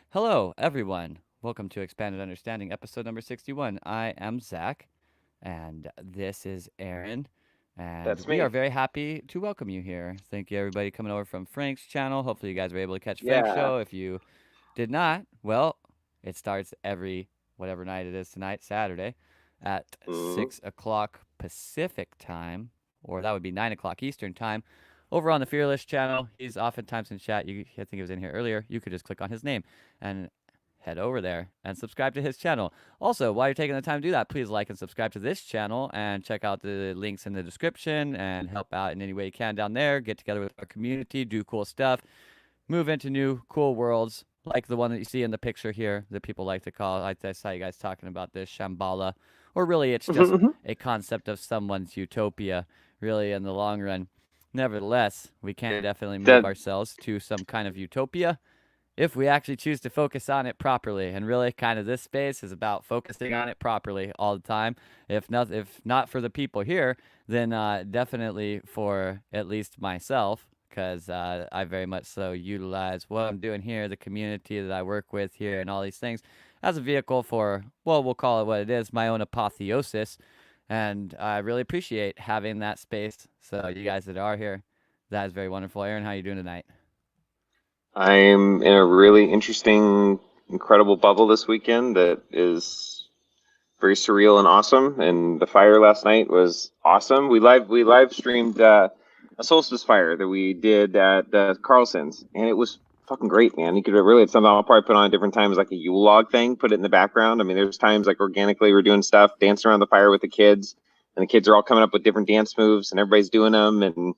Hello, everyone. Welcome to Expanded Understanding, episode number 61. I am Zach, and this is Aaron, and That's we are me. very happy to welcome you here. Thank you, everybody, coming over from Frank's channel. Hopefully, you guys were able to catch Frank's Yeah. show. If you did not, well, it starts every whatever night it is tonight, Saturday, at hmm 6 o'clock Pacific time, or that would be 9 o'clock Eastern time. Over on the Fearless channel, he's oftentimes in chat. I think he was in here earlier. You could just click on his name and head over there and subscribe to his channel. Also, while you're taking the time to do that, please like and subscribe to this channel and check out the links in the description and help out in any way you can down there. Get together with our community, do cool stuff, move into new cool worlds like the one that you see in the picture here that people like to call. I saw you guys talking about this Shambhala, or really it's just a concept of someone's utopia, really in the long run. Nevertheless, we can definitely move that ourselves to some kind of utopia if we actually choose to focus on it properly. And really, kind of this space is about focusing on it properly all the time. If not for the people here, then definitely for at least myself, because I very much so utilize what I'm doing here, the community that I work with here, and all these things as a vehicle for, well, we'll call it what it is, my own apotheosis. And I really appreciate having that space. So you guys that are here, that is very wonderful. Aaron, how you doing tonight? I'm in a really interesting, incredible bubble this weekend that is very surreal and awesome. And the fire last night was awesome. We live streamed a solstice fire that we did at Carlson's, and it was fucking great, man. You could really it's something I'll probably put on at different times, like a Yule log thing, put it in the background. I mean, there's times like organically we're doing stuff, dancing around the fire with the kids, and the kids are all coming up with different dance moves, and everybody's doing them, and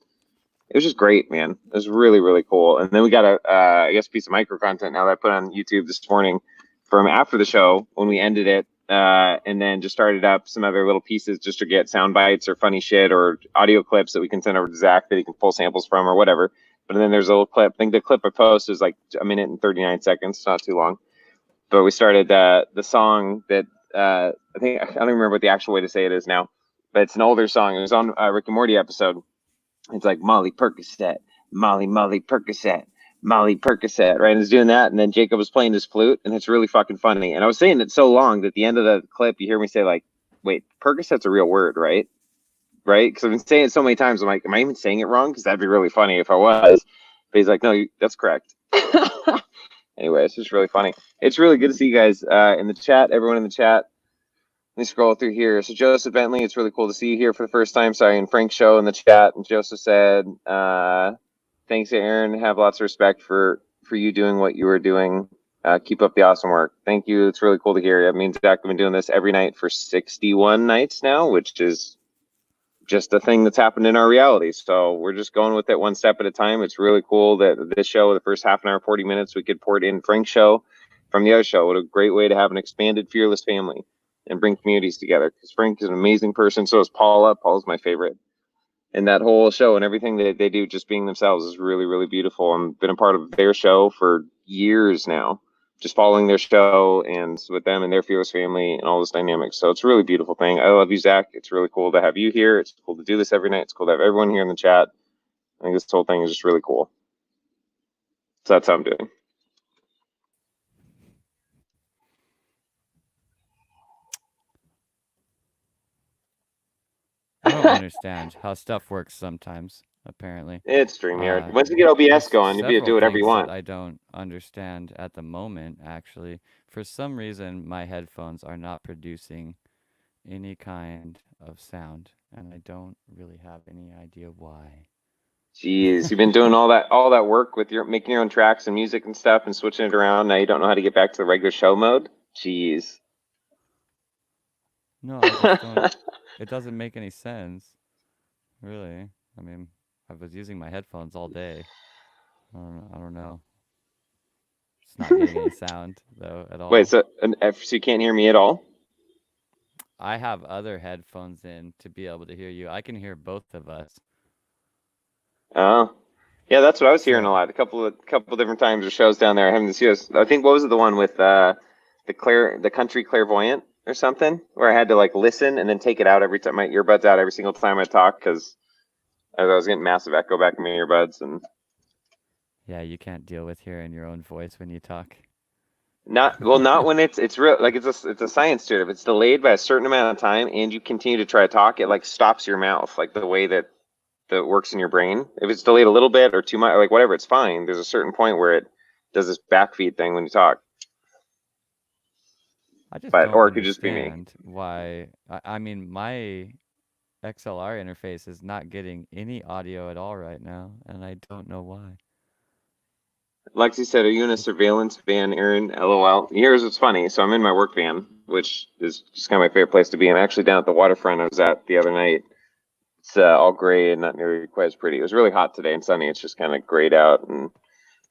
it was just great, man. It was really, really cool. And then we got I guess, piece of micro content now that I put on YouTube this morning from after the show when we ended it, and then just started up some other little pieces just to get sound bites or funny shit or audio clips that we can send over to Zach that he can pull samples from or whatever. But then there's a little clip. I think the clip I post is like a minute and 39 seconds. It's not too long. But we started the song that I think I don't even remember what the actual way to say it is now, but it's an older song. It was on a Rick and Morty episode. It's like Molly Percocet, Molly Percocet, Molly Percocet, right? And it's doing that, and then Jacob was playing his flute, and it's really fucking funny. And I was saying it so long that at the end of the clip, you hear me say like, "Wait, Percocet's a real word, right?" Right? Because I've been saying it so many times. I'm like, "Am I even saying it wrong?" Because that'd be really funny if I was. But he's like, "No, that's correct." Anyway, it's just really funny. It's really good to see you guys in the chat. Everyone in the chat. Let me scroll through here. So Joseph Bentley, it's really cool to see you here for the first time. Sorry, and Frank Show in the chat. And Joseph said, "Thanks, Aaron. Have lots of respect for you doing what you were doing. Keep up the awesome work. Thank you. It's really cool to hear. It means Zach, I've been doing this every night for 61 nights now, which is just a thing that's happened in our reality. So we're just going with it one step at a time. It's really cool that this show, the first half an hour, 40 minutes, we could port in Frank's show from the other show. What a great way to have an expanded, fearless family and bring communities together. Because Frank is an amazing person. So is Paula. Paula's my favorite. And that whole show and everything that they do, just being themselves, is really, really beautiful. I've been a part of their show for years now, just following their show and with them and their fearless family and all those dynamics. So it's a really beautiful thing. I love you, Zach. It's really cool to have you here. It's cool to do this every night. It's cool to have everyone here in the chat. I think this whole thing is just really cool. So that's how I'm doing. I don't understand how stuff works sometimes, apparently. It's StreamYard. Once you get There's OBS going, you'll be able to several do whatever you things that want. I don't understand at the moment, actually. For some reason, my headphones are not producing any kind of sound, and I don't really have any idea why. Jeez, you've been doing all that work with your making your own tracks and music and stuff and switching it around. Now you don't know how to get back to the regular show mode. Jeez. No, I just don't. It doesn't make any sense, really. I mean, I was using my headphones all day. I don't know. It's not getting any sound, though, at Wait, all. so you can't hear me at all? I have other headphones in to be able to hear you. I can hear both of us. Oh, yeah, that's what I was hearing So, a lot. A couple different times or shows down there having this. I think what was it, the one with the country clairvoyant or something, where I had to like listen and then take it out every time, my earbuds out every single time I talk because I was getting massive echo back in my earbuds and yeah, you can't deal with hearing your own voice when you talk. not when it's real, like it's a science to it. If it's delayed by a certain amount of time and you continue to try to talk, it like stops your mouth, like the way that works in your brain. If it's delayed a little bit or too much, like whatever, it's fine. There's a certain point where it does this backfeed thing when you talk. I just But don't or it could just be me. understand why. I mean, my XLR interface is not getting any audio at all right now, and I don't know why. Lexi said, "Are you in a It, surveillance van, Aaron? LOL." Here's what's funny. So I'm in my work van, which is just kind of my favorite place to be. I'm actually down at the waterfront I was at the other night. It's all gray and not nearly quite as pretty. It was really hot today and sunny. It's just kind of grayed out and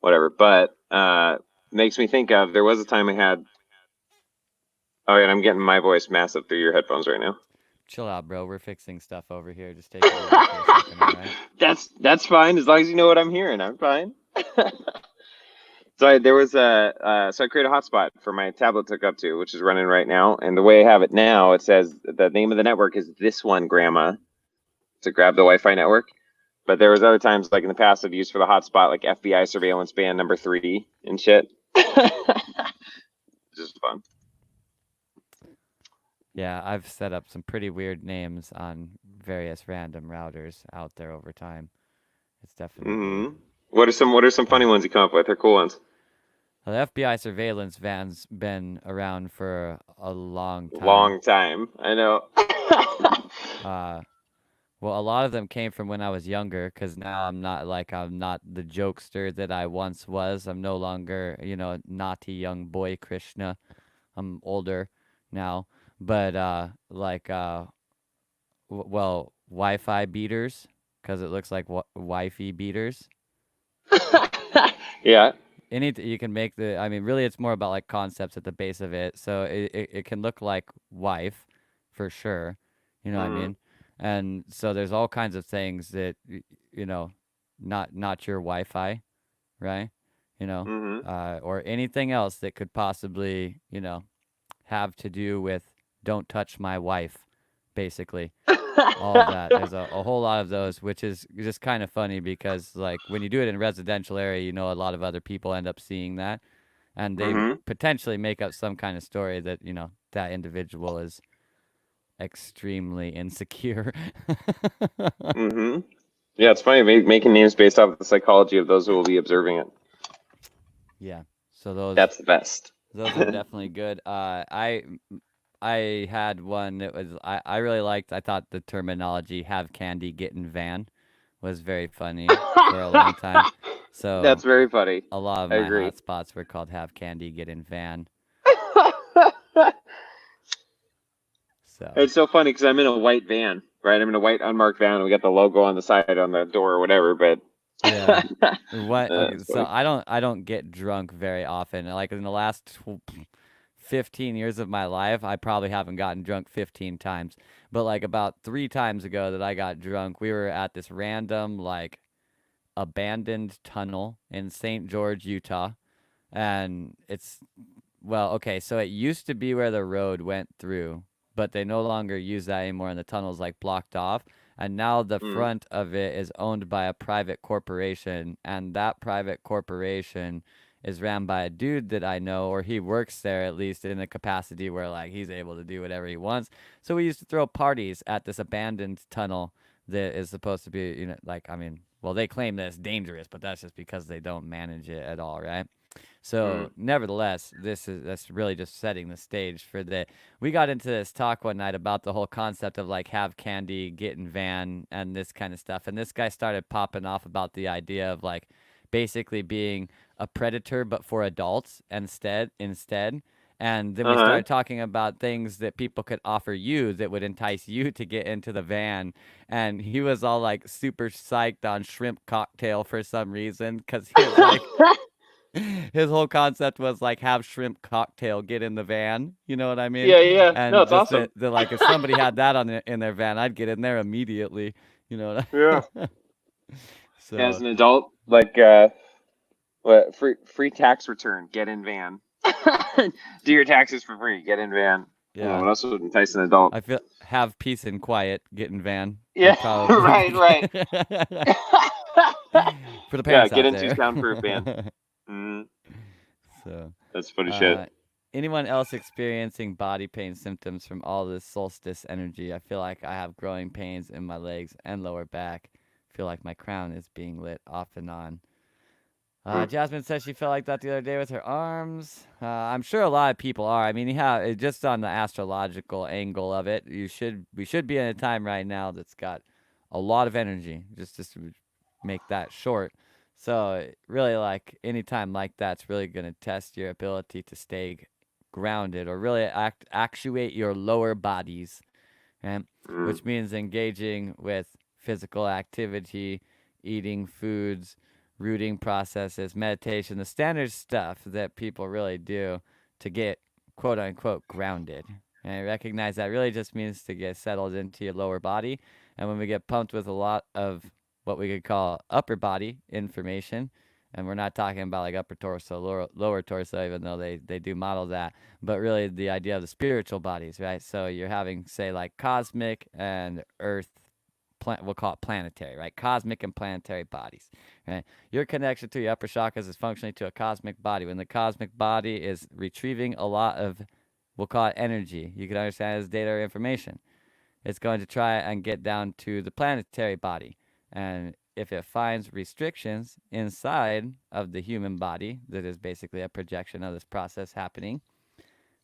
whatever. But makes me think of there was a time I had. Oh, yeah, and I'm getting my voice massive through your headphones right now. chill out, bro. We're fixing stuff over here. Just take it easy for a second, all right? That's fine as long as you know what I'm hearing. I'm fine. So there was so I created a hotspot for my tablet to hook up to, which is running right now. And the way I have it now, it says the name of the network is this one, Grandma, to grab the Wi-Fi network. But there was other times, like in the past, I've used for the hotspot, like FBI surveillance band number 3 and shit. Just fun. Yeah, I've set up some pretty weird names on various random routers out there over time. It's definitely What are some funny fun. ones you come up with or cool ones? Well, the FBI surveillance van's been around for a long time. Long time. I know. Uh, well, a lot of them came from when I was younger, because now I'm not the jokester that I once was. I'm no longer, naughty young boy Krishna. I'm older now, but well, Wi-Fi beaters, because it looks like Wi-Fi beaters. Yeah. You can make the. I mean, really, it's more about like concepts at the base of it. So it can look like wife, for sure. You know what I Mm-hmm. mean? And so there's all kinds of things that you know, not your Wi-Fi, right? Mm-hmm. Or anything else that could possibly have to do with "don't touch my wife," basically all of that. There's a whole lot of those, which is just kind of funny because, like, when you do it in a residential area, a lot of other people end up seeing that, and they Mm-hmm. potentially make up some kind of story that that individual is extremely insecure. Mm-hmm. Yeah, it's funny making names based off of the psychology of those who will be observing it. Yeah. So those That's the best. those are definitely good. I had one that was I really liked. I thought the terminology "have candy, get in van" was very funny for a long time. That's So very funny. a lot of I my agree. hotspots were called "have candy, get in van." So It's so funny because I'm in a white van, right? I'm in a white unmarked van. And we got the logo on the side on the door or whatever, but yeah. What? Okay, that's so funny. I don't get drunk very often. Like in the last 15 years of my life, I probably haven't gotten drunk 15 times. But like about 3 times ago that I got drunk, we were at this random like abandoned tunnel in St. George, Utah. And well, okay, so it used to be where the road went through, but they no longer use that anymore and the tunnel's like blocked off. And now the Mm. front of it is owned by a private corporation, and that private corporation is ran by a dude that I know, or he works there at least in a capacity where like he's able to do whatever he wants. So we used to throw parties at this abandoned tunnel that is supposed to be, like, I mean, well, they claim that it's dangerous, but that's just because they don't manage it at all, right? Mm. So, nevertheless, that's really just setting the stage for the. We got into this talk one night about the whole concept of like have candy, get in van, and this kind of stuff. And this guy started popping off about the idea of like basically being a predator but for adults instead. And then we Uh-huh. started talking about things that people could offer you that would entice you to get into the van. And he was all like super psyched on shrimp cocktail for some reason because he was like, his whole concept was like have shrimp cocktail, get in the van. You know what I mean? Yeah, yeah. No, And it's just awesome. that like if somebody had that in their van, I'd get in there immediately. You know Yeah. what As So an adult, like what free tax return, get in van. Do your taxes for free, get in van. I don't know yeah, what else would entice an adult. I feel have peace and quiet, get in van Yeah, would probably right, be right. for the Yeah, parents get out into there. soundproof van. Mm. So That's funny shit. Uh, Anyone else experiencing body pain symptoms from all this solstice energy? I feel like I have growing pains in my legs and lower back. Feel like my crown is being lit off and on. Mm. Jasmine says she felt like that the other day with her arms. I'm sure a lot of people are. I mean, yeah, just on the astrological angle of it, we should be in a time right now that's got a lot of energy. Just to make that short. So really, like any time like that's really gonna test your ability to stay grounded or really actuate your lower bodies, right? Mm. Which means engaging with physical activity, eating foods, rooting processes, meditation, the standard stuff that people really do to get quote unquote grounded. And I recognize that really just means to get settled into your lower body. And when we get pumped with a lot of what we could call upper body information, and we're not talking about like upper torso, lower torso, even though they do model that, but really the idea of the spiritual bodies, right? So you're having, say, like cosmic and earth, we'll call it planetary, right? Cosmic and planetary bodies, right? Your connection to your upper chakras is functionally to a cosmic body. When the cosmic body is retrieving a lot of, we'll call it energy, you can understand it as data or information. It's going to try and get down to the planetary body. And if it finds restrictions inside of the human body, that is basically a projection of this process happening,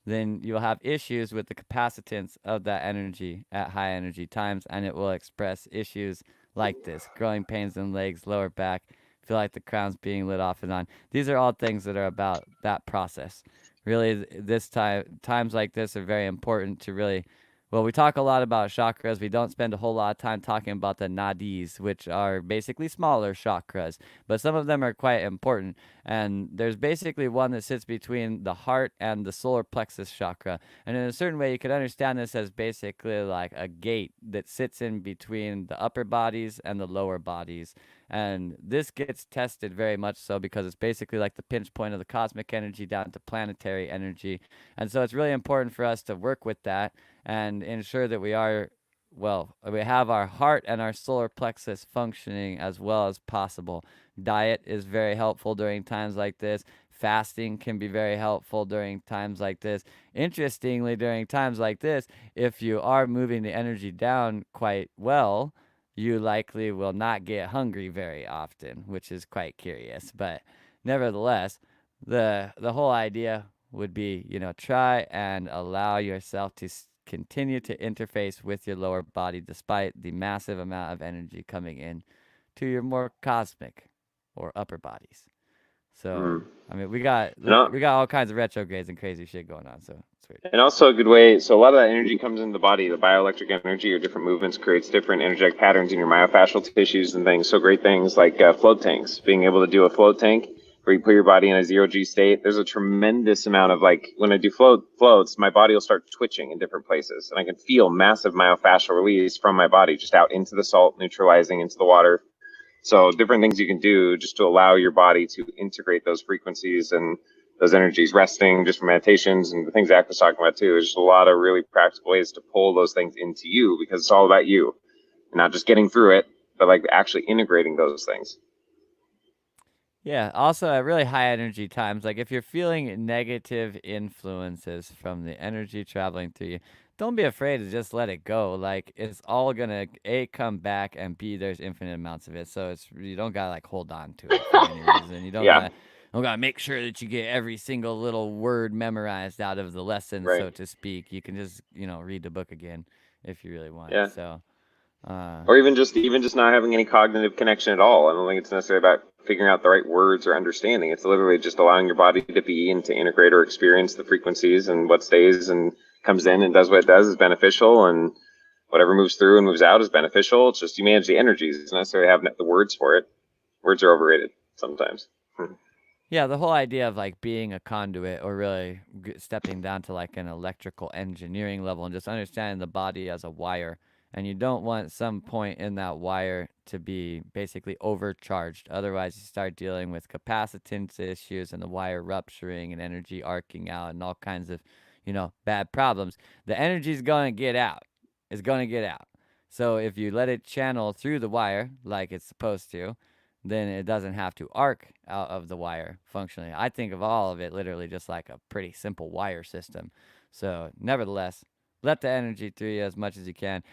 then you'll have issues with the capacitance of that energy at high energy times, and it will express issues like this: growing pains in legs, lower back, feel like the crown's being lit off and on. These are all things that are about that process. Really, this times like this are very important to really. Well, we talk a lot about chakras. We don't spend a whole lot of time talking about the nadis, which are basically smaller chakras, but some of them are quite important. And there's basically one that sits between the heart and the solar plexus chakra. And in a certain way, you could understand this as basically like a gate that sits in between the upper bodies and the lower bodies. And this gets tested very much so because it's basically like the pinch point of the cosmic energy down to planetary energy. And so it's really important for us to work with that and ensure that we have our heart and our solar plexus functioning as well as possible. Diet is very helpful during times like this. Fasting can be very helpful during times like this. Interestingly, during times like this, if you are moving the energy down quite well, you likely will not get hungry very often, which is quite curious. But nevertheless, the whole idea would be, try and allow yourself to continue to interface with your lower body despite the massive amount of energy coming in to your more cosmic or upper bodies. So, Mm. I mean, we got And, al- we got all kinds of retrogrades and crazy shit going on. So it's weird. and also a good way. So a lot of that energy comes into the body. The bioelectric energy or different movements creates different energetic patterns in your myofascial tissues and things. So great things like float tanks. Being able to do a float tank where you put your body in a zero G state. There's a tremendous amount of like when I do floats, my body will start twitching in different places, and I can feel massive myofascial release from my body just out into the salt, neutralizing into the water. So different things you can do just to allow your body to integrate those frequencies and those energies, resting just from meditations and the things Zach was talking about too. There's just a lot of really practical ways to pull those things into you because it's all about you and not just getting through it, but like actually integrating those things. Yeah. Also, at really high energy times, like if you're feeling negative influences from the energy traveling through you, don't be afraid to just let it go. Like it's all gonna A, come back, and B, there's infinite amounts of it. So it's you don't gotta like hold on to it for any reason. You Yeah, don't gotta make sure that you get every single little word memorized out of the lesson, right. so to speak. You can just read the book again if you really want. Yeah. So, uh, Or even just not having any cognitive connection at all. I don't think it's necessarily about figuring out the right words or understanding. It's literally just allowing your body to be and to integrate or experience the frequencies, and what stays and comes in and does what it does is beneficial, and whatever moves through and moves out is beneficial. It's just you manage the energies. It's not necessarily having the words for it. Words are overrated sometimes. Yeah, the whole idea of like being a conduit or really stepping down to like an electrical engineering level and just understanding the body as a wire. And you don't want some point in that wire to be basically overcharged. Otherwise, you start dealing with capacitance issues and the wire rupturing and energy arcing out and all kinds of, bad problems. The energy's going to get out. It's going to get out. So if you let it channel through the wire like it's supposed to, then it doesn't have to arc out of the wire functionally. I think of all of it literally just like a pretty simple wire system. So, nevertheless, let the energy through you as much as you can.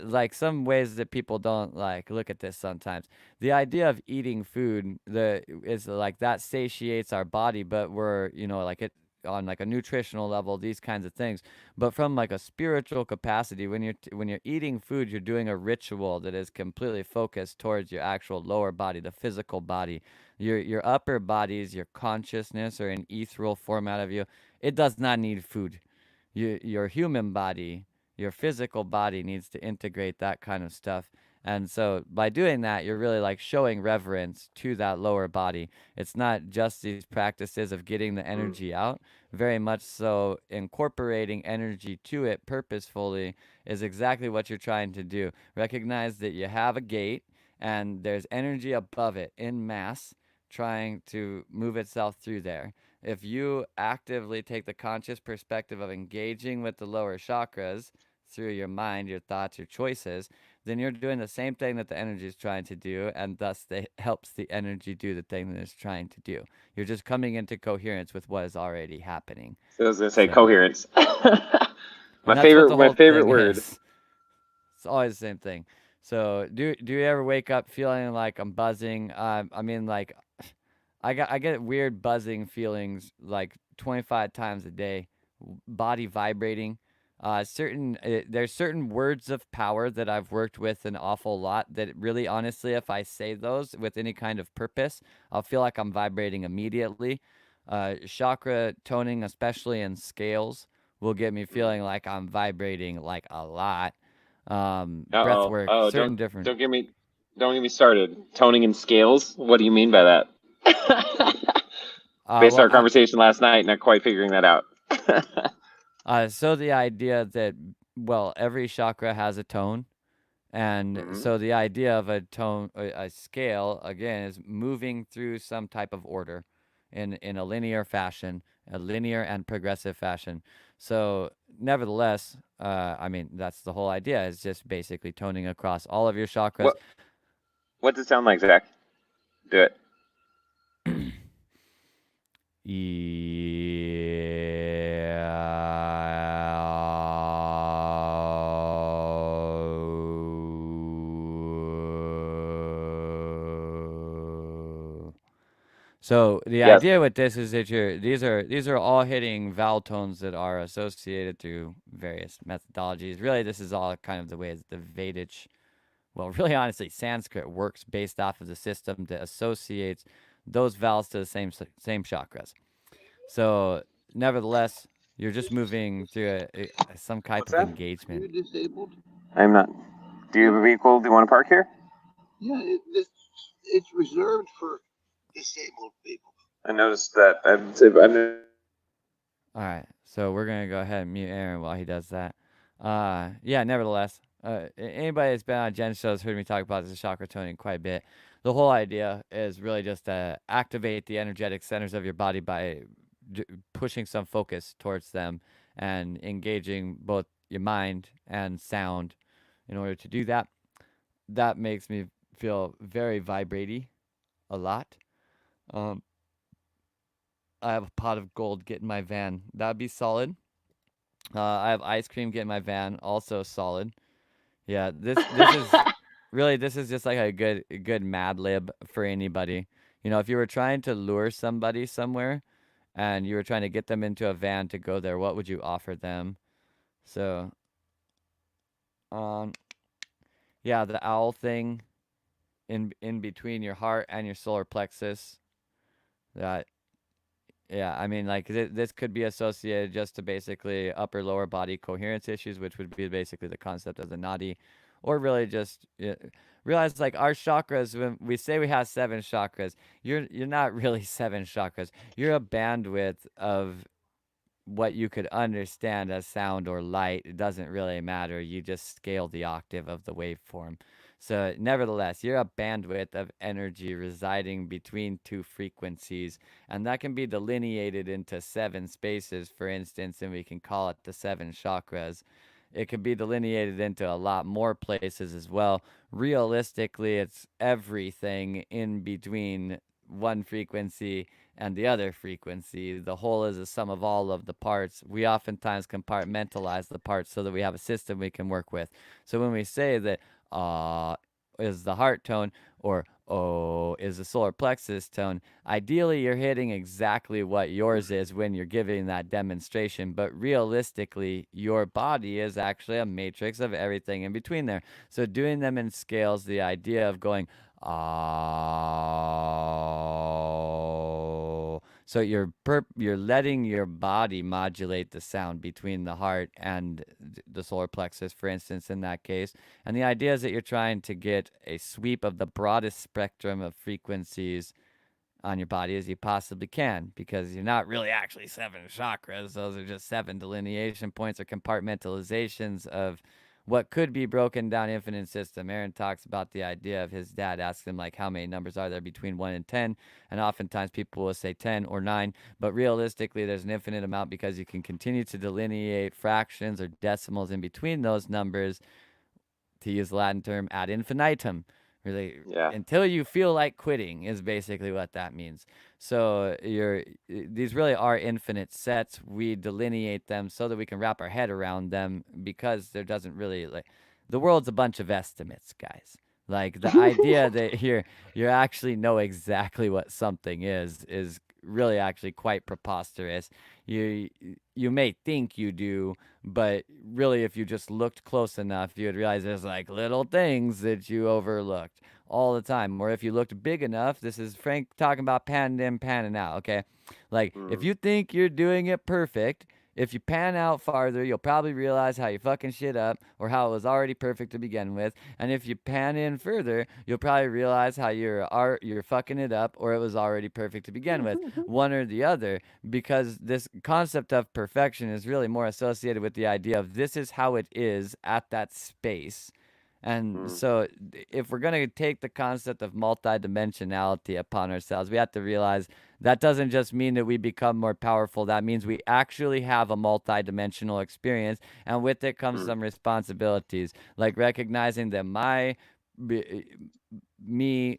Like some ways that people don't like look at this sometimes. The idea of eating food the is like that satiates our body, but we're like it on like a nutritional level, these kinds of things. But from like a spiritual capacity, when you're eating food, you're doing a ritual that is completely focused towards your actual lower body, the physical body. Your upper bodies, your consciousness, or an ethereal format of you, it does not need food. Your human body, your physical body needs to integrate that kind of stuff. And so by doing that, you're really like showing reverence to that lower body. It's not just these practices of getting the Mm. energy out, very much so incorporating energy to it purposefully is exactly what you're trying to do. Recognize that you have a gate and there's energy above it in mass trying to move itself through there. If you actively take the conscious perspective of engaging with the lower chakras through your mind, your thoughts, your choices, then you're doing the same thing that the energy is trying to do, and thus it helps the energy do the thing that it's trying to do. You're just coming into coherence with what is already happening. So I was gonna say So, coherence. and that's what the My whole favorite thing word. is. It's always the same thing. So, do you ever wake up feeling like I'm buzzing? I mean, like I get weird buzzing feelings like 25 times a day, body vibrating. There's certain words of power that I've worked with an awful lot that really honestly, if I say those with any kind of purpose, I'll feel like I'm vibrating immediately. Chakra toning, especially in scales, will get me Mm. feeling like I'm vibrating like a lot. Breath Uh-oh. work, Oh, certain different. don't get me started. Toning and scales. What do you mean by that? Based on Well, our conversation last night, not quite figuring that out. so the idea that well, every chakra has a tone, and Hmm. so the idea of a tone, a scale, again, is moving through some type of order, in a linear fashion, a linear and progressive fashion. So, nevertheless, I mean that's the whole idea. Is just basically toning across all of your chakras. What What does it sound like, Zach? Do it. So the Yes. idea with this is that these are all hitting vowel tones that are associated through various methodologies. Really, this is all kind of the way that the Vedic, well, really honestly, Sanskrit works based off of the system that associates those vowels to the same chakras. So, nevertheless, you're just moving through some type What's of that? Are engagement. you disabled? I'm not. Do you have a vehicle? Do you want to park here? Yeah, it's reserved for disabled people. I noticed that. I'm All right, so we're gonna go ahead and mute Aaron while he does that. Yeah. Nevertheless, anybody that's been on Jen shows heard me talk about this chakra toning quite a bit. The whole idea is really just to activate the energetic centers of your body by pushing some focus towards them and engaging both your mind and sound. In order to do that, that makes me feel very vibratey a lot. Um, I have a pot of gold get in my van. That'd be solid. I have ice cream get in my van, also solid. Yeah, this is really this is just like a good Mad Lib for anybody. If you were trying to lure somebody somewhere and you were trying to get them into a van to go there, what would you offer them? So, um, yeah, the owl thing in between your heart and your solar plexus. That Yeah, I mean, like this could be associated just to basically upper lower body coherence issues, which would be basically the concept of the nadi, or really just realize like our chakras. When we say we have seven chakras, you're not really seven chakras. You're a bandwidth of what you could understand as sound or light. It doesn't really matter. You just scale the octave of the waveform. So, nevertheless, you're a bandwidth of energy residing between two frequencies, and that can be delineated into seven spaces, for instance, and we can call it the seven chakras. it could be delineated into a lot more places as well. Realistically, it's everything in between one frequency and the other frequency. The whole is a sum of all of the parts. We oftentimes compartmentalize the parts so that we have a system we can work with. So when we say that is the heart tone, or oh is the solar plexus tone, ideally you're hitting exactly what yours is when you're giving that demonstration, but realistically your body is actually a matrix of everything in between there. So doing them in scales, the idea of going so you're letting your body modulate the sound between the heart and the solar plexus, for instance, in that case. And the idea is that you're trying to get a sweep of the broadest spectrum of frequencies on your body as you possibly can, because you're not really actually 7 chakras. Those are just 7 delineation points or compartmentalizations of what could be broken down infinite system. Aaron talks about the idea of his dad asks him, like, how many numbers are there between 1 and 10? And oftentimes people will say 10 or 9, but realistically there's an infinite amount, because you can continue to delineate fractions or decimals in between those numbers, to use the Latin term ad infinitum. Really, until you feel like quitting is basically what that means. So these really are infinite sets. We delineate them so that we can wrap our head around them, because there doesn't really, like, the world's a bunch of estimates, guys. Like, the idea that you actually know exactly what something is really actually quite preposterous. You may think you do, but really if you just looked close enough, you would realize there's like little things that you overlooked all the time. Or if you looked big enough, this is Frank talking about panning in, panning out, okay? Like, if you think you're doing it perfect, if you pan out farther, you'll probably realize how you fucking shit up, or how it was already perfect to begin with. And if you pan in further, you'll probably realize how you're fucking it up, or it was already perfect to begin with. One or the other, because this concept of perfection is really more associated with the idea of this is how it is at that space. And so if we're going to take the concept of multidimensionality upon ourselves, we have to realize that doesn't just mean that we become more powerful. That means we actually have a multidimensional experience. And with it comes some responsibilities, like recognizing that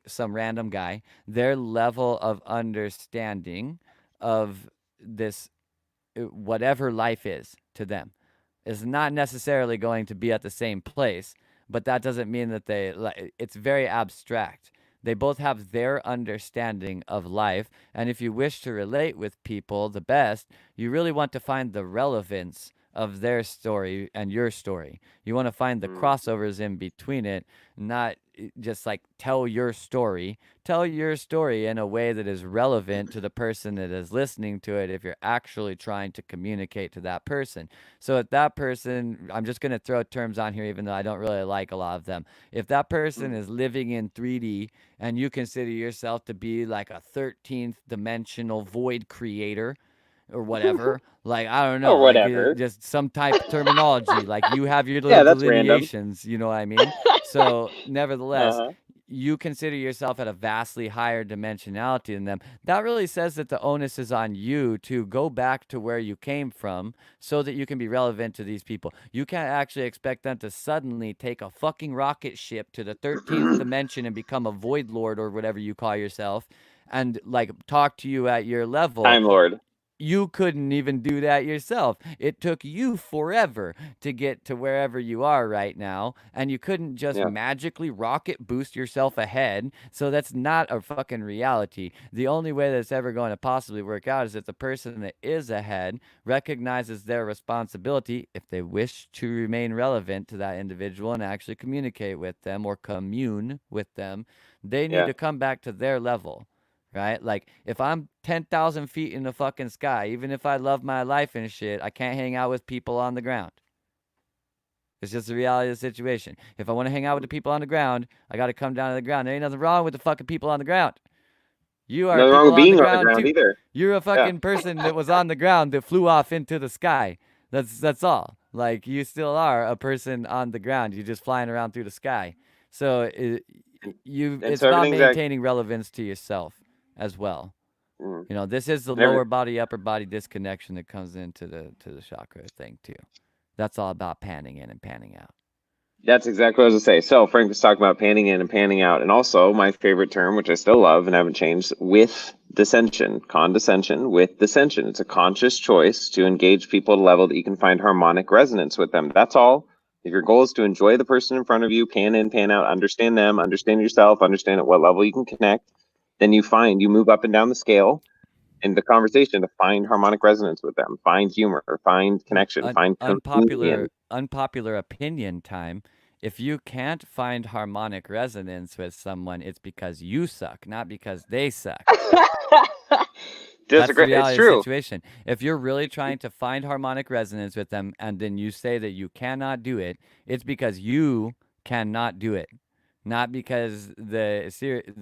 some random guy, their level of understanding of this, whatever life is to them, is not necessarily going to be at the same place. But that doesn't mean that it's very abstract. They both have their understanding of life. And if you wish to relate with people the best, you really want to find the relevance of their story and your story. You want to find the crossovers in between it, not just like tell your story. Tell your story in a way that is relevant to the person that is listening to it, if you're actually trying to communicate to that person. So if that person, I'm just going to throw terms on here even though I don't really like a lot of them. If that person is living in 3D and you consider yourself to be like a 13th dimensional void creator, or whatever, like, I don't know, or like whatever. just some type of terminology, like you have your Yeah, little that's random. delineations, you know what I mean? So nevertheless, you consider yourself at a vastly higher dimensionality than them. That really says that the onus is on you to go back to where you came from so that you can be relevant to these people. You can't actually expect them to suddenly take a fucking rocket ship to the 13th dimension and become a void lord or whatever you call yourself, and like talk to you at your level. Time Lord. You couldn't even do that yourself. It took you forever to get to wherever you are right now, and you couldn't just magically rocket boost yourself ahead. So that's not a fucking reality. The only way that's ever going to possibly work out is if the person that is ahead recognizes their responsibility, if they wish to remain relevant to that individual and actually communicate with them or commune with them. They need to come back to their level. Right? Like, if I'm 10,000 feet in the fucking sky, even if I love my life and shit, I can't hang out with people on the ground. It's just the reality of the situation. If I want to hang out with the people on the ground, I got to come down to the ground. There ain't nothing wrong with the fucking people on the ground. You are Nothing wrong people with on being the on the ground ground too. either. You're a fucking person that was on the ground that flew off into the sky. That's all. Like, you still are a person on the ground. You're just flying around through the sky. So it's so about everything's maintaining relevance to yourself as well. You know, this is the lower body, upper body disconnection that comes into the chakra thing too. That's all about panning in and panning out. That's exactly what I was going to say. So Frank was talking about panning in and panning out, and also my favorite term, which I still love and haven't changed, with dissension, condescension with dissension. It's a conscious choice to engage people at a level that you can find harmonic resonance with them. That's all. If your goal is to enjoy the person in front of you, pan in, pan out, understand them, understand yourself, understand at what level you can connect, then you move up and down the scale in the conversation to find harmonic resonance with them, find humor, find connection, find communion. Unpopular opinion time. If you can't find harmonic resonance with someone, it's because you suck, not because they suck. That's the reality of the situation. If you're really trying to find harmonic resonance with them and then you say that you cannot do it, it's because you cannot do it. Not because the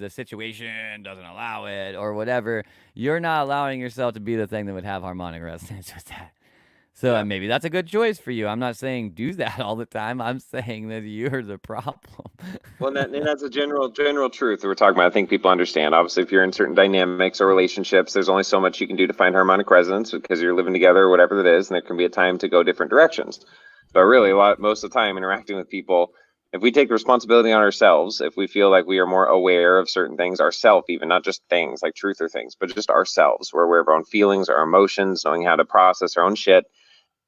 situation doesn't allow it or whatever. You're not allowing yourself to be the thing that would have harmonic resonance with that. So Yeah. maybe that's a good choice for you. I'm not saying do that all the time. I'm saying that you're the problem. Well, and that's a general truth that we're talking about. I think people understand. Obviously, if you're in certain dynamics or relationships, there's only so much you can do to find harmonic resonance because you're living together or whatever it is, and there can be a time to go different directions. But really, most of the time, interacting with people, if we take the responsibility on ourselves, if we feel like we are more aware of certain things, ourself, even not just things like truth or things, but just ourselves, we're aware of our own feelings, our emotions, knowing how to process our own shit.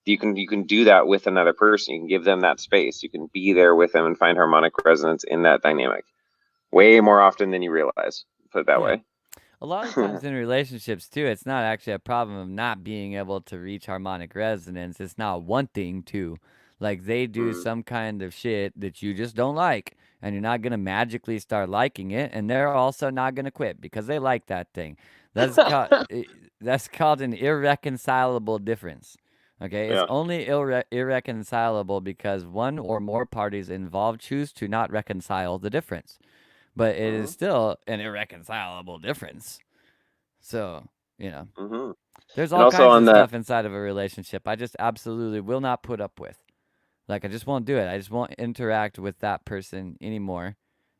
You can do that with another person. You can give them that space. You can be there with them and find harmonic resonance in that dynamic way more often than you realize. Put it that Yeah. way. A lot of times in relationships too, it's not actually a problem of not being able to reach harmonic resonance. It's not wanting to. Like they do some kind of shit that you just don't like, and you're not gonna magically start liking it, and they're also not gonna quit because they like that thing. That's called that's called an irreconcilable difference. Okay, it's Yeah. only irreconcilable because one or more parties involved choose to not reconcile the difference, but it is still an irreconcilable difference. So, there's And all also kinds on of the stuff inside of a relationship I just absolutely will not put up with. Like, I just won't do it. I just won't interact with that person anymore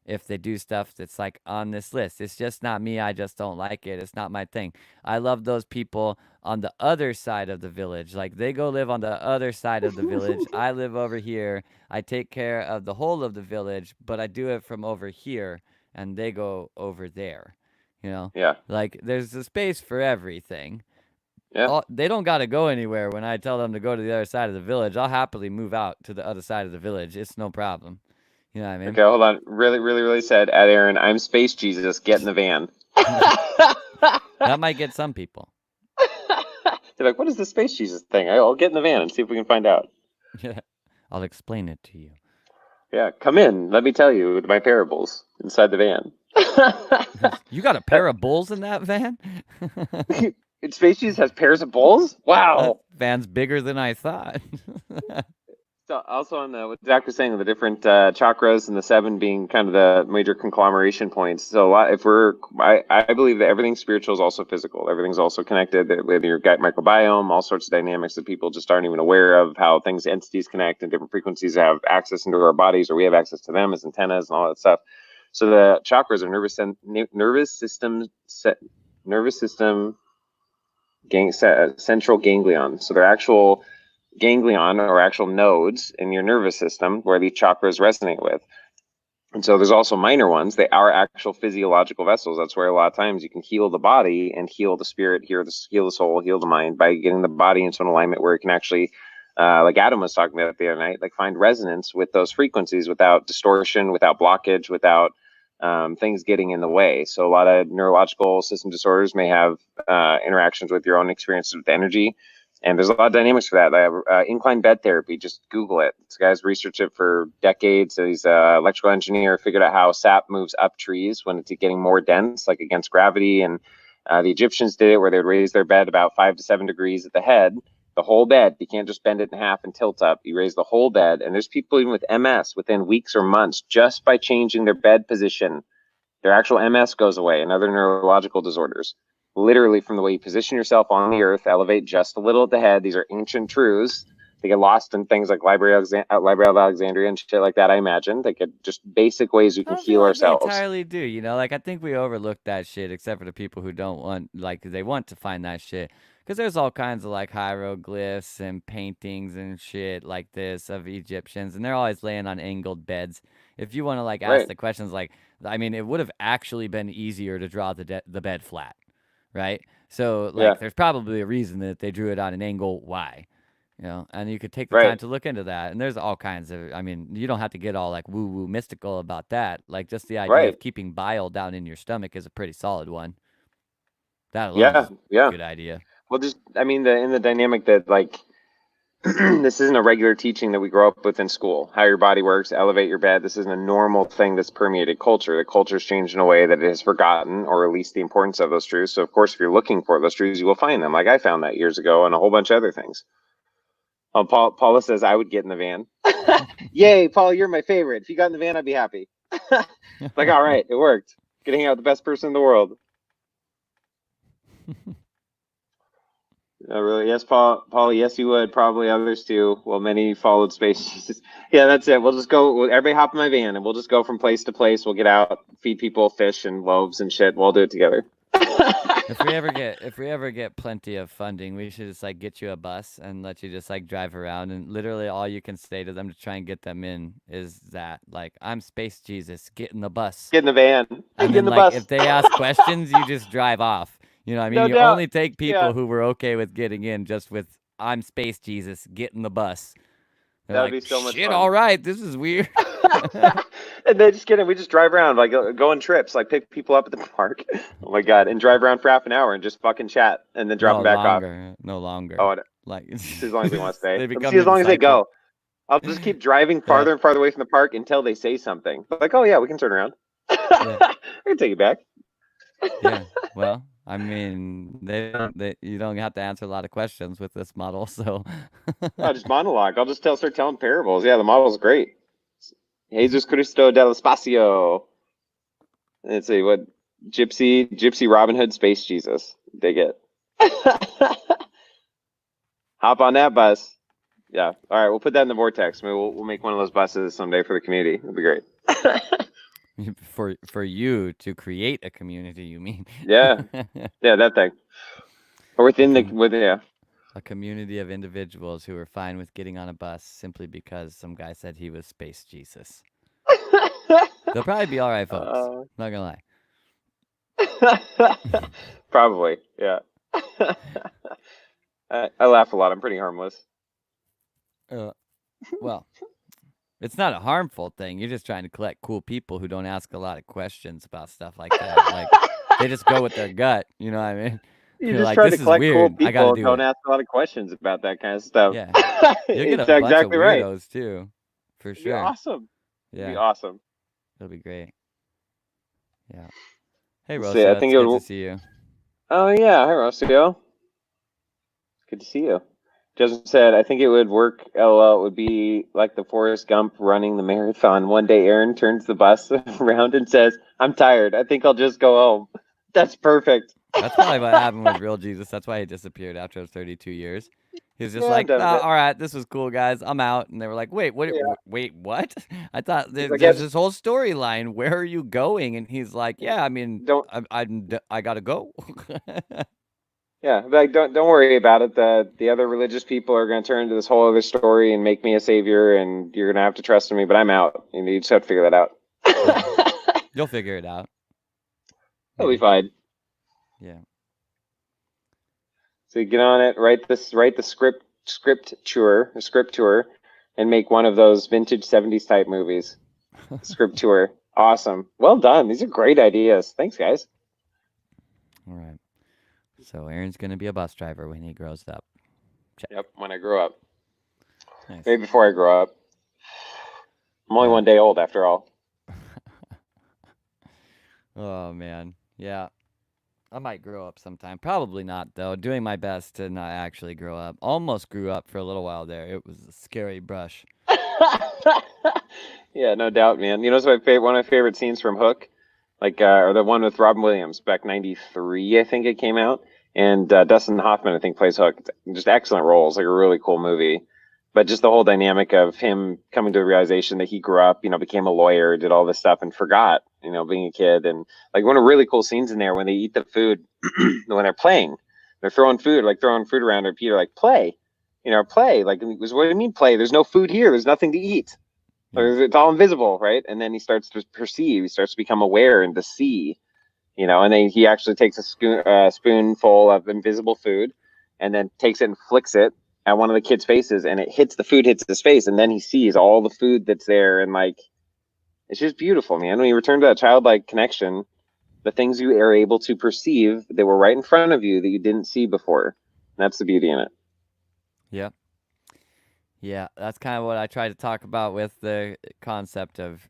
if they do stuff that's like on this list. It's just not me. I just don't like it. It's not my thing. I love those people on the other side of the village. Like, they go live on the other side of the village. I live over here. I take care of the whole of the village, but I do it from over here, and they go over there. Yeah. Like, there's a space for everything. Yeah. They don't got to go anywhere when I tell them to go to the other side of the village. I'll happily move out to the other side of the village. It's no problem. You know what I mean? Okay, hold on. Really, really, really sad. At Aaron, I'm Space Jesus. Get in the van. That might get some people. They're like, what is the Space Jesus thing? I'll get in the van and see if we can find out. Yeah, I'll explain it to you. Yeah, come in. Let me tell you my parables inside the van. You got a pair of bulls in that van? Space Jesus has pairs of bulls? Wow. That van's bigger than I thought. So also on what Zach was saying, the different chakras and the seven being kind of the major conglomeration points. So I believe that everything spiritual is also physical. Everything's also connected with your gut microbiome, all sorts of dynamics that people just aren't even aware of, how entities connect and different frequencies have access into our bodies, or we have access to them as antennas and all that stuff. So the chakras are nervous system central ganglion. So they're actual ganglion or actual nodes in your nervous system where these chakras resonate with. And so there's also minor ones. They are actual physiological vessels. That's where a lot of times you can heal the body and heal the spirit, heal the soul, heal the mind by getting the body into an alignment where it can actually, like Adam was talking about the other night, like find resonance with those frequencies without distortion, without blockage, without things getting in the way. So a lot of neurological system disorders may have interactions with your own experiences with energy. And there's a lot of dynamics for that. Incline bed therapy, just Google it. This guy's researched it for decades. So he's an electrical engineer, figured out how sap moves up trees when it's getting more dense, like against gravity. And the Egyptians did it where they would raise their bed about 5 to 7 degrees at the head, the whole bed. You can't just bend it in half and tilt up. You raise the whole bed. And there's people even with MS within weeks or months just by changing their bed position. Their actual MS goes away and other neurological disorders. Literally from the way you position yourself on the earth, elevate just a little at the head. These are ancient truths. They get lost in things like Library of Alexandria and shit like that, I imagine. They get just basic ways we I can don't feel heal like they ourselves. entirely do. Like, I think we overlook that shit, except for the people who don't want, like, they want to find that shit. because there's all kinds of like hieroglyphs and paintings and shit like this of Egyptians, and they're always laying on angled beds. If you want to like ask Right. the questions, like, I mean, it would have actually been easier to draw the bed flat, right? So Yeah. like, there's probably a reason that they drew it on an angle. Why? You know, and you could take the time Right. to look into that. And there's all kinds of, I mean, you don't have to get all like woo woo mystical about that. Like, just the idea Right. of keeping bile down in your stomach is a pretty solid one. That alone Yeah. is a Yeah. good idea. Well, just I mean, in the dynamic that like this isn't a regular teaching that we grow up with in school. How your body works, elevate your bed. This isn't a normal thing that's permeated culture. The culture's changed in a way that it has forgotten or released the importance of those truths. So, of course, if you're looking for those truths, you will find them. Like I found that years ago, and a whole bunch of other things. Paula says I would get in the van. Yay, Paul, you're my favorite. If you got in the van, I'd be happy. Like, all right, it worked. Get to hang out with the best person in the world. Really? Yes, Paul. Yes, you would. Probably others too. Well, many followed space. Yeah, that's it. We'll just go. Everybody hop in my van, and we'll just go from place to place. We'll get out, feed people fish and loaves and shit. We'll all do it together. If we ever get plenty of funding, we should just like get you a bus and let you just like drive around, and literally all you can say to them to try and get them in is that like, I'm Space Jesus, get in the bus. Get in the van. And Get in then the like, bus. if they ask questions, you just drive off. You know what I mean? No You doubt. only take people Yeah, who were okay with getting in just with, I'm Space Jesus, get in the bus. They're that would like, be so much shit, fun. all right, this is weird. And then just kidding. We just drive around, like go on trips, like pick people up at the park. Oh my god, and drive around for half an hour and just fucking chat, and then drop No them back off. longer, no longer. Oh, Like, as long as they want to stay. they Let me become see, your as long as they disciple. go. I'll just keep driving Yeah. farther and farther away from the park until they say something. Like, oh yeah, we can turn around. I can take you back. Yeah. Well, I mean, you don't have to answer a lot of questions with this model, so. I'll just monologue. I'll just start telling parables. Yeah, the model's great. Jesus Cristo del Espacio. Let's see what Gypsy Robin Hood Space Jesus. Dig it. Hop on that bus. Yeah. All right, we'll put that in the vortex. Maybe we'll make one of those buses someday for the community. It'll be great. For you to create a community, you mean? Yeah. Yeah, that thing. Or yeah. A community of individuals who are fine with getting on a bus simply because some guy said he was Space Jesus. They'll probably be all right, folks. Not gonna lie. Probably, yeah. I laugh a lot. I'm pretty harmless. Well, it's not a harmful thing. You're just trying to collect cool people who don't ask a lot of questions about stuff like that. Like, they just go with their gut. You know what I mean? You're just like, trying to collect cool people. I gotta don't ask a lot of questions about that kind of stuff. Yeah, you'll get a bunch exactly of weirdos right. too, for sure. It'll be awesome. Yeah, it'll be awesome. It'll be great. Yeah. Hey, Let's Rocio, see, I it's think good to see you. Oh yeah, hi Rocio. Good to see you. Justin said, I think it would work. LOL, it would be like the Forrest Gump running the marathon. One day Aaron turns the bus around and says, I'm tired. I think I'll just go home. That's perfect. That's probably what happened with real Jesus. That's why he disappeared after 32 years. He was just like, all right, this was cool, guys. I'm out. And they were like, wait, what? Yeah. Wait, what? I thought there's this whole storyline. Where are you going? And he's like, yeah, I mean, I got to go. Yeah, like don't worry about it. The other religious people are going to turn into this whole other story and make me a savior, and you're going to have to trust in me. But I'm out. You just have to figure that out. You'll figure it out. It'll be fine. Yeah. So you get on it, write the scripture, and make one of those vintage 70s type movies. Scripture, awesome. Well done. These are great ideas. Thanks, guys. All right. So Aaron's going to be a bus driver when he grows up. Check. Yep, when I grow up. Nice. Maybe before I grow up. I'm only 1 day old after all. Oh, man. Yeah. I might grow up sometime. Probably not, though. Doing my best to not actually grow up. Almost grew up for a little while there. It was a scary brush. Yeah, no doubt, man. You know what's one of my favorite scenes from Hook? Like, or the one with Robin Williams back '93, I think it came out. And Dustin Hoffman, I think, plays Hook. Just excellent roles, like a really cool movie. But just the whole dynamic of him coming to the realization that he grew up, became a lawyer, did all this stuff and forgot, being a kid. And like one of the really cool scenes in there when they eat the food, when they're playing They're throwing food around her. Peter, like, play, play. Like, what do you mean play? There's no food here. There's nothing to eat. Yeah. It's all invisible, right? And then he starts to perceive. He starts to become aware and to see, and then he actually takes a spoonful of invisible food and then takes it and flicks it at one of the kids' faces, and the food hits his face, and then he sees all the food that's there, and like, it's just beautiful, man. When you return to that childlike connection, the things you are able to perceive that were right in front of you that you didn't see before. That's the beauty in it. Yeah. Yeah, that's kind of what I try to talk about with the concept of,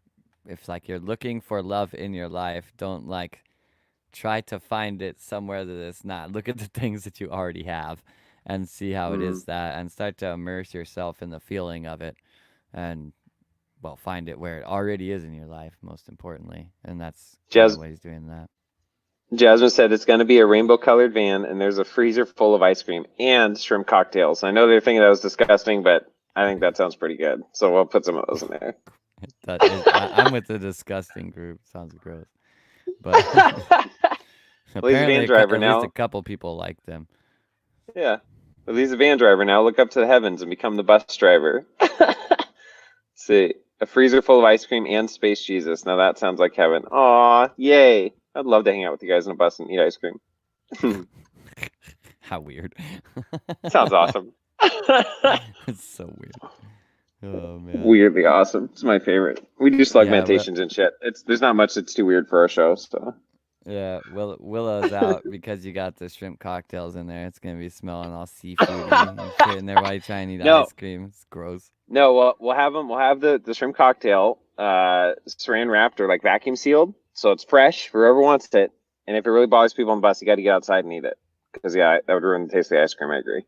if like you're looking for love in your life, don't like try to find it somewhere that it's not. Look at the things that you already have and see how it is that, and start to immerse yourself in the feeling of it, and well, find it where it already is in your life, most importantly. And that's kind of what he's doing that. Jasmine said it's going to be a rainbow-colored van, and there's a freezer full of ice cream and shrimp cocktails. I know they're thinking that was disgusting, but I think that sounds pretty good. So we'll put some of those in there. I'm with the disgusting group. Sounds gross. But well, he's a van driver now. At least a couple people like them. Yeah. Well, he's a van driver now. Look up to the heavens and become the bus driver. See, a freezer full of ice cream and space Jesus. Now that sounds like heaven. Aw, yay. I'd love to hang out with you guys in a bus and eat ice cream. How weird. Sounds awesome. It's so weird. Oh man. Weirdly awesome. It's my favorite. We do slug meditations and shit. There's not much that's too weird for our show, so. Yeah, Willow's out because you got the shrimp cocktails in there. It's gonna be smelling all seafood and shit in there while you try and eat ice cream. It's gross. No, we'll have them. We'll have the shrimp cocktail saran wrapped or like vacuum sealed, so it's fresh for whoever wants it. And if it really bothers people on the bus, you got to get outside and eat it, because that would ruin the taste of the ice cream. I agree.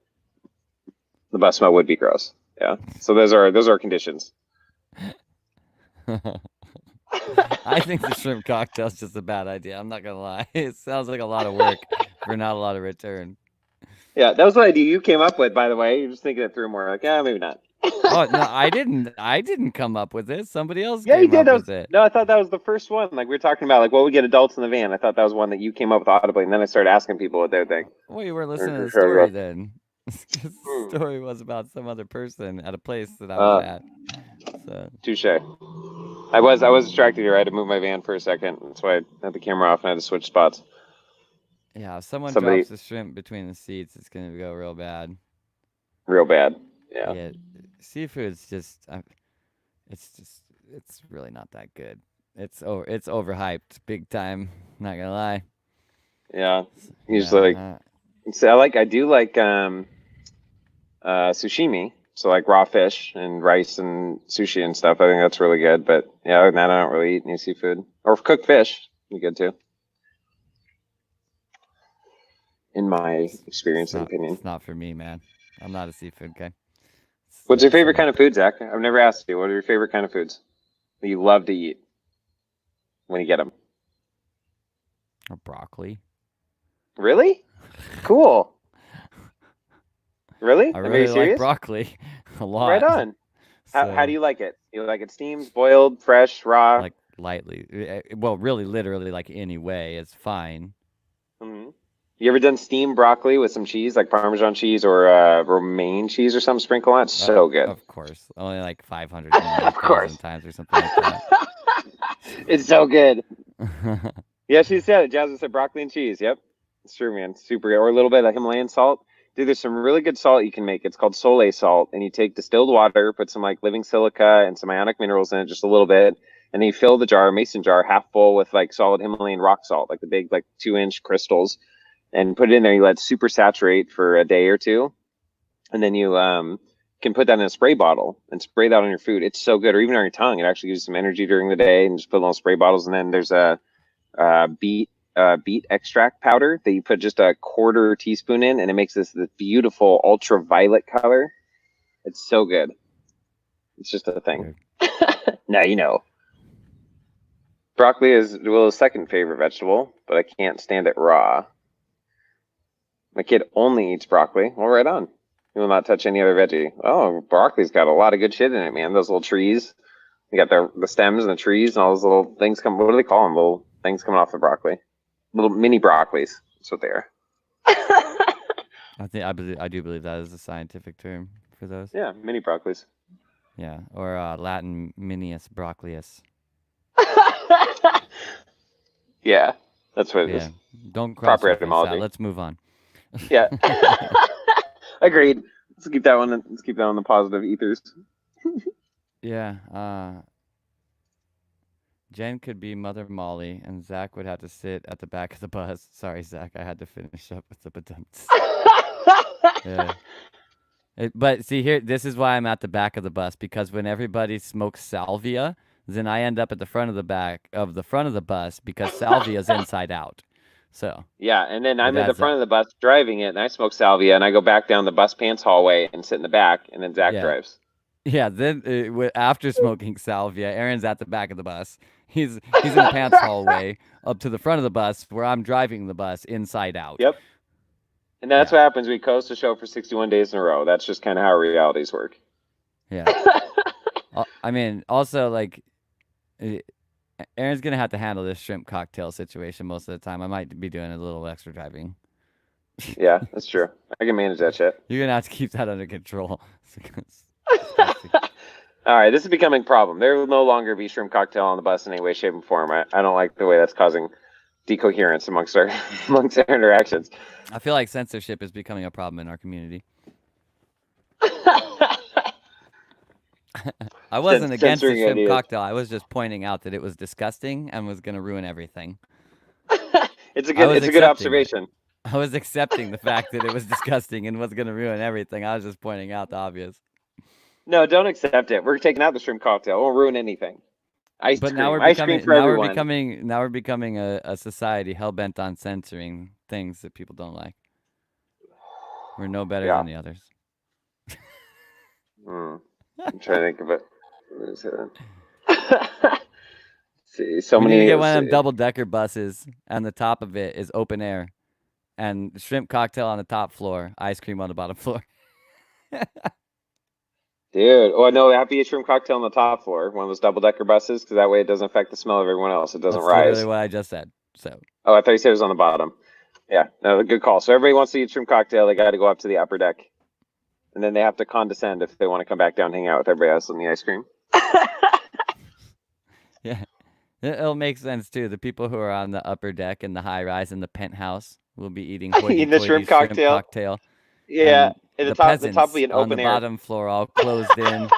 The bus smell would be gross. Yeah. So those are conditions. I think the shrimp cocktail's just a bad idea. I'm not gonna lie. It sounds like a lot of work for not a lot of return. Yeah, that was the idea you came up with, by the way. You're just thinking it through more. Like, maybe not. Oh no, I didn't come up with it. Somebody else came you did. Up with it. No, I thought that was the first one. Like, we were talking about, like, what we get adults in the van. I thought that was one that you came up with audibly, and then I started asking people what they would think. Well, you were listening to the story then. The story was about some other person at a place that I was at. So. Touche. I was distracted here. I had to move my van for a second. That's why I had the camera off and I had to switch spots. Yeah, if someone drops the shrimp between the seats, it's gonna go real bad. Real bad. Yeah. Seafood's just, it's really not that good. It's overhyped big time. Not gonna lie. Yeah. Usually, I do like sushimi. So like raw fish and rice and sushi and stuff. I think that's really good. But yeah, other than that, I don't really eat any seafood. Or cooked fish, be good too. In my experience and opinion. It's not for me, man. I'm not a seafood guy. What's your favorite kind of food, Zach? I've never asked you. What are your favorite kind of foods that you love to eat when you get them? Or broccoli. Really? Cool. Really? I really like broccoli a lot. Right on. How do you like it? You like it steamed, boiled, fresh, raw? Like lightly. Well, really, literally, like any way, it's fine. Mm-hmm. You ever done steamed broccoli with some cheese, like Parmesan cheese or romaine cheese or something? Sprinkle on it. So good. Of course. Only like 500 times or something like that. It's so good. Yeah, she said it. Jasmine said broccoli and cheese. Yep. It's true, man. Super good. Or a little bit of Himalayan salt. Dude, there's some really good salt you can make. It's called Soleil salt. And you take distilled water, put some like living silica and some ionic minerals in it, just a little bit. And then you fill the jar, mason jar, half full with like solid Himalayan rock salt, like the big, like 2-inch crystals. And put it in there. You let it super saturate for a day or two. And then you can put that in a spray bottle and spray that on your food. It's so good. Or even on your tongue. It actually gives you some energy during the day, and just put little spray bottles. And then there's a beet extract powder that you put just a 1/4 teaspoon in, and it makes this beautiful ultraviolet color. It's so good. It's just a thing. Now you know. Broccoli is Willow's second favorite vegetable, but I can't stand it raw. My kid only eats broccoli. Well, right on. He will not touch any other veggie. Oh, broccoli's got a lot of good shit in it, man. Those little trees. You got the stems and the trees and all those little things come. What do they call them? Little things coming off the broccoli. Little mini broccolis. That's what they are. I do believe that is a scientific term for those. Yeah, mini broccolis. Yeah, or Latin Minius broccolius. Yeah, that's what it Yeah, is. don't Proper cross-reference that. etymology. Let's move on. Yeah. Agreed. Let's keep that one. Let's keep that on the positive ethers. Yeah, Jen could be Mother Molly, and Zach would have to sit at the back of the bus. Sorry, Zach, I had to finish up with the badumts. Yeah. But see here, this is why I'm at the back of the bus, because when everybody smokes salvia, then I end up at the front of the bus because salvia's inside out. So Yeah, and then it I'm at the adds front up. of the bus driving it, and I smoke salvia, and I go back down the bus pants hallway and sit in the back, and then Zach Yeah. drives. Yeah, then after smoking salvia, Aaron's at the back of the bus. He's in the pants hallway up to the front of the bus where I'm driving the bus inside out. Yep. And that's Yeah. what happens. We coast the show for 61 days in a row. That's just kind of how realities work. Yeah. I mean, also like Aaron's gonna have to handle this shrimp cocktail situation most of the time. I might be doing a little extra driving. Yeah, that's true. I can manage that shit. You're gonna have to keep that under control. All right, this is becoming a problem. There will no longer be shrimp cocktail on the bus in any way, shape, and form. I don't like the way that's causing decoherence amongst our interactions. I feel like censorship is becoming a problem in our community. I wasn't against the shrimp cocktail. I was just pointing out that it was disgusting and was going to ruin everything. It's a good observation. I was accepting the fact that it was disgusting and was going to ruin everything. I was just pointing out the obvious. No, don't accept it. We're taking out the shrimp cocktail. It won't ruin anything. Ice cream for everyone. Now we're becoming a society hell bent on censoring things that people don't like. We're no better than the others. I'm trying to think of it. What is it? See, so we many. need to get one of them double-decker buses, and the top of it is open air, and shrimp cocktail on the top floor, ice cream on the bottom floor. Dude, oh no, it have to be a shrimp cocktail on the top floor, one of those double-decker buses, because that way it doesn't affect the smell of everyone else. It doesn't That's rise. literally what I just said. So. Oh, I thought you said it was on the bottom. Yeah, no, good call. So everybody wants to eat shrimp cocktail, they got to go up to the upper deck, and then they have to condescend if they want to come back down and hang out with everybody else on the ice cream. Yeah, it'll make sense too. The people who are on the upper deck in the high rise in the penthouse will be eating the shrimp cocktail. Yeah, and the top will be an open air. On the bottom floor, all closed in,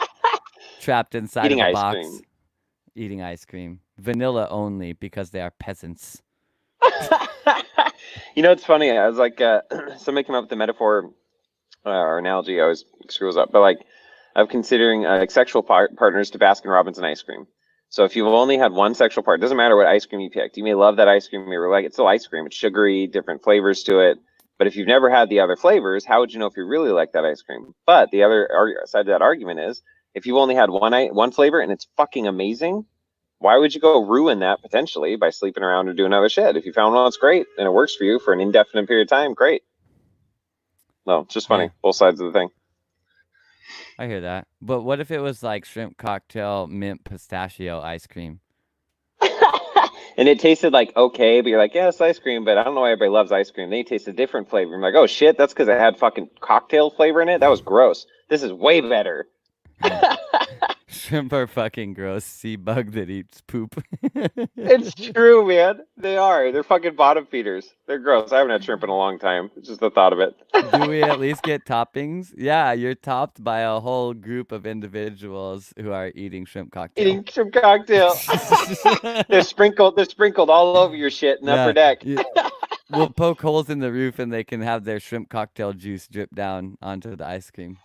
trapped inside of a box, eating ice cream. Vanilla only because they are peasants. You know, it's funny. I was like, somebody came up with the metaphor or analogy. I always screws up, but like, I'm considering sexual partners to Baskin Robbins and ice cream. So if you've only had one sexual part, it doesn't matter what ice cream you picked. You may love that ice cream. You may like it's still ice cream. It's sugary, different flavors to it. But if you've never had the other flavors, how would you know if you really like that ice cream? But the other side of that argument is, if you've only had one flavor and it's fucking amazing, why would you go ruin that potentially by sleeping around or doing other shit? If you found one that's great and it works for you for an indefinite period of time, great. No, it's just funny. Yeah. Both sides of the thing. I hear that. But what if it was like shrimp cocktail mint pistachio ice cream? And it tasted like okay, but you're like, yeah, it's ice cream, but I don't know why everybody loves ice cream. Then you taste a different flavor. I'm like, oh shit, that's because it had fucking cocktail flavor in it? That was gross. This is way better. Shrimp are fucking gross. Sea bug that eats poop. It's true, man. They are. They're fucking bottom feeders. They're gross. I haven't had shrimp in a long time. It's just the thought of it. Do we at least get toppings? Yeah, you're topped by a whole group of individuals who are eating shrimp cocktail. Eating shrimp cocktail. They're sprinkled all over your shit in the upper deck. We'll poke holes in the roof and they can have their shrimp cocktail juice drip down onto the ice cream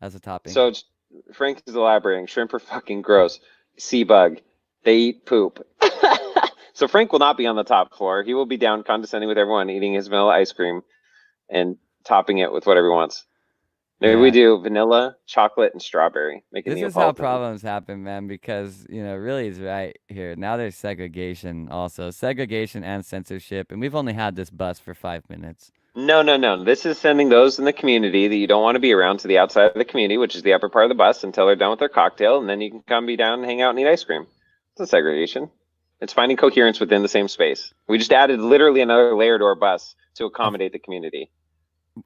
as a topping. So Frank is elaborating. Shrimp are fucking gross. Sea bug. They eat poop. So Frank will not be on the top floor. He will be down condescending with everyone, eating his vanilla ice cream and topping it with whatever he wants. Maybe we do vanilla, chocolate, and strawberry. This is how problems happen, man, because, really is right here. Now there's segregation also. Segregation and censorship. And we've only had this bus for 5 minutes. No. This is sending those in the community that you don't want to be around to the outside of the community, which is the upper part of the bus, until they're done with their cocktail, and then you can come be down and hang out and eat ice cream. It's a segregation. It's finding coherence within the same space. We just added literally another layer to our bus to accommodate the community.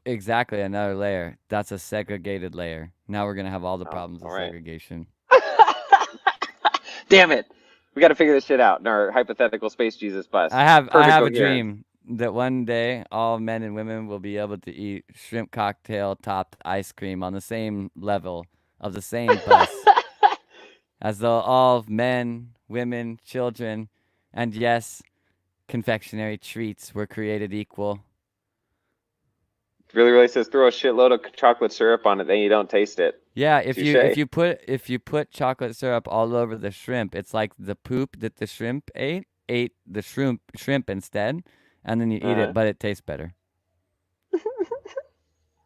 Exactly, another layer. That's a segregated layer. Now we're gonna have all the Oh, problems all of right. segregation. Damn it! We got to figure this shit out in our hypothetical space Jesus bus. I Perfect have a coherence. dream that one day all men and women will be able to eat shrimp cocktail topped ice cream on the same level of the same bus, as though all men, women, children, and yes, confectionery treats were created equal. Really, really says throw a shitload of chocolate syrup on it, then you don't taste it. Yeah, Touche. if you put chocolate syrup all over the shrimp, it's like the poop that the shrimp ate the shrimp instead, and then you eat it, but it tastes better.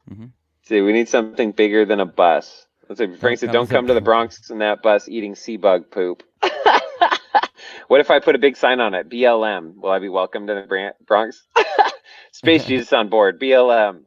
Hmm. See, we need something bigger than a bus. Let's say Frank Don't said, come to "Don't the come to the Bronx in that bus eating sea bug poop." What if I put a big sign on it? BLM. Will I be welcomed in the Bronx? Space Jesus on board. BLM.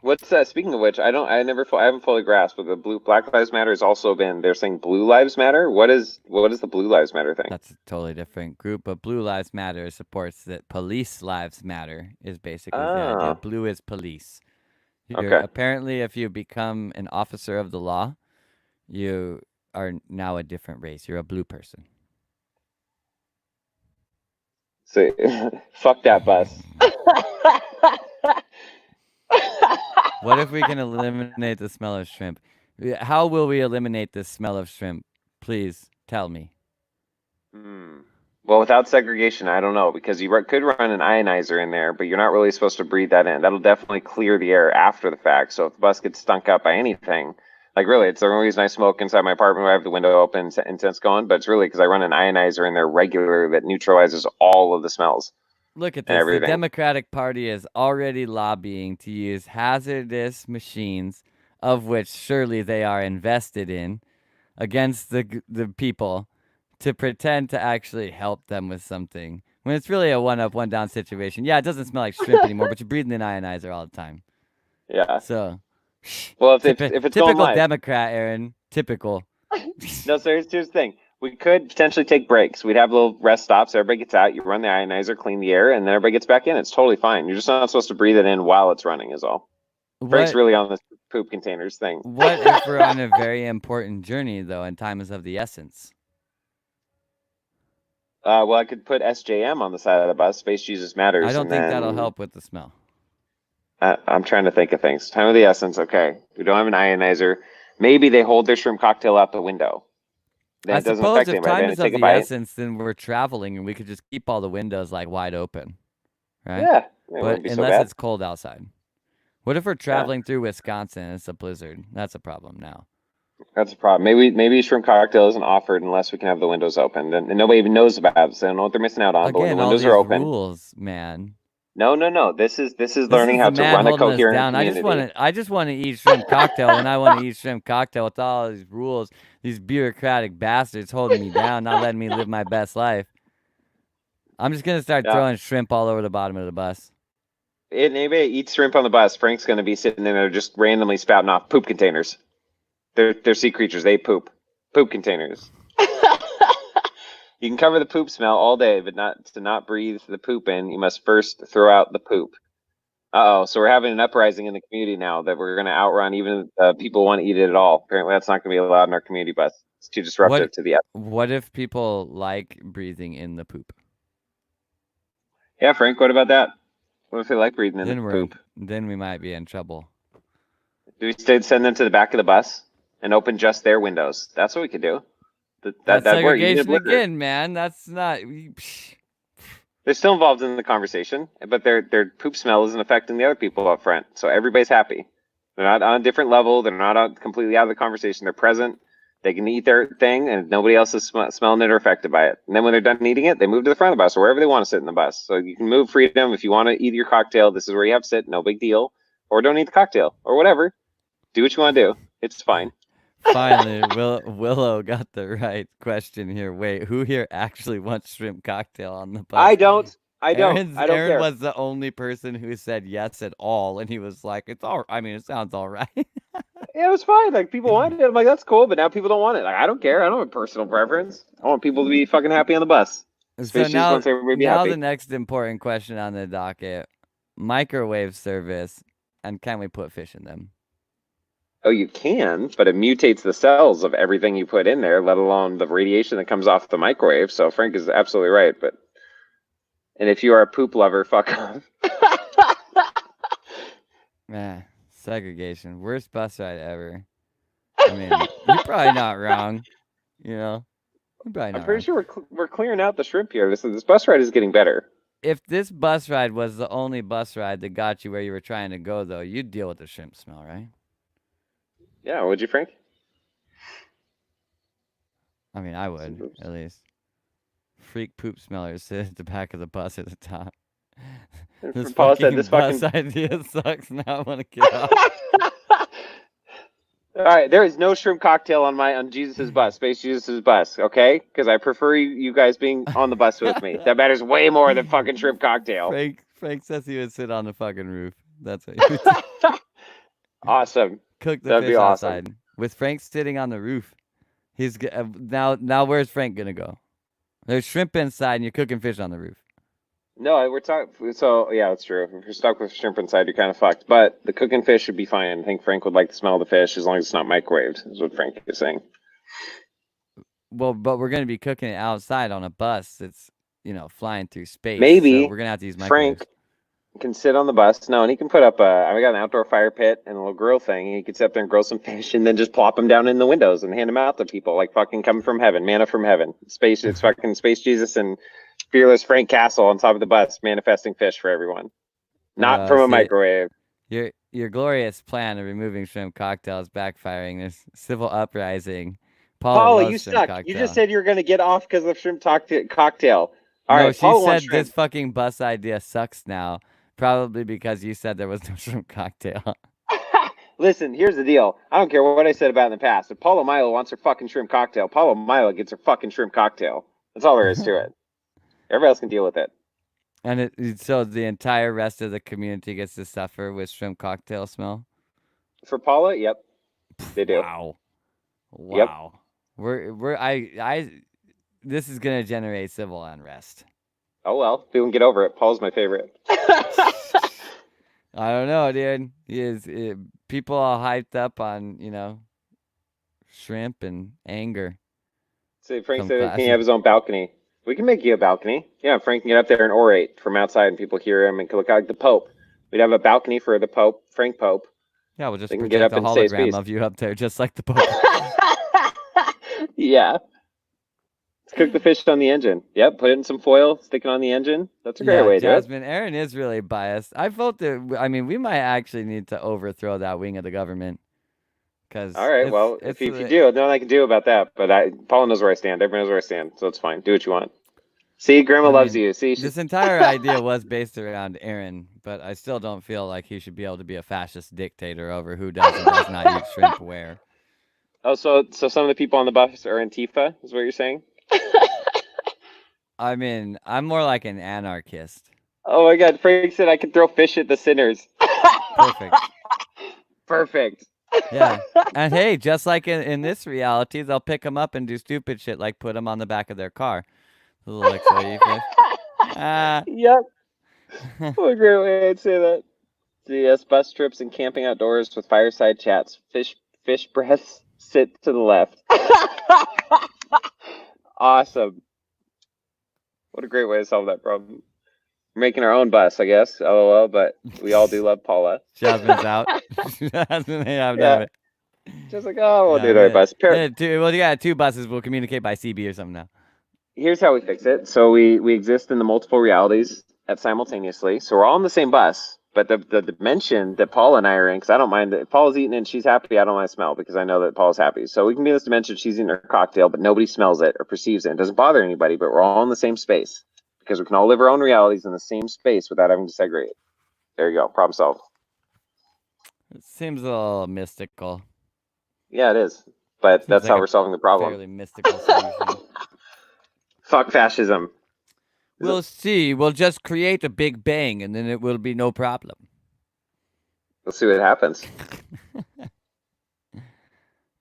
What's speaking of which, I haven't fully grasped. But the blue Black Lives Matter has also been. They're saying Blue Lives Matter. What is the Blue Lives Matter thing? That's a totally different group, but Blue Lives Matter supports that police lives matter is basically the idea. Oh, Blue is police. You're okay. apparently if you become an officer of the law, you are now a different race. You're a blue person. So, fuck that bus. What if we can eliminate the smell of shrimp? How will we eliminate the smell of shrimp? Please tell me. Hmm. Well, without segregation, I don't know because you could run an ionizer in there, but you're not really supposed to breathe that in. That'll definitely clear the air after the fact. So if the bus gets stunk up by anything, like really, it's the only reason I smoke inside my apartment where I have the window open and incense going. But it's really because I run an ionizer in there regularly that neutralizes all of the smells Look at and this. The everything. Democratic Party is already lobbying to use hazardous machines, of which surely they are invested in, against the people to pretend to actually help them with something. When it's really a one up, one down situation. Yeah, it doesn't smell like shrimp anymore, but you're breathing in ionizer all the time. Yeah. So, Well, if it's going typical live, Democrat, Aaron. Typical. no, so here's the thing. We could potentially take breaks. We'd have little rest stops. Everybody gets out. You run the ionizer, clean the air, and then everybody gets back in. It's totally fine. You're just not supposed to breathe it in while it's running, is all. Frank's What really on this poop containers thing. what if we're on a very important journey though, and time is of the essence? Well, I could put SJM on the side of the bus. Space Jesus I Matters, don't and think that'll then help with the smell. I'm trying to think of things. Time of the essence. Okay, we don't have an ionizer. Maybe they hold their shrimp cocktail out the window. Then I it doesn't suppose affect if anybody. time Then is they of take a the bite. essence, then we're traveling and we could just keep all the windows like wide open, right? Yeah, it But wouldn't be so unless bad. it's cold outside. What if we're Yeah, traveling through Wisconsin and it's a blizzard? That's a problem now. that's a problem. Maybe shrimp cocktail isn't offered unless we can have the windows open. Then and nobody even knows about it, so they don't know what they're missing out on. But when the Again, all windows are these open, rules, man. no. This is This learning is how the to man run a holding us coherent down. community. I just want to eat shrimp cocktail when I want to eat shrimp cocktail with all these rules, these bureaucratic bastards holding me down, not letting me live my best life. I'm just gonna start Yeah. throwing shrimp all over the bottom of the bus. Anybody eats shrimp on the bus, Frank's going to be sitting in there just randomly spouting off poop containers. They're sea creatures. They poop. Poop containers. You can cover the poop smell all day, but not breathe the poop in. You must first throw out the poop. Uh oh. So we're having an uprising in the community now that we're going to outrun even people who want to eat it at all. Apparently, that's not going to be allowed in our community bus. It's too disruptive to the. What if people like breathing in the poop? Yeah, Frank. What about that? What if they like breathing in the poop? Then we might be in trouble. Do we send them to the back of the bus and open just their windows? That's what we could do. That's That work. You need a segregation blizzard. again, man. That's not. They're still involved in the conversation, but their poop smell isn't affecting the other people up front. So everybody's happy. They're not on a different level. They're not completely out of the conversation. They're present. They can eat their thing, and nobody else is smelling it or affected by it. And then when they're done eating it, they move to the front of the bus or wherever they want to sit in the bus. So you can move freedom. If you want to eat your cocktail, this is where you have to sit. No big deal. Or don't eat the cocktail or whatever. Do what you want to do. It's fine. Finally, Willow got the right question here. Wait, who here actually wants shrimp cocktail on the bus? I don't. I don't Aaron care. was the only person who said yes at all, and he was like, "It's all. I mean, it sounds all right." Yeah, it was fine. Like people wanted it. I'm like, that's cool, but now people don't want it. Like I don't care. I don't have a personal preference. I want people to be fucking happy on the bus. So Space Jesus wants everybody to be now happy. the next important question on the docket: microwave service, and can we put fish in them? Oh, you can, but it mutates the cells of everything you put in there, let alone the radiation that comes off the microwave. So Frank is absolutely right. And if you are a poop lover, fuck off. Segregation, worst bus ride ever. I mean, you're probably not wrong. You know, you're probably I'm not pretty wrong. sure we're clearing out the shrimp here. This bus ride is getting better. If this bus ride was the only bus ride that got you where you were trying to go, though, you'd deal with the shrimp smell, right? Yeah, would you, Frank? I mean, I would, at least. Freak poop smellers sit at the back of the bus at the top. This Paula said fucking this bus fucking idea sucks. Now I want to get off. All right, there is no shrimp cocktail on Jesus's bus, Space Jesus's bus, okay? Because I prefer you guys being on the bus with me. That matters way more than fucking shrimp cocktail. Frank says he would sit on the fucking roof. That's what he would do. Awesome. Cook the That'd fish be awesome. outside. With Frank sitting on the roof, he's now. Where's Frank gonna go? There's shrimp inside, and you're cooking fish on the roof. No, we're talking. So yeah, that's true. If you're stuck with shrimp inside, you're kind of fucked. But the cooking fish should be fine. I think Frank would like the smell of the fish as long as it's not microwaved. Is what Frank is saying. Well, but we're gonna be cooking it outside on a bus that's flying through space. Maybe so we're gonna have to use microwaves. Frank can sit on the bus. No, and he can put up we got an outdoor fire pit and a little grill thing. And he can sit up there and grill some fish and then just plop them down in the windows and hand them out to people like fucking coming from heaven, manna from heaven. It's fucking Space Jesus and fearless Frank Castle on top of the bus manifesting fish for everyone. Not from a microwave. Your glorious plan of removing shrimp cocktails backfiring. There's civil uprising. Paula, you suck. Cocktail. You just said you were going to get off because of shrimp cocktail. All right, she said this fucking bus idea sucks now. Probably because you said there was no shrimp cocktail. Listen, here's the deal. I don't care what I said about in the past. If Paula Milo wants her fucking shrimp cocktail, Paula Milo gets her fucking shrimp cocktail. That's all there is to it. Everybody else can deal with it. And so the entire rest of the community gets to suffer with shrimp cocktail smell? For Paula, yep. They do. Wow. Yep. This is gonna generate civil unrest. Oh well, we can get over it. Paul's my favorite. I don't know, dude. People all hyped up on, shrimp and anger. See, Frank said can he have his own balcony? We can make you a balcony. Yeah, Frank can get up there and orate from outside and people hear him and can look like the Pope. We'd have a balcony for the Pope, Frank Pope. Yeah, we'll just project a hologram of you up there just like the Pope. Yeah. Let's cook the fish on the engine. Yep, put it in some foil, stick it on the engine. That's a great way to do it. Jasmine, Aaron is really biased. I felt that, we might actually need to overthrow that wing of the government. All right, well, if you do, then I can do about that. But Paula knows where I stand. Everybody knows where I stand, so it's fine. Do what you want. See, Grandma loves you. See, this entire idea was based around Aaron, but I still don't feel like he should be able to be a fascist dictator over who does and does not eat shrimp where. Oh, so some of the people on the bus are Antifa, is what you're saying? I'm more like an anarchist. Oh my God, Frank said I could throw fish at the sinners. Perfect. Perfect. Yeah. And hey, just like in this reality, they'll pick them up and do stupid shit like put them on the back of their car. A little extra fish. Yep. What a great way to say that. Yes, bus trips and camping outdoors with fireside chats. Fish breaths sit to the left. Awesome. What a great way to solve that problem. We're making our own bus, I guess. LOL, but we all do love Paula. Jasmine's out. Jasmine, yeah. Just like, we'll do our bus. Well, you got 2 buses. We'll communicate by CB or something now. Here's how we fix it. So we exist in the multiple realities simultaneously. So we're all on the same bus, but the dimension that Paula and I are in, because I don't mind that if Paula's eating and she's happy, I don't mind the smell because I know that Paula's happy. So we can be in this dimension, she's eating her cocktail, but nobody smells it or perceives it. It doesn't bother anybody, but we're all in the same space because we can all live our own realities in the same space without having to segregate. There you go. Problem solved. It seems a little mystical. Yeah, it is. But that's how we're solving the problem. Fairly mystical solution. Fuck fascism. We'll see. We'll just create a big bang, and then it will be no problem. We'll see what happens.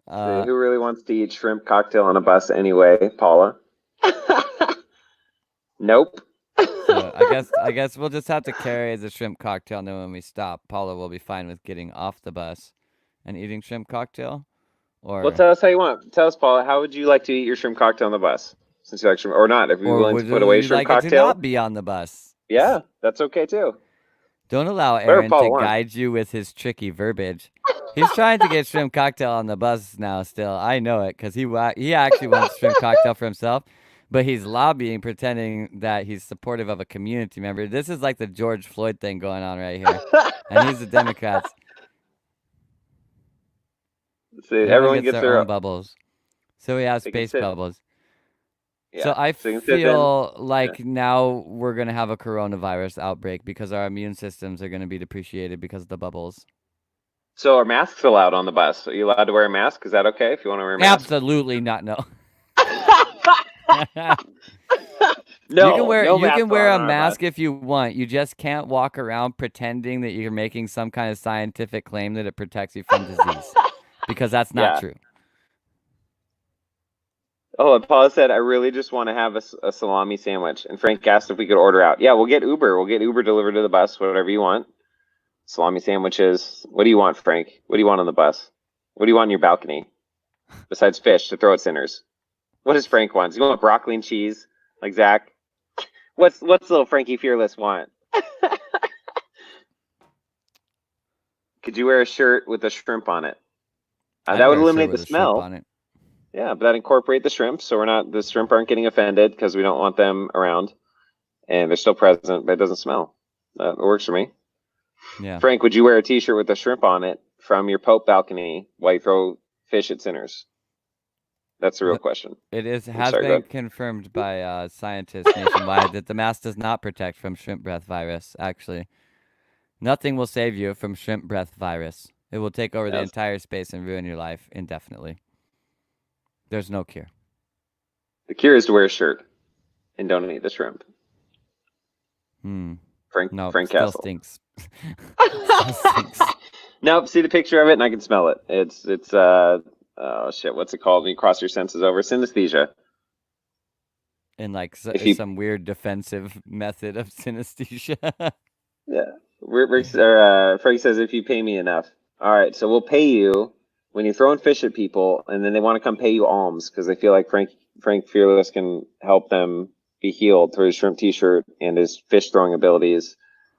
Who really wants to eat shrimp cocktail on a bus anyway, Paula? Nope. So I guess we'll just have to carry the shrimp cocktail, and then when we stop, Paula will be fine with getting off the bus and eating shrimp cocktail. Well, Or tell us how you want. Tell us, Paula, how would you like to eat your shrimp cocktail on the bus? Since you like shrimp, or not? If you're willing to would put away you shrimp like it to cocktail, not be on the bus? yeah, that's okay too. Don't allow Whatever Aaron to Paula wants. guide you with his tricky verbiage. He's trying to get shrimp cocktail on the bus now still. I know it because he actually wants shrimp cocktail for himself, but he's lobbying, pretending that he's supportive of a community member. This is like the George Floyd thing going on right here. And he's the Democrats. See, Everyone everyone gets gets their own their. bubbles. So we have They can space sit. bubbles. Yeah. So I So you can sip in. feel Yeah. like now we're going to have a coronavirus outbreak because our immune systems are going to be depreciated because of the bubbles. So are masks allowed on the bus? Are you allowed to wear a mask? Is that okay if you want to wear a mask? Absolutely not. No. No, no You mask can wear allowed a on our bus. mask if you want. You just can't walk around pretending that you're making some kind of scientific claim that it protects you from disease because that's not Yeah. true. Oh, and Paula said, I really just want to have a salami sandwich. And Frank asked if we could order out. Yeah, we'll get Uber. We'll get Uber delivered to the bus, whatever you want. Salami sandwiches. What do you want, Frank? What do you want on the bus? What do you want on your balcony? Besides fish to throw at sinners. What does Frank want? Does he want broccoli and cheese? Like Zach? What's little Frankie Fearless want? Could you wear a shirt with a shrimp on it? I'd That would wear a shirt eliminate the with a shrimp smell. on it. Yeah, but that incorporate the shrimp, so the shrimp aren't getting offended because we don't want them around, and they're still present, but it doesn't smell. That works for me. Yeah. Frank, would you wear a T-shirt with a shrimp on it from your Pope balcony while you throw fish at sinners? That's the real question. Has sorry, go been ahead. confirmed by scientists nationwide that the mask does not protect from shrimp breath virus, actually. Nothing will save you from shrimp breath virus. It will take over the Yes. entire space and ruin your life indefinitely. There's no cure. The cure is to wear a shirt and don't eat the shrimp. Frank Still Castle. stinks. Still stinks. Nope. See the picture of it, and I can smell it. It's oh shit, what's it called when you cross your senses over? Synesthesia. And like some weird defensive method of synesthesia. Yeah. Frank says if you pay me enough. All right, so we'll pay you when you're throwing fish at people, and then they want to come pay you alms because they feel like Frank Fearless can help them be healed through his shrimp T-shirt and his fish throwing abilities.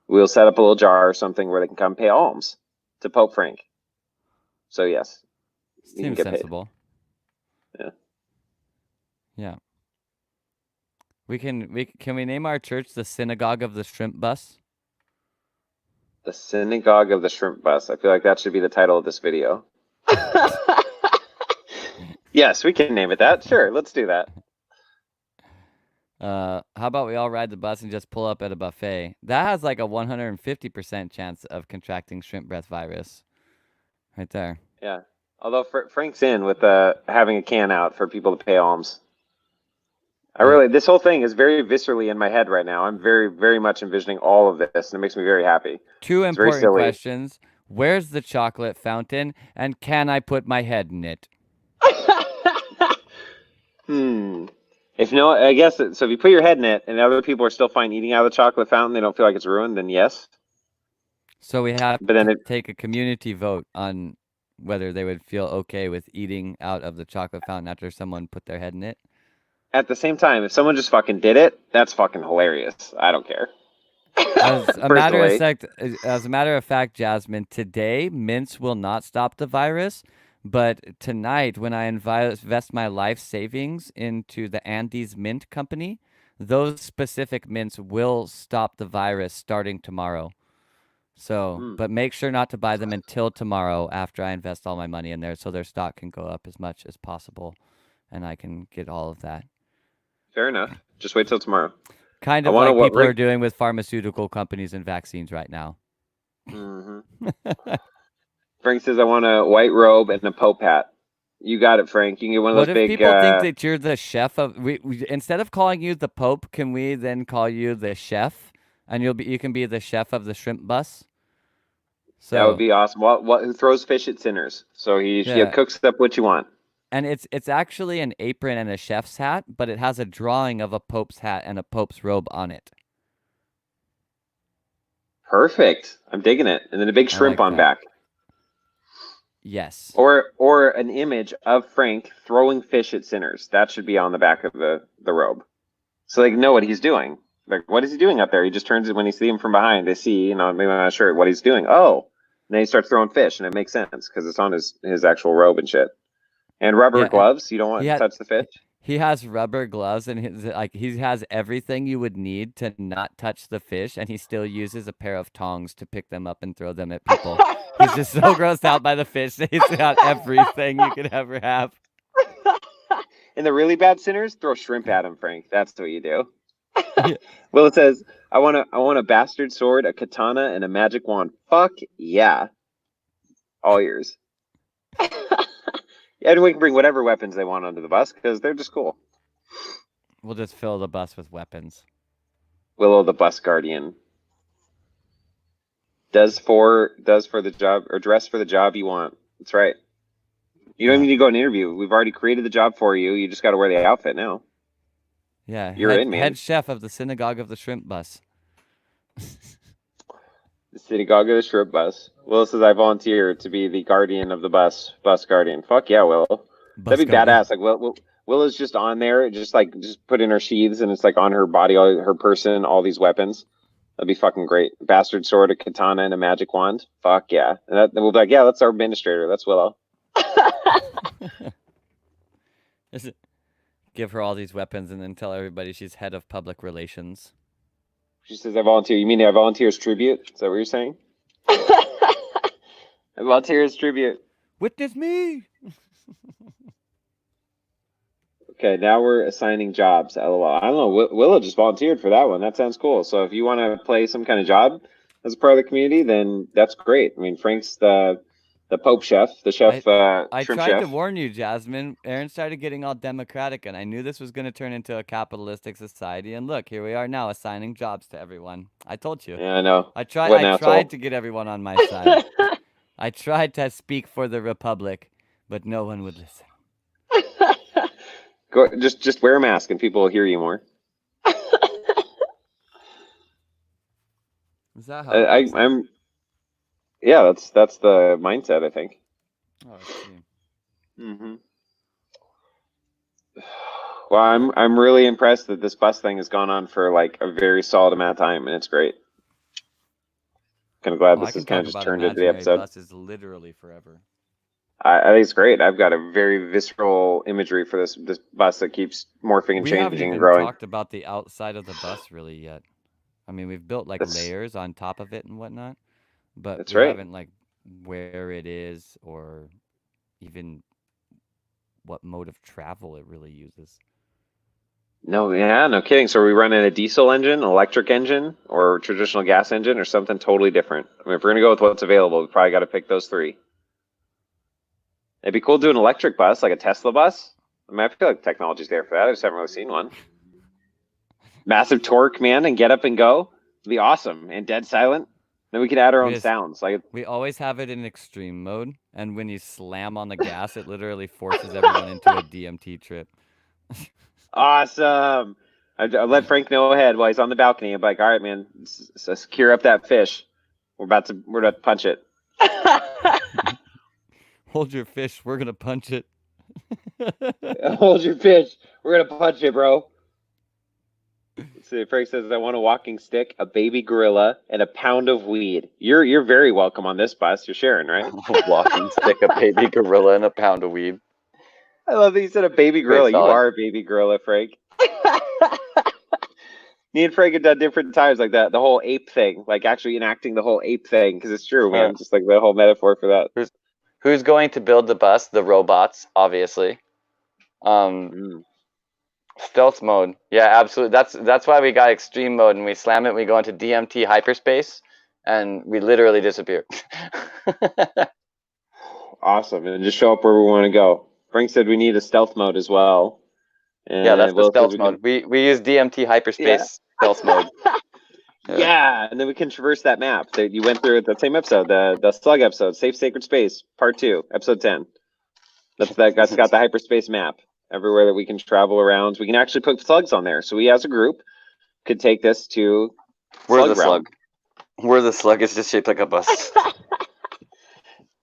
We'll set up a little jar or something where they can come pay alms to Pope Frank. So yes, you can Seems get sensible. paid. Yeah. Can we name our church the Synagogue of the Shrimp Bus? The Synagogue of the Shrimp Bus. I feel like that should be the title of this video. Yes, we can name it that. Sure, let's do that. How about we all ride the bus and just pull up at a buffet? That has like a 150% chance of contracting shrimp breath virus. Right there. Yeah. Although Frank's in with having a can out for people to pay alms. This whole thing is very viscerally in my head right now. I'm very, very much envisioning all of this, and it makes me very happy. Two important questions. Where's the chocolate fountain, and can I put my head in it? If no, I guess so. If you put your head in it, and other people are still fine eating out of the chocolate fountain, they don't feel like it's ruined. Then yes. So we have to take a community vote on whether they would feel okay with eating out of the chocolate fountain after someone put their head in it. At the same time, if someone just fucking did it, that's fucking hilarious. I don't care. As a matter of fact, Jasmine, today mints will not stop the virus, but tonight when I invest my life savings into the Andes Mint Company, those specific mints will stop the virus starting tomorrow. So, but make sure not to buy them until tomorrow after I invest all my money in there so their stock can go up as much as possible and I can get all of that. Fair enough. Just wait till tomorrow. Kind of like people are doing with pharmaceutical companies and vaccines right now. Frank says, I want a white robe and a Pope hat. You got it, Frank. You can get one of those big... What if people think that you're the chef of... instead of calling you the Pope, can we then call you the chef? And you can be the chef of the shrimp bus? So, that would be awesome. Who throws fish at sinners? So he cooks up what you want. And it's actually an apron and a chef's hat, but it has a drawing of a pope's hat and a pope's robe on it. Perfect. I'm digging it. And then a big I shrimp like on that. back. Yes. Or an image of Frank throwing fish at sinners. That should be on the back of the robe. So they know what he's doing. Like, what is he doing up there? He just turns it when he sees him from behind. They see, maybe on his shirt, what he's doing. Oh, and then he starts throwing fish, and it makes sense because it's on his actual robe and shit. And rubber Yeah, gloves. You don't want he to had touch the fish. he has rubber gloves and he has everything you would need to not touch the fish, and he still uses a pair of tongs to pick them up and throw them at people. He's just so grossed out by the fish that he's got everything you could ever have. And the really bad sinners, throw shrimp at him, Frank. That's what you do. Yeah. Well, it says, I want a bastard sword, a katana, and a magic wand. Fuck yeah. All yours. And we can bring whatever weapons they want onto the bus because they're just cool. We'll just fill the bus with weapons. Willow the bus guardian. Does for the job, or dress for the job you want. That's right. You don't Yeah. need to go and interview. We've already created the job for you. You just got to wear the outfit now. Yeah, You're in, man. head chef of the synagogue of the shrimp bus. The synagogue of the shrimp bus. Willow says, I volunteer to be the guardian of the bus guardian. Fuck yeah, Willow. That'd be guardian. badass. Like, Willow's just on there, just put in her sheaths, and it's like on her body, her person, all these weapons. That'd be fucking great. Bastard sword, a katana, and a magic wand. Fuck yeah. And then we'll be like, yeah, that's our administrator. That's Willow. Give her all these weapons and then tell everybody she's head of public relations. She says, I volunteer. You mean I volunteer as tribute? Is that what you're saying? I volunteer as tribute. Witness me! Okay, now we're assigning jobs. LOL. I don't know. Willow just volunteered for that one. That sounds cool. So if you want to play some kind of job as a part of the community, then that's great. I mean, Frank's the Pope chef, the chef, I shrimp tried chef. to warn you, Jasmine. Aaron started getting all democratic, and I knew this was going to turn into a capitalistic society. And look, here we are now, assigning jobs to everyone. I told you. Yeah, I know. I What an asshole. tried to get everyone on my side. I tried to speak for the Republic, but no one would listen. Go, just wear a mask and people will hear you more. Is that how it works? I'm. Yeah, that's the mindset, I think. Oh, I see. Mm-hmm. Well, I'm really impressed that this bus thing has gone on for like a very solid amount of time, and it's great. Kind of glad this has kind of just turned into the episode. Buses literally forever. I think it's great. I've got a very visceral imagery for this bus that keeps morphing and changing and growing. We haven't talked about the outside of the bus really yet. I mean, we've built like layers on top of it and whatnot, but we haven't like where it is or even what mode of travel it really uses. No, yeah, no kidding. So are we running a diesel engine, electric engine, or traditional gas engine, or something totally different? I mean, if we're gonna go with what's available, we probably got to pick those three. It'd be cool to do an electric bus, like a Tesla bus. I mean, I feel like technology's there for that. I just haven't really seen one. Massive torque, man, and get up and go. It'd be awesome. And dead silent. Then we could add our own sounds. Like we always have it in extreme mode, and when you slam on the gas, it literally forces everyone into a DMT trip. Awesome. I let Frank know ahead while he's on the balcony. I'm like, all right, man, secure up that fish. We're about to punch it. Hold your fish. We're gonna punch it. Hold your fish. We're gonna punch it, bro. Let's see, Frank says, I want a walking stick, a baby gorilla, and a pound of weed. You're very welcome on this bus. You're sharing, right? A walking stick, a baby gorilla, and a pound of weed. I love that you said a baby gorilla. You are a baby gorilla, Frank. Me and Frank have done different times like that. The whole ape thing, like actually enacting the whole ape thing, because it's true, man. Just like the whole metaphor for that. Who's going to build the bus? The robots, obviously. Stealth mode. Yeah, absolutely. That's why we got extreme mode, and we slam it, we go into DMT hyperspace, and we literally disappear. Awesome. And just show up where we want to go. Frank said we need a stealth mode as well. And yeah, that's the stealth mode. We use DMT hyperspace stealth mode. Yeah, and then we can traverse that map that you went through at the same episode, the slug episode, Safe Sacred Space, Part 2, Episode 10. That's got the hyperspace map everywhere that we can travel around. We can actually put slugs on there. So we, as a group, could take this to Where's slug the realm. slug? Where's the slug? It's just shaped like a bus.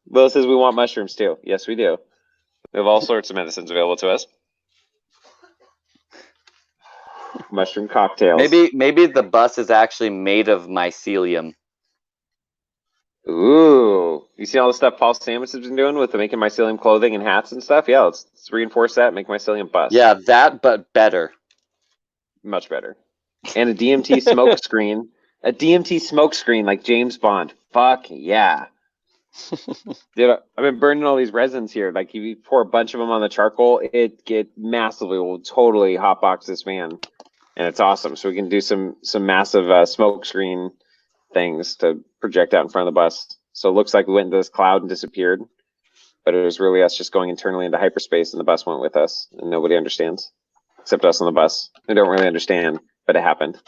Will says we want mushrooms too. Yes, we do. We have all sorts of medicines available to us. Mushroom cocktails. Maybe the bus is actually made of mycelium. Ooh, you see all the stuff Paul Stamets has been doing with the making mycelium clothing and hats and stuff? Yeah, let's reinforce that and make mycelium bus. Yeah, that, but better. Much better. And a DMT smoke screen. A DMT smoke screen like James Bond. Fuck yeah. Dude, I've been burning all these resins here. Like, if you pour a bunch of them on the charcoal, it massively will totally hotbox this van. And it's awesome. So we can do some massive smoke screen things to project out in front of the bus. So it looks like we went into this cloud and disappeared. But it was really us just going internally into hyperspace, and the bus went with us. And nobody understands. Except us on the bus. We don't really understand, but it happened.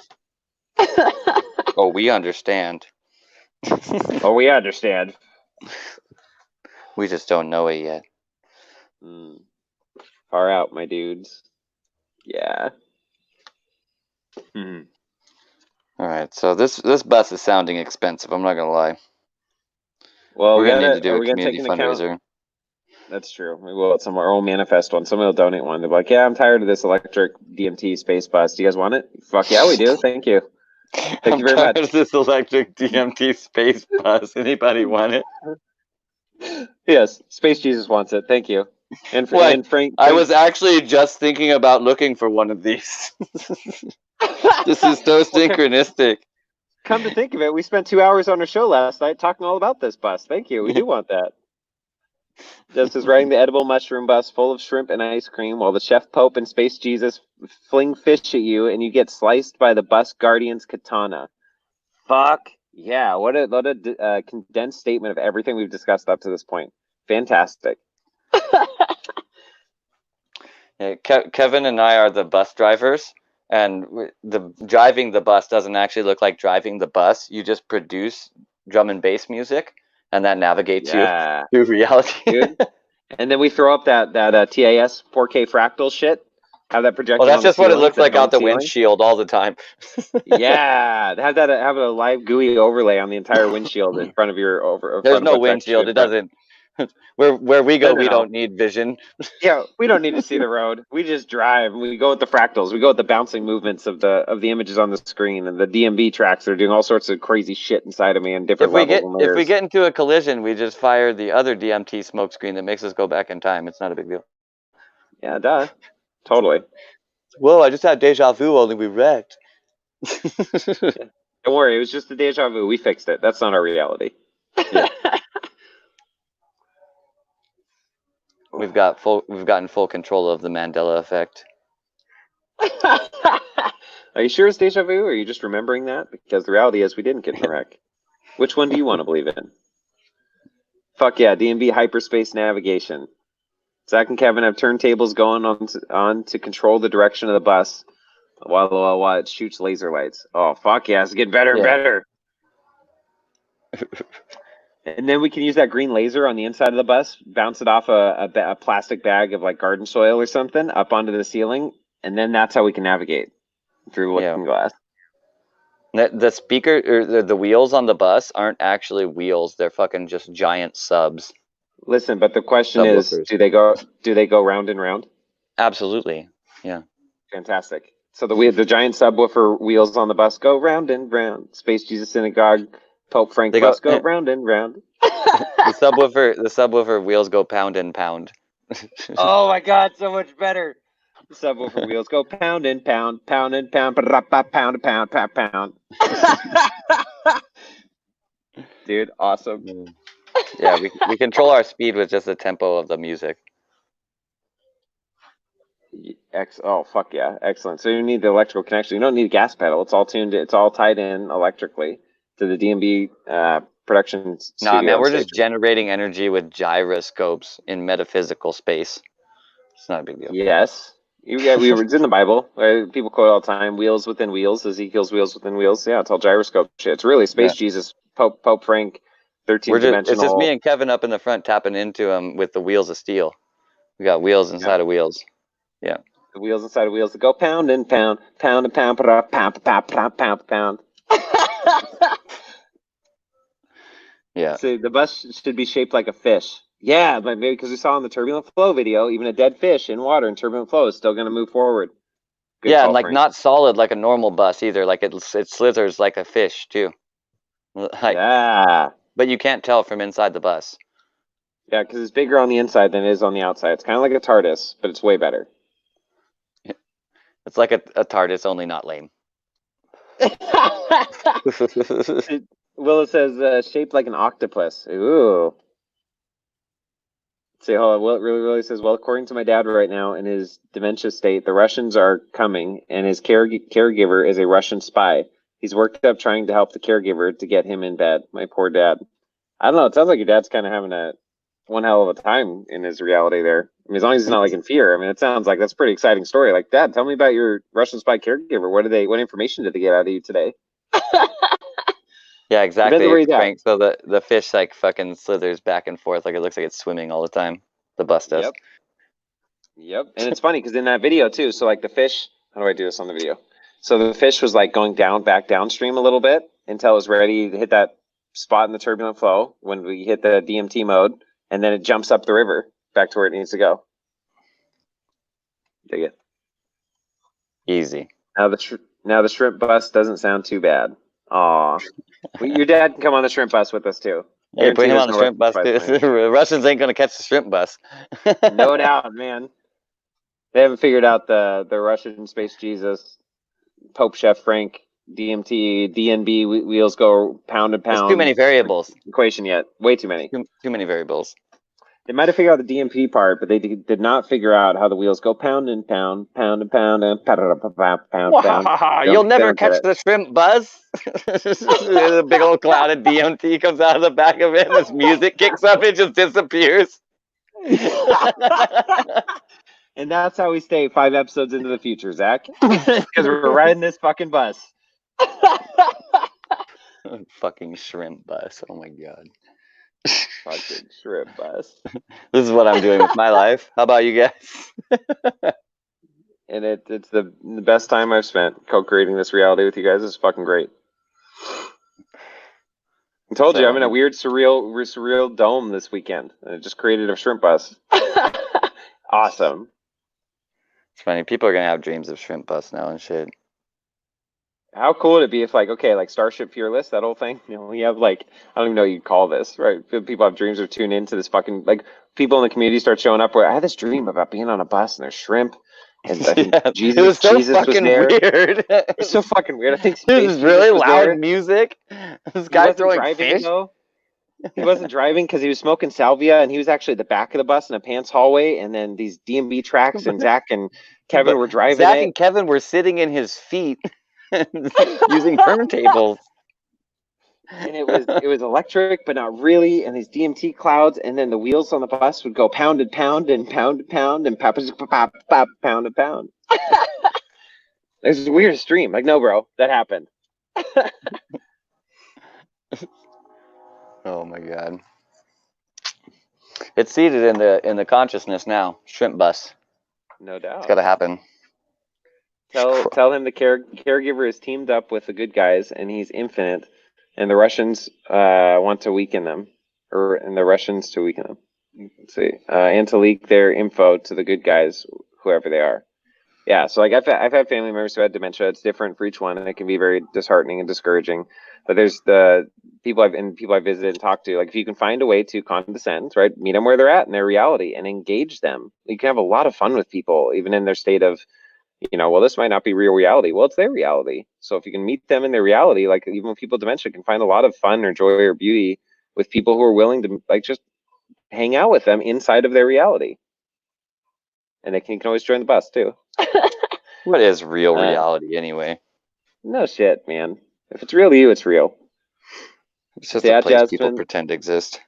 Oh, we understand. Oh, we understand. We just don't know it yet. Far out, my dudes. Yeah. All right, so this bus is sounding expensive. I'm not gonna lie. Well, We're gonna need to do a take community into account. fundraiser. That's true. We will at somewhere. We'll manifest one. Somebody will donate one. They'll be like, "Yeah, I'm tired of this electric DMT space bus. Do you guys want it?" Fuck yeah, we do. Thank you. Thank you very much. I'm tired of this electric DMT space bus. Anybody want it? Yes, Space Jesus wants it. Thank you. And Frank. I was actually just thinking about looking for one of these. This is so synchronistic. Come to think of it, we spent 2 hours on our show last night talking all about this bus. Thank you. We do want that. Just as riding the edible mushroom bus full of shrimp and ice cream while the Chef Pope and Space Jesus fling fish at you and you get sliced by the bus guardian's katana. Fuck yeah. What a condensed statement of everything we've discussed up to this point. Fantastic. Yeah, Kevin and I are the bus drivers, and driving the bus doesn't actually look like driving the bus. You just produce drum and bass music, and that navigates you through reality. Dude. And then we throw up that TAS 4K fractal shit. Have that projected. Well, that's just what it looks like out the windshield all the time. Yeah, have a live GUI overlay on the entire windshield in front of your There's no windshield. It doesn't. Where we go, we don't need vision. Yeah, we don't need to see the road. We just drive. We go with the fractals. We go with the bouncing movements of the images on the screen, and the DMB tracks that are doing all sorts of crazy shit inside of me in different levels and layers. If we get into a collision, we just fire the other DMT smoke screen that makes us go back in time. It's not a big deal. Yeah, duh. Totally. Whoa, I just had deja vu, only we wrecked. Yeah. Don't worry, it was just a deja vu. We fixed it. That's not our reality. Yeah. We've gotten full control of the Mandela effect. Are you sure it's deja vu, or are you just remembering that? Because the reality is we didn't get in a wreck. Which one do you want to believe in? Fuck yeah, DMB hyperspace navigation. Zach and Kevin have turntables going on to control the direction of the bus while it shoots laser lights. Oh, fuck yeah, it's getting better and better. And then we can use that green laser on the inside of the bus, bounce it off a plastic bag of like garden soil or something up onto the ceiling, and then that's how we can navigate through looking glass. The speaker or the wheels on the bus aren't actually wheels; they're fucking just giant subs. Listen, but the question is, do they go round and round? Absolutely, yeah. Fantastic. So the giant subwoofer wheels on the bus go round and round. Space Jesus Synagogue, Pope Frank bus go round and round. The subwoofer wheels go pound and pound. Oh my god, so much better. The subwoofer wheels go pound and pound, pound and pound, pound and pound, pound. Dude, awesome. Yeah, we control our speed with just the tempo of the music. Oh fuck yeah, excellent. So you need the electrical connection. You don't need a gas pedal. It's all tuned. It's all tied in electrically to the DMB production studio. Nah, man, we're just generating energy with gyroscopes in metaphysical space. It's not a big deal. Yes, it's in the Bible. People quote all the time: "Wheels within wheels." Ezekiel's wheels within wheels. Yeah, it's all gyroscope shit. It's really Space Jesus, Pope Frank, 13th dimensional. It's just me and Kevin up in the front tapping into them with the wheels of steel. We got wheels inside of wheels. Yeah. The wheels inside of wheels that go pound and pound, pound and pound, pound, pound, pound, pound, pound, pound. Yeah. So the bus should be shaped like a fish. Yeah, but maybe because we saw in the turbulent flow video, even a dead fish in water in turbulent flow is still going to move forward. Good Yeah, call, and like Frank. not solid like a normal bus either. Like it slithers like a fish too. Like, Yeah. but you can't tell from inside the bus. Yeah, because it's bigger on the inside than it is on the outside. It's kind of like a TARDIS, but it's way better. It's like a TARDIS, only not lame. Willa says shaped like an octopus. Ooh. See, hold on. Will it really says, well, according to my dad right now, in his dementia state, the Russians are coming, and his caregiver is a Russian spy. He's worked up trying to help the caregiver to get him in bed. My poor dad. I don't know. It sounds like your dad's kind of having one hell of a time in his reality there. I mean, as long as he's not like in fear. I mean, it sounds like that's a pretty exciting story. Like, Dad, tell me about your Russian spy caregiver. What information did they get out of you today? Yeah, Depends on exactly, where he's at. Frank. So the fish like fucking slithers back and forth, like it looks like it's swimming all the time. The bus does. Yep. And it's funny because in that video too, so like the fish, how do I do this on the video? So the fish was like going back downstream a little bit until it was ready to hit that spot in the turbulent flow when we hit the DMT mode, and then it jumps up the river back to where it needs to go. Dig it. Easy. Now the shrimp bus doesn't sound too bad. Aw. Your dad can come on the shrimp bus with us too. Hey, put Guarantee him there's on the no shrimp bus Russian too. spies The Russians ain't gonna catch the shrimp bus. no doubt, man. They haven't figured out the Russian space Jesus, Pope Chef Frank, DMT, DNB wheels go pound and There's pound too many variables. equation yet. Way too many. Too many variables. They might have figured out the DMP part, but they did not figure out how the wheels go pound and pound, pound and pound, and pound. You'll never Don't get catch it. the shrimp buzz. A big old cloud of DMT comes out of the back of it, and this music kicks up, it just disappears. And that's how we stay 5 episodes into the future, Zach. Because we're riding this fucking bus. Fucking shrimp bus. Oh my god. Fucking shrimp bus. This is what I'm doing with my life. How about you guys? And it's the best time I've spent co-creating this reality with you guys. It's fucking great. I told you I'm in a weird surreal dome this weekend. I just created a shrimp bus. Awesome. It's funny. People are gonna have dreams of shrimp bus now and shit. How cool would it be if like Starship Fearless, that whole thing? You know, we have like I don't even know what you'd call this, right? People have dreams or tune into this fucking like people in the community start showing up where I had this dream about being on a bus and there's shrimp and I think it was so Jesus fucking was there. weird. It's so fucking weird. I think this is really loud music. This guy throwing fish. Though. He wasn't driving because he was smoking salvia, and he was actually at the back of the bus in a pants hallway. And then these DMB tracks, and Zach and Kevin were driving. Zach and Kevin were sitting in his feet using turntables. And it was electric, but not really. And these DMT clouds, and then the wheels on the bus would go pound and pound and pound and pound and pop pound and pound. It was the weirdest dream. Like, no, bro, that happened. Oh my god. It's seated in the consciousness now. Shrimp bus. No doubt. It's gotta happen. Tell him the caregiver is teamed up with the good guys and he's infinite, and the Russians want to weaken them, and the Russians to weaken them. Let's see, and to leak their info to the good guys, whoever they are. Yeah, so like I've had family members who had dementia. It's different for each one, and it can be very disheartening and discouraging. But there's the people I've visited and talked to. Like if you can find a way to condescend, right, meet them where they're at in their reality and engage them, you can have a lot of fun with people, even in their state of, well, this might not be real reality. Well, it's their reality. So if you can meet them in their reality, like even with people with dementia, can find a lot of fun or joy or beauty with people who are willing to like just hang out with them inside of their reality. And they can always join the bus too. What is real reality anyway? No shit, man. If it's real to you, it's real. It's just a place people pretend exist.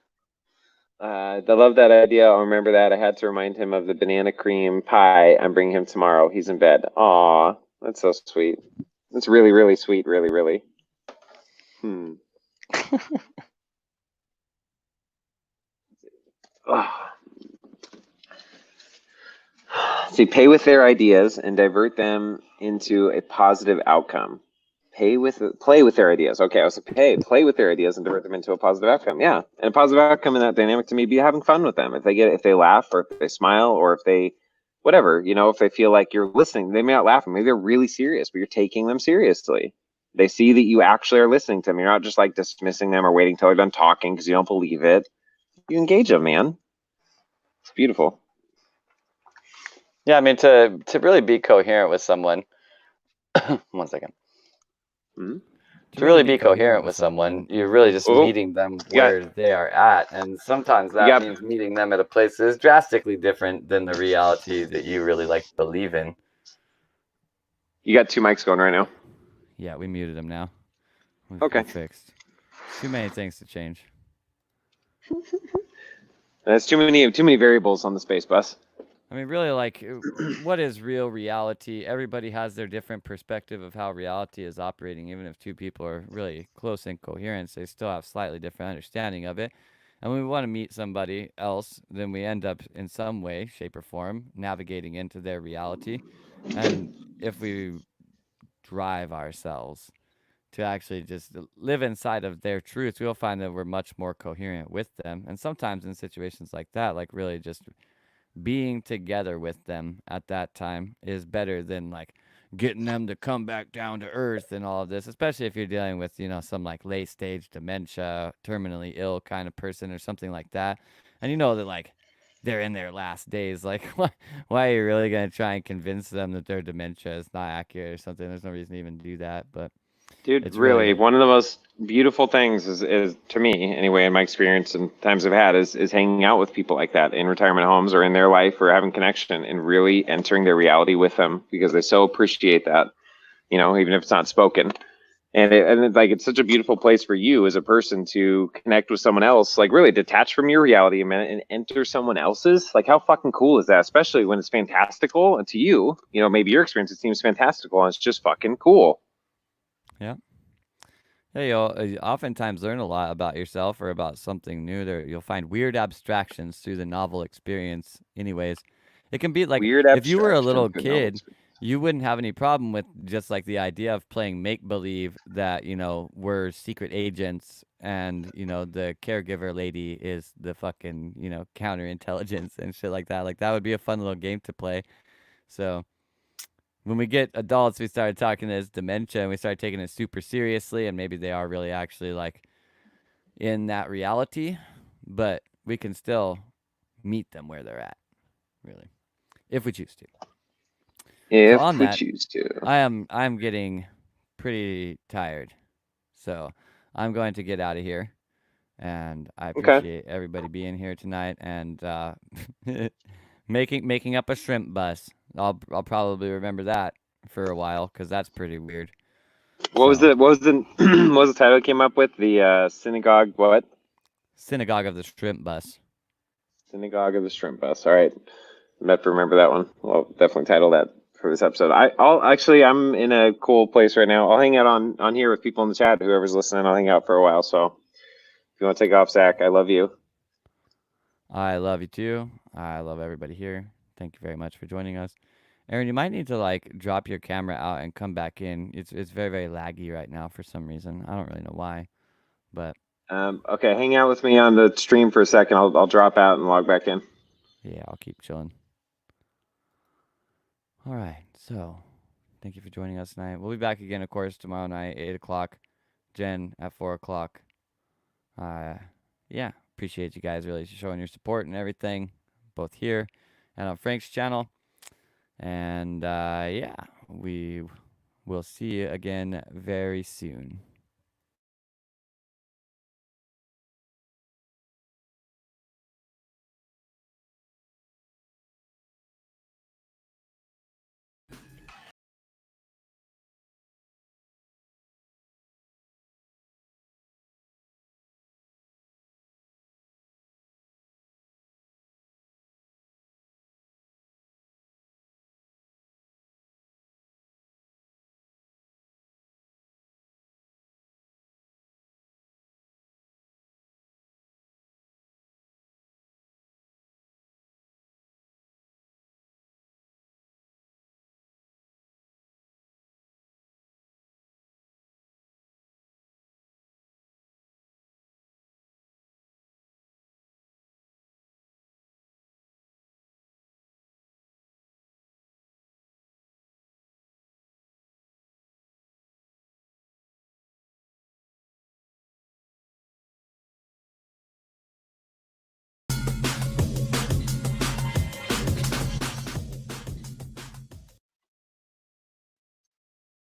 I love that idea. I'll remember that. I had to remind him of the banana cream pie. I'm bringing him tomorrow. He's in bed. Aw, that's so sweet. That's really, really sweet. Really, really. say pay with their ideas and divert them into a positive outcome. Play with their ideas. Okay, I was like, play with their ideas and divert them into a positive outcome. Yeah, and a positive outcome in that dynamic to me be having fun with them. If they laugh or if they smile or if they, whatever, if they feel like you're listening, they may not laugh. Maybe they're really serious, but you're taking them seriously. They see that you actually are listening to them. You're not just like dismissing them or waiting till they're done talking because you don't believe it. You engage them, man. It's beautiful. Yeah, I mean, to really be coherent with someone. One second. Mm-hmm. To really be coherent with someone, you're really just meeting them where they are at. And sometimes that means meeting them at a place that is drastically different than the reality that you really believe in. You got 2 mics going right now. Yeah, we muted them now. Okay. We're fixed. Too many things to change. That's too many variables on the space bus. I mean, really, what is real reality? Everybody has their different perspective of how reality is operating. Even if two people are really close in coherence, they still have slightly different understanding of it. And when we want to meet somebody else, then we end up in some way, shape, or form navigating into their reality. And if we drive ourselves to actually just live inside of their truths, we'll find that we're much more coherent with them. And sometimes in situations like that, really just being together with them at that time is better than getting them to come back down to earth and all of this, especially if you're dealing with, some late stage dementia, terminally ill kind of person or something like that. And that they're in their last days. Why are you really going to try and convince them that their dementia is not accurate or something? There's no reason to even do that. But dude, it's really one of the most beautiful things is to me anyway, in my experience and times I've had, is hanging out with people like that in retirement homes or in their life or having connection and really entering their reality with them because they so appreciate that, even if it's not spoken. And it's such a beautiful place for you as a person to connect with someone else, really detach from your reality a minute and enter someone else's. How fucking cool is that? Especially when it's fantastical, and to you, maybe your experience, it seems fantastical and it's just fucking cool. Yeah. Yeah, you'll oftentimes learn a lot about yourself or about something new. You'll find weird abstractions through the novel experience. Anyways, it can be Weird if you were a little abstractions, good novel kid, you wouldn't have any problem with just the idea of playing make believe that we're secret agents and the caregiver lady is the fucking counterintelligence and shit like that. That would be a fun little game to play. So when we get adults, we started talking as dementia and we started taking it super seriously, and maybe they are really actually in that reality, but we can still meet them where they're at, really, if we choose to. If we choose to. I'm getting pretty tired, so I'm going to get out of here. And I appreciate everybody being here tonight and making up a shrimp bus. I'll probably remember that for a while because that's pretty weird. What was the title it came up with? The synagogue what? Synagogue of the Shrimp Bus. Synagogue of the Shrimp Bus. All right. I have to remember that one. I'll definitely title that for this episode. I'm in a cool place right now. I'll hang out on here with people in the chat. Whoever's listening, I'll hang out for a while. So if you want to take off, Zach, I love you. I love you too. I love everybody here. Thank you very much for joining us. Aaron, you might need to drop your camera out and come back in. It's very, very laggy right now for some reason. I don't really know why, but okay, hang out with me on the stream for a second. I'll drop out and log back in. Yeah, I'll keep chilling. All right, so thank you for joining us tonight. We'll be back again, of course, tomorrow night, 8 o'clock. Jen at 4 o'clock. Yeah, appreciate you guys really showing your support and everything, both here and on Frank's channel. And yeah, we will see you again very soon.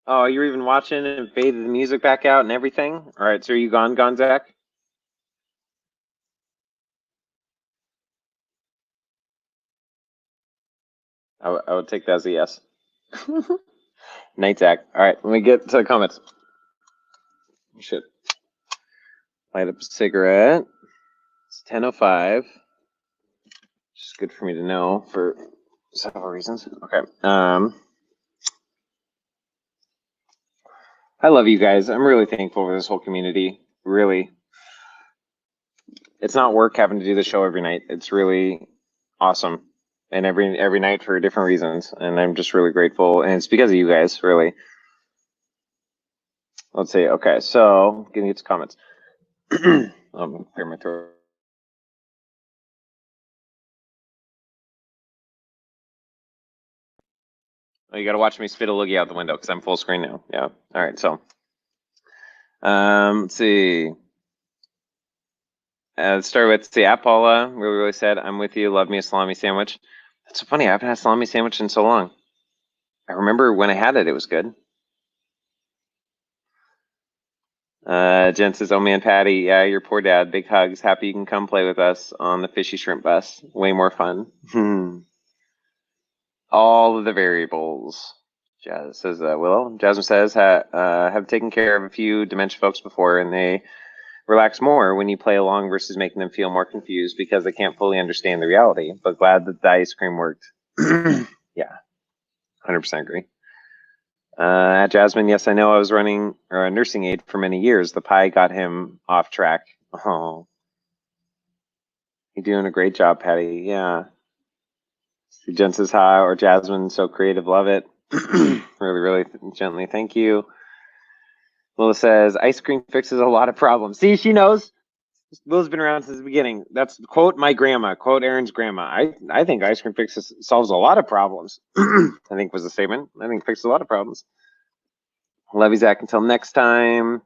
Oh, you're even watching and faded the music back out and everything? All right, so are you gone, Zach? I would take that as a yes. Night, Zach. All right, let me get to the comments. Should light up a cigarette. It's 10:05. Which is good for me to know for several reasons. Okay. I love you guys. I'm really thankful for this whole community. Really. It's not work having to do the show every night. It's really awesome. And every night for different reasons. And I'm just really grateful. And it's because of you guys, really. Let's see. Okay, so getting into comments. I'm gonna clear my throat. Oh, you gotta watch me spit a loogie out the window because I'm full screen now. Yeah. All right, so let's see. Let's start with Paula really said, I'm with you, love me a salami sandwich. That's so funny, I haven't had a salami sandwich in so long. I remember when I had it, it was good. Jen says, oh man, Patty, yeah, your poor dad, big hugs, happy you can come play with us on the fishy shrimp bus. Way more fun. All of the variables. Jazz says, Willow. Jasmine says, have taken care of a few dementia folks before, and they relax more when you play along versus making them feel more confused because they can't fully understand the reality. But glad that the ice cream worked. Yeah, 100% agree. Jasmine, yes, I know I was running a nursing aide for many years. The pie got him off track. Oh, you're doing a great job, Patty. Yeah. Jen says hi, or Jasmine, so creative, love it. Really, really gently, thank you. Willa says, ice cream fixes a lot of problems. See, she knows. Will's been around since the beginning. That's quote my grandma, quote Aaron's grandma. I think ice cream fixes solves a lot of problems. I think was the statement. I think fixes a lot of problems. Love you, Zach. Until next time.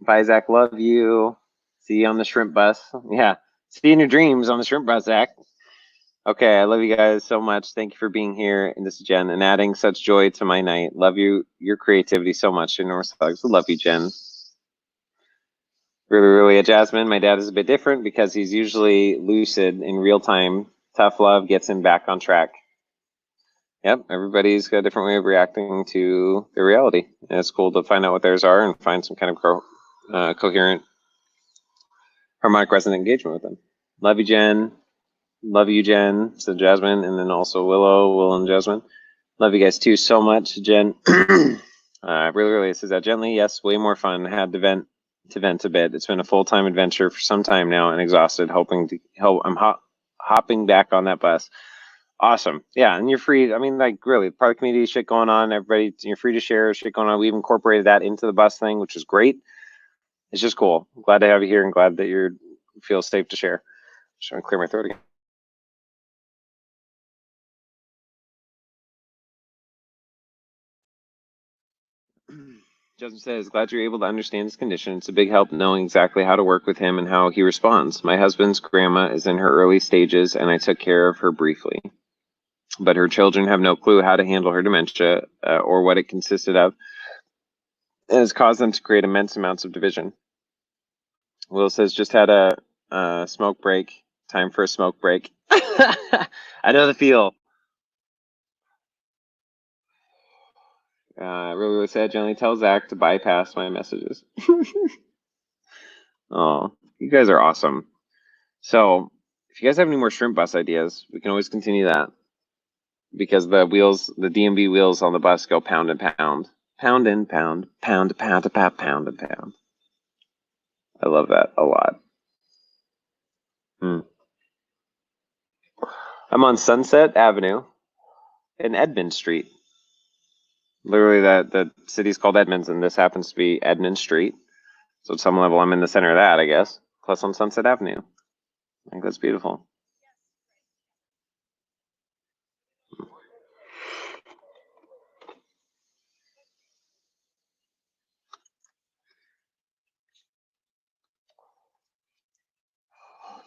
Bye, Zach. Love you. See you on the shrimp bus. Yeah. See you in your dreams on the shrimp bus, Zach. Okay, I love you guys so much. Thank you for being here. And this is Jen and adding such joy to my night. Love you, your creativity so much. Enormous hugs. Love you, Jen. Really, really a Jasmine. My dad is a bit different because he's usually lucid in real time. Tough love gets him back on track. Yep, everybody's got a different way of reacting to their reality. And it's cool to find out what theirs are and find some kind of coherent, harmonic, resonant engagement with them. Love you, Jen. Love you, Jen. So Jasmine, and then also Will and Jasmine. Love you guys too so much, Jen. Really, really says that gently. Yes, way more fun. Had to vent a bit. It's been a full-time adventure for some time now and exhausted. Hoping to help. I'm hopping back on that bus. Awesome. Yeah, and you're free. I mean, like really, part of the community shit going on. Everybody, you're free to share shit going on. We've incorporated that into the bus thing, which is great. It's just cool. Glad to have you here and glad that you feel safe to share. Just trying to clear my throat again. Justin says, glad you're able to understand his condition. It's a big help knowing exactly how to work with him and how he responds. My husband's grandma is in her early stages, and I took care of her briefly. But her children have no clue how to handle her dementia or what it consisted of. It has caused them to create immense amounts of division. Will says, just had a smoke break. Time for a smoke break. I know the feel. Really, really sad. Generally tell Zach to bypass my messages. Oh, you guys are awesome. So, if you guys have any more shrimp bus ideas, we can always continue that because the wheels, the DMB wheels on the bus go pound and pound, pound and pound, pound to pound to pound, pound and pound. I love that a lot. I'm on Sunset Avenue in Edmond Street. Literally, the city's called Edmonds, and this happens to be Edmond Street. So at some level, I'm in the center of that, I guess. Plus, on Sunset Avenue. I think that's beautiful.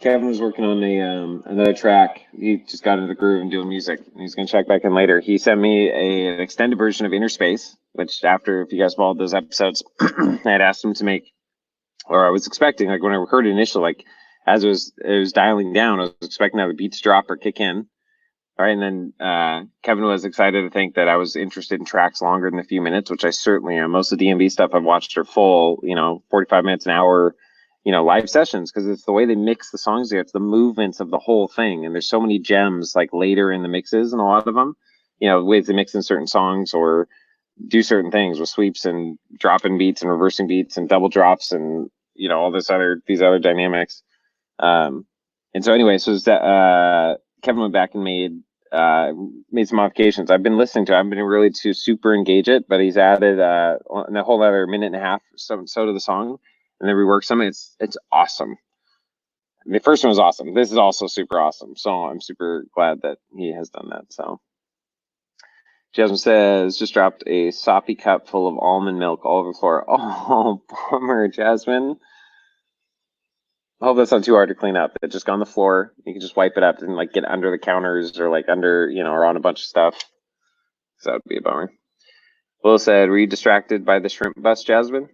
Kevin was working on another track. He just got into the groove and doing music. And he's going to check back in later. He sent me an extended version of Inner Space, which after, if you guys followed those episodes, I had asked him to make, or I was expecting, like when I recorded initially, like as it was dialing down, I was expecting that the beat to drop or kick in. All right, and then Kevin was excited to think that I was interested in tracks longer than a few minutes, which I certainly am. Most of the DMV stuff I've watched are full, 45 minutes, an hour, live sessions, because it's the way they mix the songs there. It's the movements of the whole thing. And there's so many gems like later in the mixes and a lot of them, ways they mix in certain songs or do certain things with sweeps and dropping beats and reversing beats and double drops and, all these other dynamics. And so anyway, Kevin went back and made some modifications. I've been listening to it. I've been really to super engage it, but he's added a whole other minute and a half so to the song, and then reworked some. It's awesome. The first one was awesome. This is also super awesome. So I'm super glad that he has done that. So Jasmine says, just dropped a soppy cup full of almond milk all over the floor. Oh, bummer, Jasmine. I hope that's not too hard to clean up. It just got on the floor. You can just wipe it up and like get under the counters or like under, or on a bunch of stuff. So that would be a bummer. Will said, were you distracted by the shrimp bus, Jasmine?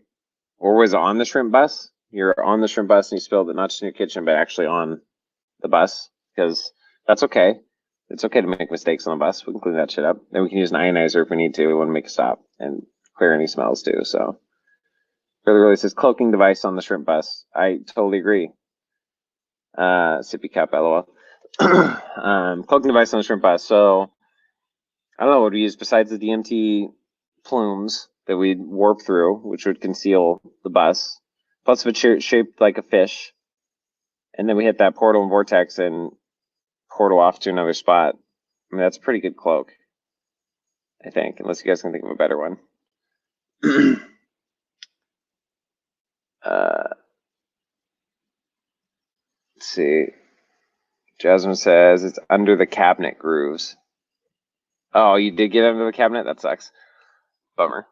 Or was it on the shrimp bus? You're on the shrimp bus and you spilled it not just in your kitchen, but actually on the bus, because that's okay. It's okay to make mistakes on the bus. We can clean that shit up. Then we can use an ionizer if we need to. We want to make a stop and clear any smells too. So really says cloaking device on the shrimp bus. I totally agree. Sippy cup, lol. Cloaking device on the shrimp bus. So I don't know what we use besides the DMT plumes that we'd warp through, which would conceal the bus. Plus, if it's shaped like a fish, and then we hit that portal and vortex and portal off to another spot. I mean, that's a pretty good cloak, I think, unless you guys can think of a better one. Let's see. Jasmine says it's under the cabinet grooves. Oh, you did get under the cabinet? That sucks. Bummer.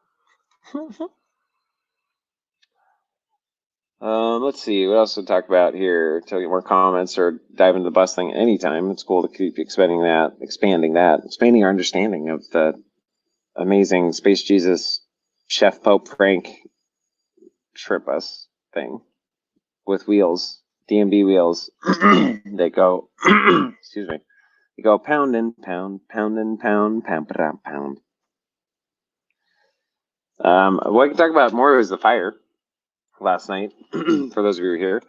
Let's see. What else to talk about here? To get more comments or dive into the bus thing anytime. It's cool to keep expanding our understanding of the amazing Space Jesus Chef Pope Frank shrimp bus thing with wheels, DMB wheels that go, excuse me, they go pound and pound, pound and pound, pound, pound, pound. What I can talk about more is the fire last night. For those of you who are here,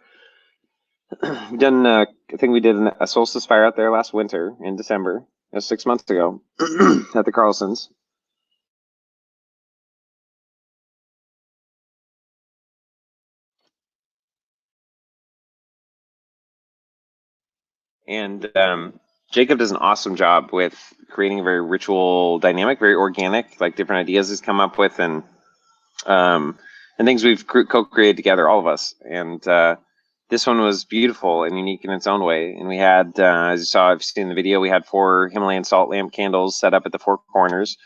we've done. I think we did a solstice fire out there last winter in December. It was 6 months ago at the Carlsons. And Jacob does an awesome job with creating a very ritual dynamic, very organic, like different ideas he's come up with, and things we've co-created together, all of us. And this one was beautiful and unique in its own way. And we had, as you saw, I've seen the video, we had 4 Himalayan salt lamp candles set up at the 4 corners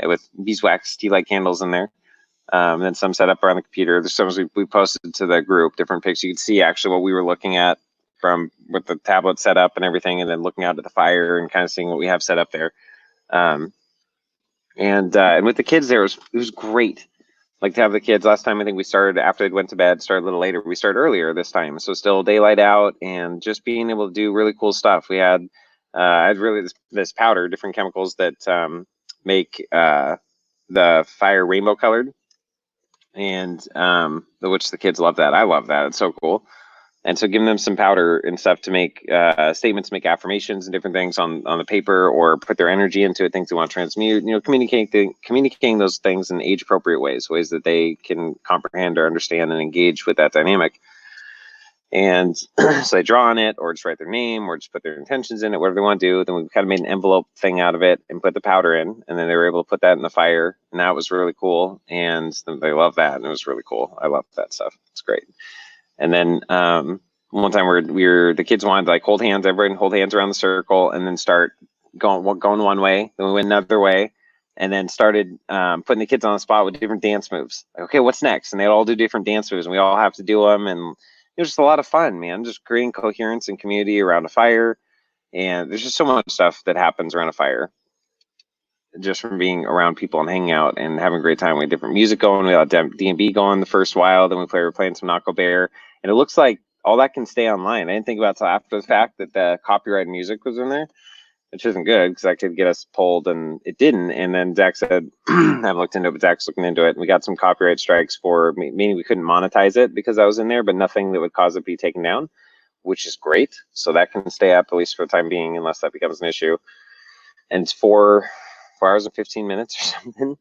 with beeswax tea light candles in there. And then some set up around the computer. There's some we posted to the group, different pics. You can see actually what we were looking at from with the tablet set up and everything, and then looking out at the fire and kind of seeing what we have set up there. And with the kids there, it was great. Like to have the kids. Last time I think we started after they went to bed, started a little later. We started earlier this time, so still daylight out and just being able to do really cool stuff. We had I had really this powder, different chemicals that make the fire rainbow colored, and which the kids love that. I love that. It's so cool. And so giving them some powder and stuff to make statements, make affirmations and different things on the paper, or put their energy into it, things they want to transmute, communicating those things in age appropriate ways that they can comprehend or understand and engage with that dynamic. And so they draw on it, or just write their name, or just put their intentions in it, whatever they want to do. Then we kind of made an envelope thing out of it and put the powder in, and then they were able to put that in the fire, and that was really cool. And they love that, and it was really cool. I love that stuff. It's great. And then one time the kids wanted to like hold hands, everyone hold hands around the circle, and then start going one way. Then we went another way, and then started putting the kids on the spot with different dance moves. Like, okay, what's next? And they all do different dance moves, and we all have to do them. And was just a lot of fun, man. Just creating coherence and community around a fire. And there's just so much stuff that happens around a fire just from being around people and hanging out and having a great time. We had different music going. We had D&B going the first while. Then we were playing some Naco Bear. And it looks like all that can stay online. I didn't think about it until after the fact that the copyrighted music was in there, which isn't good because that could get us pulled, and it didn't. And then Zach said, I haven't looked into it, but Zach's looking into it. And we got some copyright strikes for, meaning we couldn't monetize it because that was in there, but nothing that would cause it to be taken down, which is great. So that can stay up at least for the time being, unless that becomes an issue. And it's 4 hours and 15 minutes or something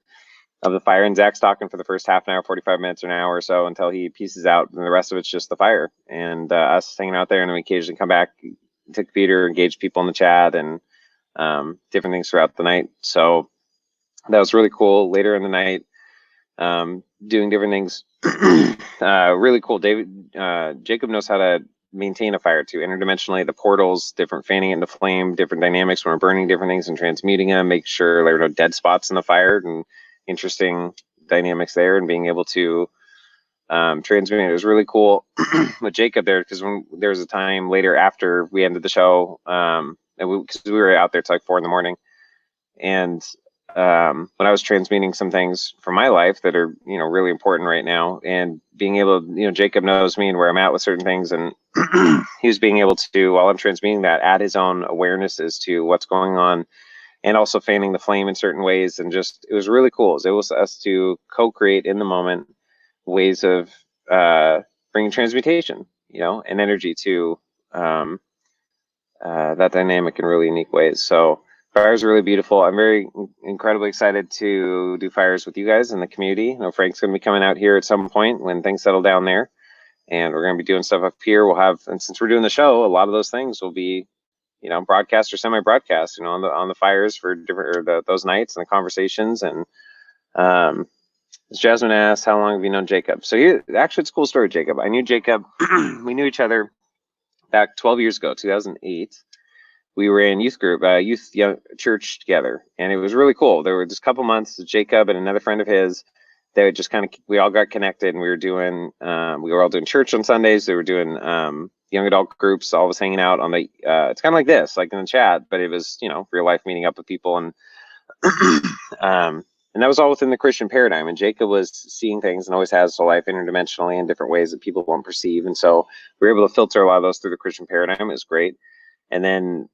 of the fire. And Zach's talking for the first half an hour, 45 minutes or an hour or so until he pieces out. And the rest of it's just the fire and us hanging out there. And then we occasionally come back to the computer, engage people in the chat and different things throughout the night. So that was really cool. Later in the night, doing different things. Really cool. Jacob knows how to maintain a fire too, interdimensionally, the portals, different fanning into flame, different dynamics when we're burning different things and transmuting them, make sure there are no dead spots in the fire, and interesting dynamics there, and being able to transmute it was really cool with Jacob there, because when there was a time later after we ended the show, because we were out there till like 4 a.m, and when I was transmuting some things from my life that are, really important right now, and being able to, Jacob knows me and where I'm at with certain things, and he was being able to, while I'm transmuting that, add his own awareness as to what's going on, and also fanning the flame in certain ways, and just, it was really cool. It was us to co-create in the moment ways of bringing transmutation, and energy to that dynamic in really unique ways. So fires are really beautiful. I'm very incredibly excited to do fires with you guys in the community. I know Frank's going to be coming out here at some point when things settle down there, and we're going to be doing stuff up here. We'll have, and since we're doing the show, a lot of those things will be, broadcast or semi-broadcast, on the fires for different, or those nights and the conversations. And as Jasmine asked, how long have you known Jacob? So actually, it's a cool story, Jacob. I knew Jacob. We knew each other back 12 years ago, 2008. We were in youth group, young church together, and it was really cool. There were just a couple months, Jacob and another friend of his, they would just we all got connected, and we were all doing church on Sundays. They were doing young adult groups, all of us hanging out on the, it's kind of like this, like in the chat, but it was, real life meeting up with people. And and that was all within the Christian paradigm. And Jacob was seeing things, and always has, his whole life interdimensionally in different ways that people won't perceive. And so we were able to filter a lot of those through the Christian paradigm. It was great. And then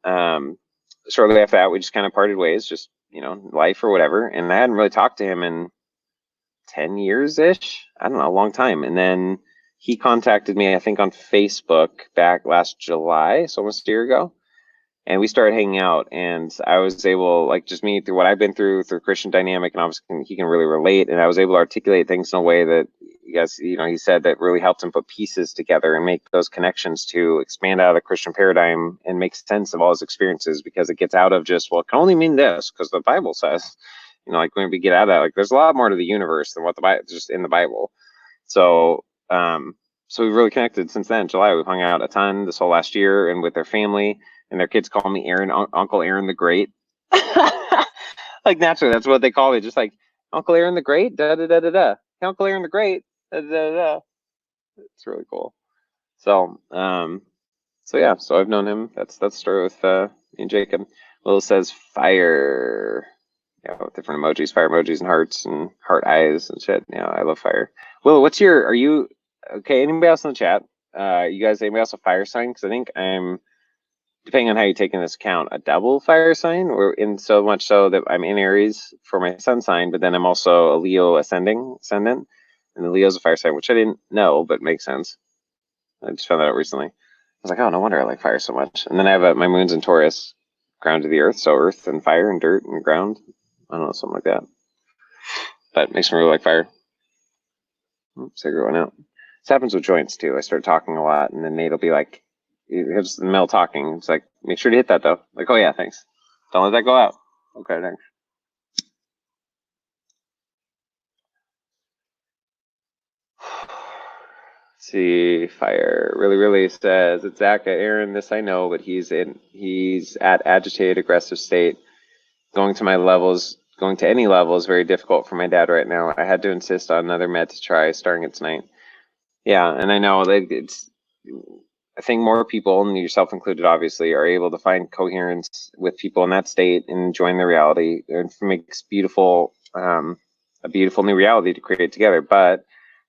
shortly after that, we just kind of parted ways, just, life or whatever. And I hadn't really talked to him in 10 years-ish. I don't know, a long time. And then he contacted me, I think, on Facebook back last July, so almost a year ago. And we started hanging out, and I was able, like, just me through what I've been through Christian dynamic, and obviously he can really relate. And I was able to articulate things in a way that, he said that really helped him put pieces together and make those connections to expand out of the Christian paradigm and make sense of all his experiences, because it gets out of just, well, it can only mean this because the Bible says, like when we get out of that, like there's a lot more to the universe than what the Bible, just in the Bible. So, so we've really connected since then. July, we've hung out a ton this whole last year, and with their family, and their kids call me Aaron, Uncle Aaron the Great. Like naturally, that's what they call me, just like Uncle Aaron the Great, da da da da da. Uncle Aaron the Great, da da da da. It's really cool. So, so yeah, so I've known him. That's the story with me and Jacob. Will says fire. Yeah, with different emojis, fire emojis and hearts and heart eyes and shit. Yeah, I love fire. Will, are you okay? Anybody else in the chat? You guys, anybody else a fire sign? Because I think I'm, depending on how you take in this account, a double fire sign, or in so much so that I'm in Aries for my sun sign, but then I'm also a Leo ascendant, and the Leo's a fire sign, which I didn't know, but makes sense. I just found that out recently. I was like, oh, no wonder I like fire so much. And then I have my moon's in Taurus, ground to the earth, so earth and fire and dirt and ground. I don't know, something like that. But it makes me really like fire. Cigarette went out. This happens with joints too. I start talking a lot, and then Nate will be like, it's the middle talking. It's like, make sure to hit that though. Like, oh yeah, thanks. Don't let that go out. Okay, thanks. See, fire really says, it's Zach, Aaron, this I know, but he's at agitated, aggressive state. Going to any level is very difficult for my dad right now. I had to insist on another med to try starting it tonight. Yeah, and I know that I think more people, and yourself included, obviously, are able to find coherence with people in that state and enjoying their reality. It makes beautiful, a beautiful new reality to create together. But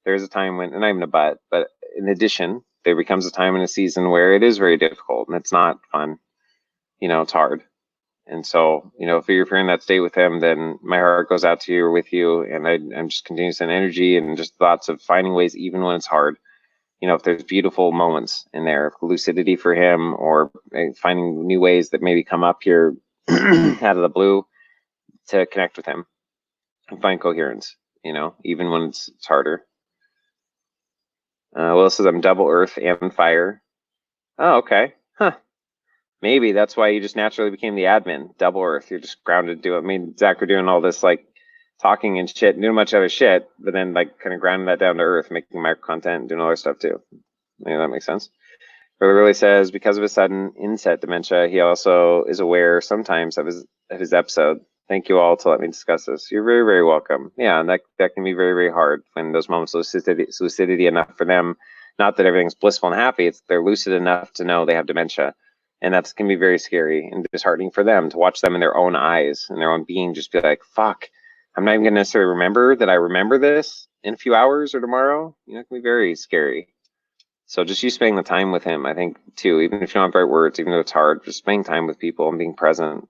there's a time when, and not even a but in addition, there becomes a time in a season where it is very difficult and it's not fun. It's hard. And so, if you're in that state with him, then my heart goes out to you or with you. And I'm just continuing to send energy and just thoughts of finding ways, even when it's hard. If there's beautiful moments in there, lucidity for him, or finding new ways that maybe come up here out of the blue to connect with him and find coherence, even when it's harder. Will says I'm double earth and fire. Oh, okay. Huh. Maybe that's why you just naturally became the admin. Double earth. You're just grounded to do it. I mean, Zach, we're doing all this like talking and shit, doing much other shit, but then like kind of grounding that down to earth, making micro content, and doing other stuff too. Maybe that makes sense. Brother really says because of his sudden inset dementia, he also is aware sometimes of his episode. Thank you all to let me discuss this. You're very, very welcome. Yeah, and that can be very, very hard when those moments of lucidity enough for them. Not that everything's blissful and happy, it's they're lucid enough to know they have dementia. And that can be very scary and disheartening for them to watch them in their own eyes and their own being just be like, fuck, I'm not even going to necessarily remember that I remember this in a few hours or tomorrow. It can be very scary. So just you spending the time with him, I think, too, even if you don't have the right words, even though it's hard, just spending time with people and being present,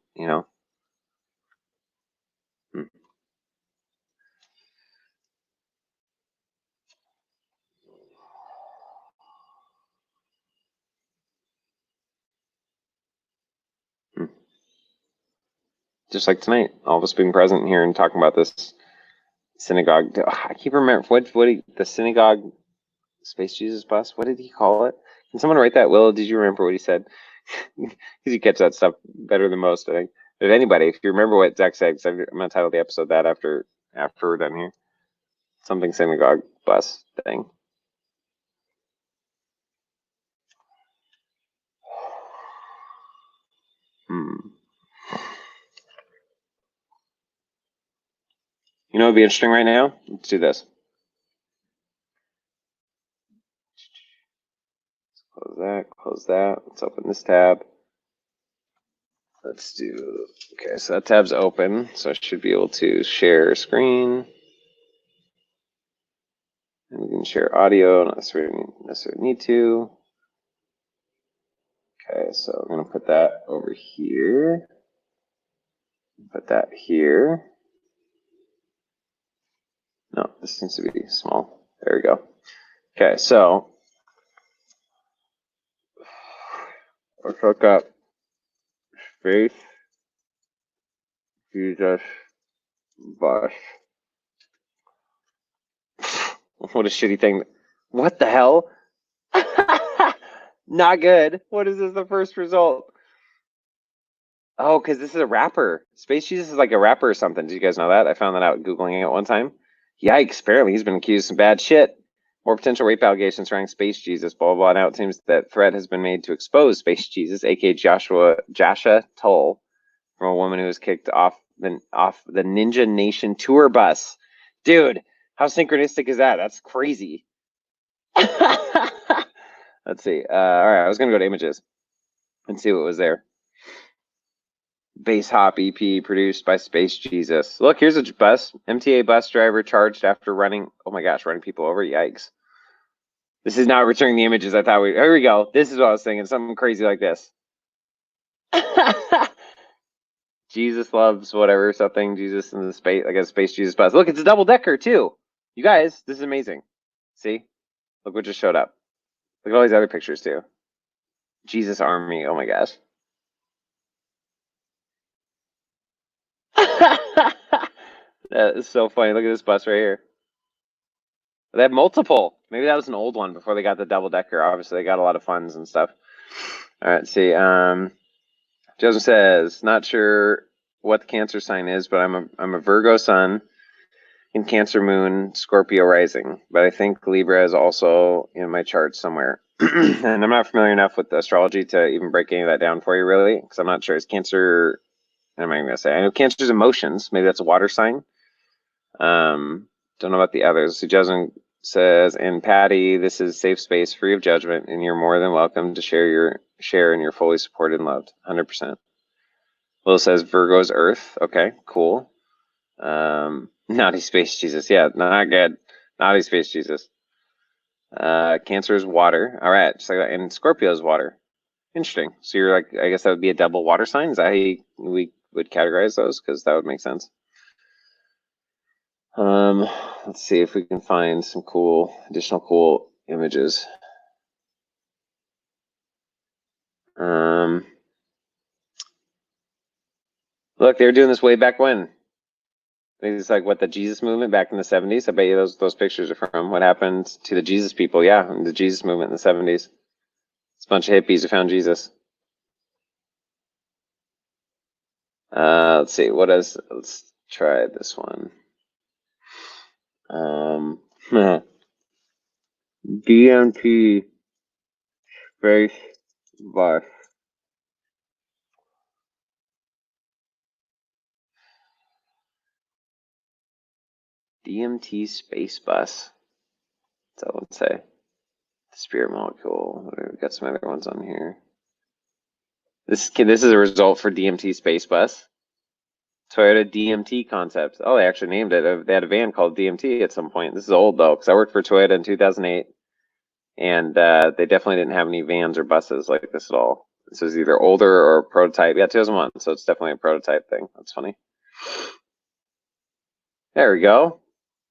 Just like tonight, all of us being present here and talking about this synagogue. I keep remembering the synagogue Space Jesus bus. What did he call it? Can someone write that? Will, did you remember what he said? Because you catch that stuff better than most, I think. If anybody, if you remember what Zach said, because I'm gonna title the episode that after we're done here. Something synagogue bus thing. You know what would be interesting right now? Let's do this. Close that. Let's open this tab. Let's do, okay, so that tab's open, so I should be able to share screen. And we can share audio, not necessarily need to. Okay, so I'm gonna put that over here. Put that here. No, this needs to be small. There we go. Okay, so let's look up Faith Jesus bus. What a shitty thing. What the hell? Not good. What is this, the first result? Oh, because this is a rapper. Space Jesus is like a rapper or something. Did you guys know that? I found that out Googling it one time. Yikes, apparently he's been accused of some bad shit. More potential rape allegations surrounding Space Jesus, blah, blah, blah. Now it seems that threat has been made to expose Space Jesus, aka Jasha Tull, from a woman who was kicked off the Ninja Nation tour bus. Dude, how synchronistic is that? That's crazy. Let's see. All right, I was going to go to images and see what was there. Bass Hop EP produced by Space Jesus. Look, here's a bus. MTA bus driver charged after running. Oh my gosh, running people over. Yikes. This is not returning the images I thought we. Here we go. This is what I was thinking. Something crazy like this. Jesus loves whatever, something. Jesus in the space, like a Space Jesus bus. Look, it's a double decker too. You guys, this is amazing. See? Look what just showed up. Look at all these other pictures too. Jesus Army. Oh my gosh. That is so funny. Look at this bus right here. They have multiple. Maybe that was an old one before they got the double decker. Obviously, they got a lot of funds and stuff. All right, let's see. Joseph says, not sure what the Cancer sign is, but I'm a Virgo sun in Cancer moon, Scorpio rising. But I think Libra is also in my chart somewhere. And I'm not familiar enough with astrology to even break any of that down for you, really, because I'm not sure. Is Cancer? What am I going to say? I know Cancer's emotions. Maybe that's a water sign. Don't know about the others. He doesn't. says, and Patty, this is safe space, free of judgment, and you're more than welcome to share and you're fully supported and loved, 100%. Will says Virgo's Earth. Okay, cool. Naughty Space Jesus. Yeah, not good. Naughty Space Jesus. Cancer is water. All right, just like that. And Scorpio is water. Interesting. So you're like, I guess that would be a double water sign. Is that how we would categorize those? Because that would make sense. Let's see if we can find some additional cool images. Look, they were doing this way back when. It's like what, the Jesus movement back in the 70s. I bet you those pictures are from what happened to the Jesus people. Yeah, the Jesus movement in the 70s. It's a bunch of hippies who found Jesus. Let's see. Let's try this one. DMT space bus. DMT space bus. That's all I would say. The spirit molecule. We've got some other ones on here. This is a result for DMT space bus. Toyota DMT concept. Oh, they actually named it. They had a van called DMT at some point. This is old though, because I worked for Toyota in 2008, and they definitely didn't have any vans or buses like this at all. This is either older or a prototype. Yeah, 2001. So it's definitely a prototype thing. That's funny. There we go.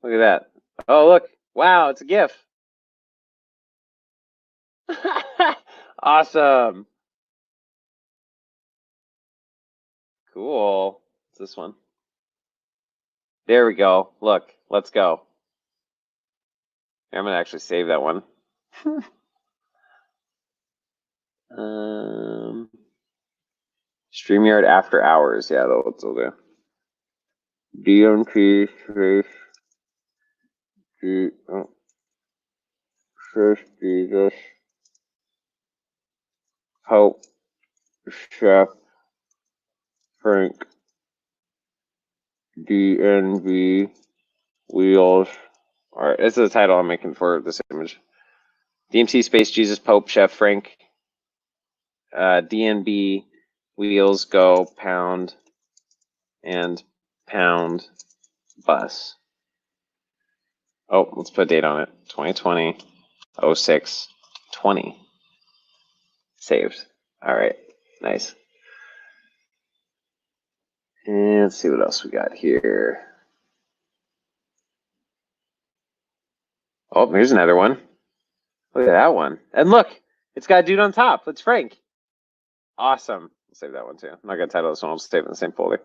Look at that. Oh, look. Wow, it's a GIF. Awesome. Cool. What's this one? There we go. Look, let's go. I'm gonna actually save that one. StreamYard after hours. Yeah, that's what we'll do. DMT space. Jesus. Hope. Chef. Frank. DNV. Wheels. Alright, this is the title I'm making for this image. DMT Space Jesus Pope Chef Frank. DNB Wheels Go Pound and Pound Bus. Oh, let's put a date on it. 2020 06 20. Saved. Alright, nice. And let's see what else we got here. Oh, here's another one. Look at that one. And look, it's got a dude on top. It's Frank. Awesome. I'll save that one too. I'm not going to title this one. I'll just save it in the same folder.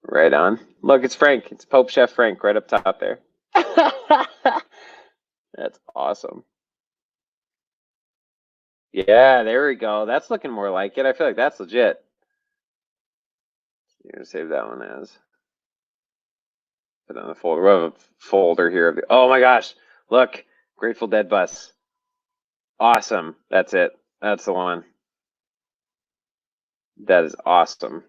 Right on. Look, it's Frank. It's Pope Chef Frank right up top there. That's awesome. Yeah, there we go. That's looking more like it. I feel like that's legit. You're going to save that one as. Put it on the folder. We have a folder here. Oh my gosh. Look. Grateful Dead bus. Awesome. That's it. That's the one. That is awesome.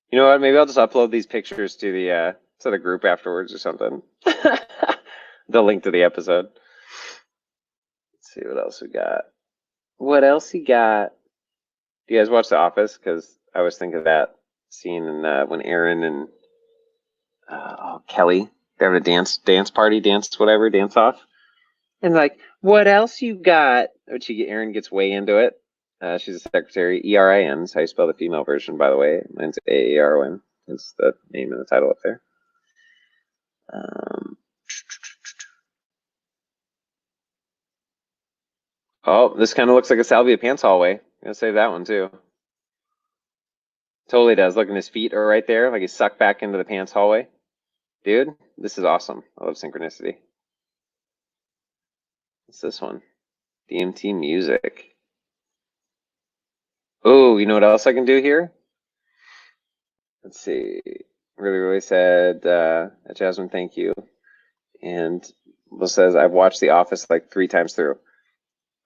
You know what? Maybe I'll just upload these pictures to the group afterwards or something. The link to the episode. Let's see what else we got. What else you got? Do you guys watch The Office? Because I always think of that scene in, when Aaron and Kelly, they're having a dance party, dance off. And like, what else you got? Which Aaron gets way into it. She's a secretary. ERIN is how you spell the female version, by the way. Mine's AARON. That's the name of the title up there. Oh, this kind of looks like a Salvia Pants hallway. I'm going to save that one too. Totally does. Look, at his feet are right there. Like he's sucked back into the pants hallway. Dude, this is awesome. I love synchronicity. What's this one? DMT music. Oh, you know what else I can do here? Let's see. Really said, Jasmine, thank you. And Will says, I've watched The Office like 3 times through.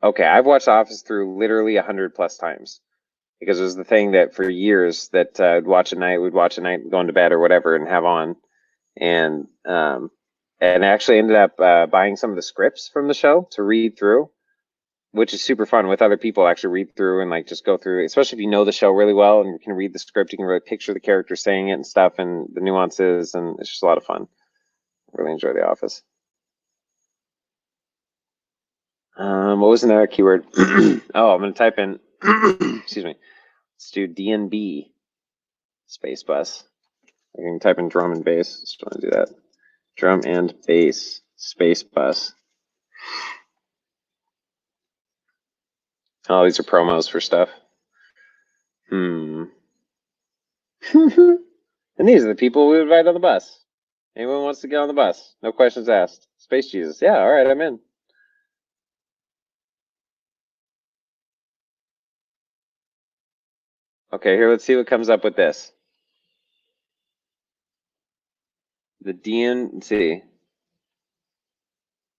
Okay, I've watched The Office through literally 100+ times. Because it was the thing that for years that we'd watch at night, going to bed or whatever and have on. and actually ended up buying some of the scripts from the show to read through, which is super fun with other people. Actually read through and like just go through, especially if you know the show really well and you can read the script, you can really picture the character saying it and stuff and the nuances, and it's just a lot of fun. Really enjoy The Office. What was another keyword? Oh, I'm going to type in, excuse me, let's do DNB space bus. I can type in drum and bass. Just want to do that. Drum and bass space bus. Oh, these are promos for stuff. And these are the people we would invite on the bus. Anyone wants to get on the bus? No questions asked. Space Jesus. Yeah, all right, I'm in. Okay, here, let's see what comes up with this. The DNC.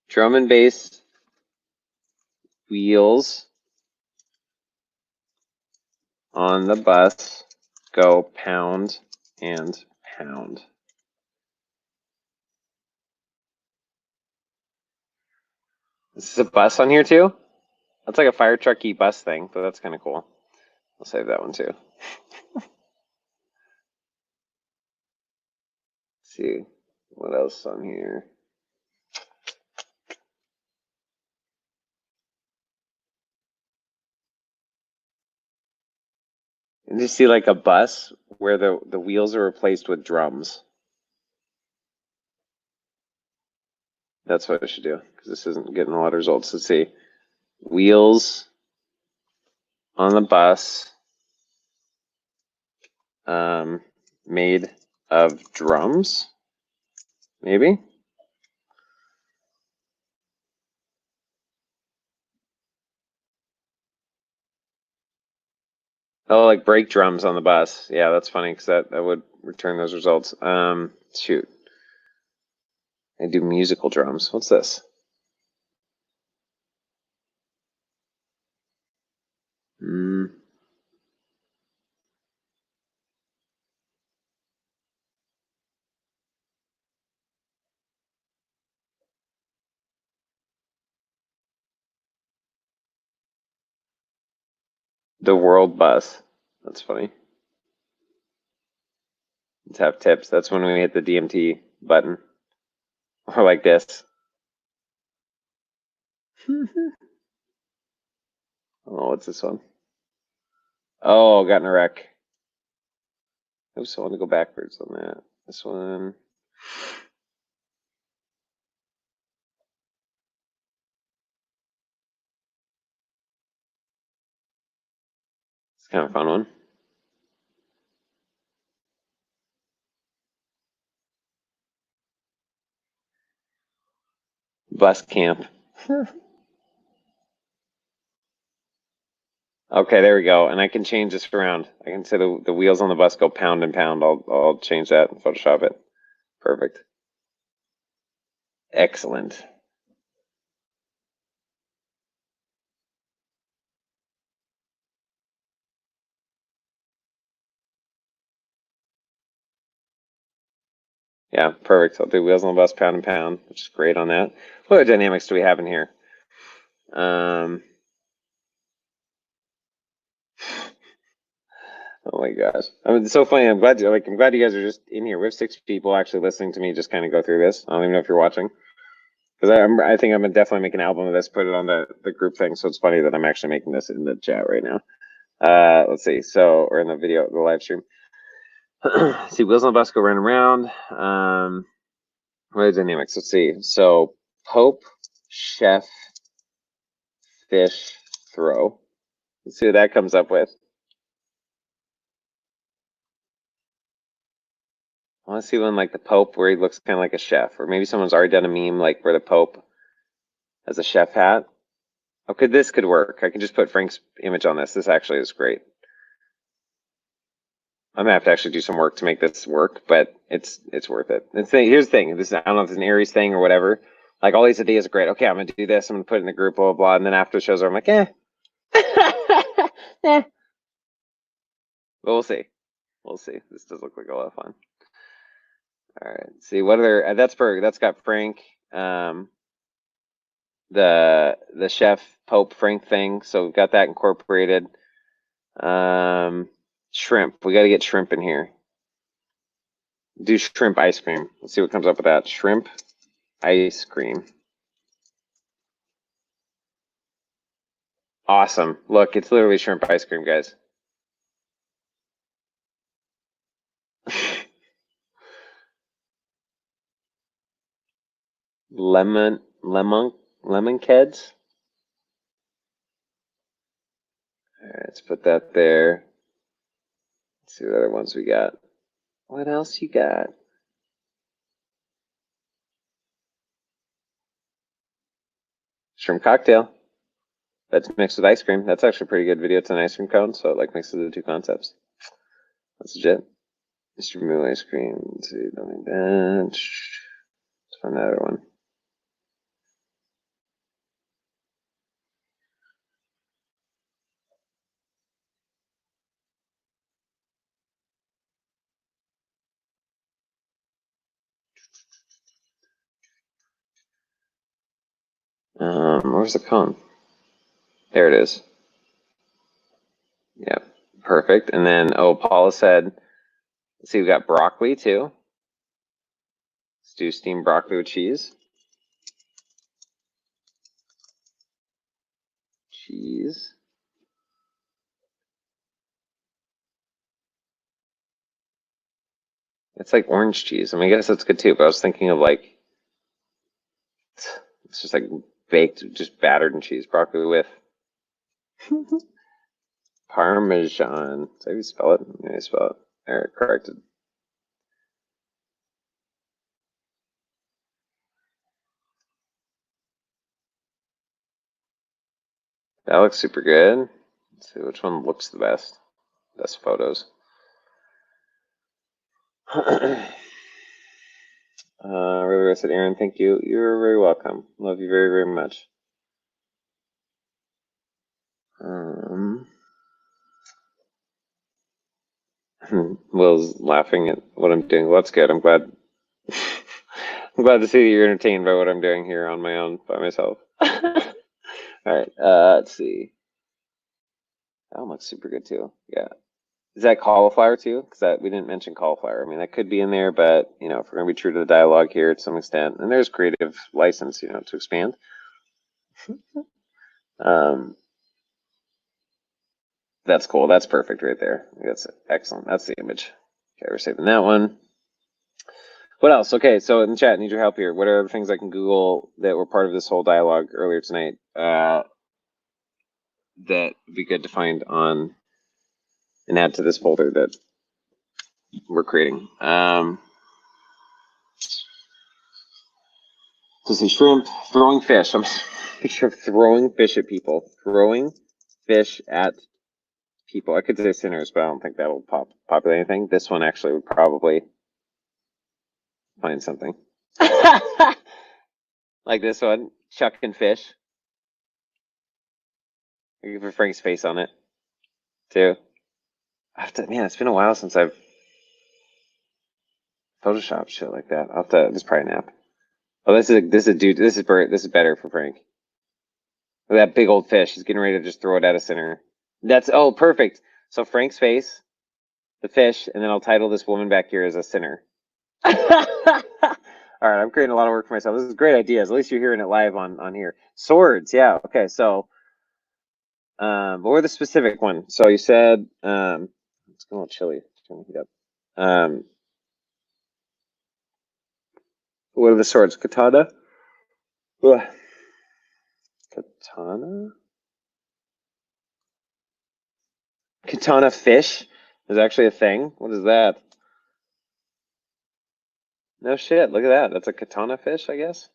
Drum and bass wheels on the bus go pound and pound. Is this a bus on here too? That's like a fire trucky bus thing, but that's kind of cool. I'll save that one too. Let's see what else on here. And you see like a bus where the wheels are replaced with drums. That's what I should do, because this isn't getting a lot of results. Let's see. Wheels on the bus made of drums, maybe? Oh, like brake drums on the bus. Yeah, that's funny, because that would return those results. Shoot. I do musical drums. What's this? The World Bus. That's funny. Let's have tips. That's when we hit the DMT button. Or like this. Oh, what's this one? Oh, got in a wreck. Oops, I want to go backwards on that. This one. It's kind of a fun one. Bus camp. Okay, there we go. And I can change this around. I can say the wheels on the bus go pound and pound. I'll change that and Photoshop it. Perfect. Excellent. Yeah, perfect. I'll do wheels on the bus, pound and pound, which is great on that. What other dynamics do we have in here? Oh my gosh. I mean, it's so funny. I'm glad you guys are just in here. We have 6 people actually listening to me just kind of go through this. I don't even know if you're watching. Because I think I'm gonna definitely make an album of this, put it on the group thing. So it's funny that I'm actually making this in the chat right now. Let's see. So, or in the video, the live stream. See, wheels on the bus go round and round. What are the dynamics? Let's see. So, Pope, Chef, Fish, Throw. Let's see what that comes up with. I want to see one like the Pope where he looks kind of like a chef, or maybe someone's already done a meme like where the Pope has a chef hat. Okay, this could work. I can just put Frank's image on this. This actually is great. I'm gonna have to actually do some work to make this work, but it's worth it. Here's the thing. I don't know if it's an Aries thing or whatever. Like all these ideas are great. Okay, I'm gonna do this. I'm gonna put it in the group, blah blah blah. And then after the show's over, I'm like, eh. But we'll see. We'll see. This does look like a lot of fun. All right. See what other that's got Frank, the chef Pope Frank thing. So we've got that incorporated. Shrimp. We got to get shrimp in here. Do shrimp ice cream. Let's see what comes up with that. Shrimp ice cream. Awesome. Look, it's literally shrimp ice cream, guys. lemon keds. All right, let's put that there. Let's see what other ones we got. What else you got? Shrimp cocktail. That's mixed with ice cream. That's actually a pretty good video. It's an ice cream cone, so it like mixes the two concepts. That's legit. Mr. Moo ice cream. Let's see, don't need that. Let's find that other one. Where's the cone? There it is. Yep, perfect. And then, oh, Paula said, let's see, we got broccoli too. Let's do steamed broccoli with cheese. Cheese. It's like orange cheese. I mean, I guess that's good too, but I was thinking of like, it's just like baked, just battered in cheese. Broccoli with Parmesan. Is that how you spell it? Yeah, I spell it. There, corrected. That looks super good. Let's see which one looks the best. Best photos. Really, I said, Aaron, thank you. You're very welcome. Love you very, very much. Will's laughing at what I'm doing. Well, that's good. I'm glad. I'm glad to see that you're entertained by what I'm doing here on my own by myself. All right. Let's see. That one looks super good too. Yeah. Is that cauliflower too? Because we didn't mention cauliflower. I mean, that could be in there, but you know, if we're gonna be true to the dialogue here to some extent, and there's creative license, you know, to expand. That's cool. That's perfect right there. That's excellent. That's the image. Okay, we're saving that one. What else? Okay, so in the chat, need your help here. What are the things I can Google that were part of this whole dialogue earlier tonight that would be good to find on and add to this folder that we're creating? To see shrimp, throwing fish. I'm picture of throwing fish at people. Throwing fish at people. I could say sinners, but I don't think that'll populate anything. This one actually would probably find something. Like this one, chucking fish. I give Frank's face on it, too. Man, it's been a while since I've photoshopped shit like that. This is probably an app. Oh, this is a dude. This is better for Frank. Look at that big old fish. He's getting ready to just throw it at a sinner. Oh, perfect. So Frank's face, the fish, and then I'll title this woman back here as a sinner. All right, I'm creating a lot of work for myself. This is great ideas. At least you're hearing it live on here. Swords, yeah. Okay, so what were the specific one? So you said it's a little chilly. Turn the heat up. What are the swords? Katana? Ugh. Katana? Katana fish is actually a thing? What is that? No shit, look at that. That's a katana fish, I guess?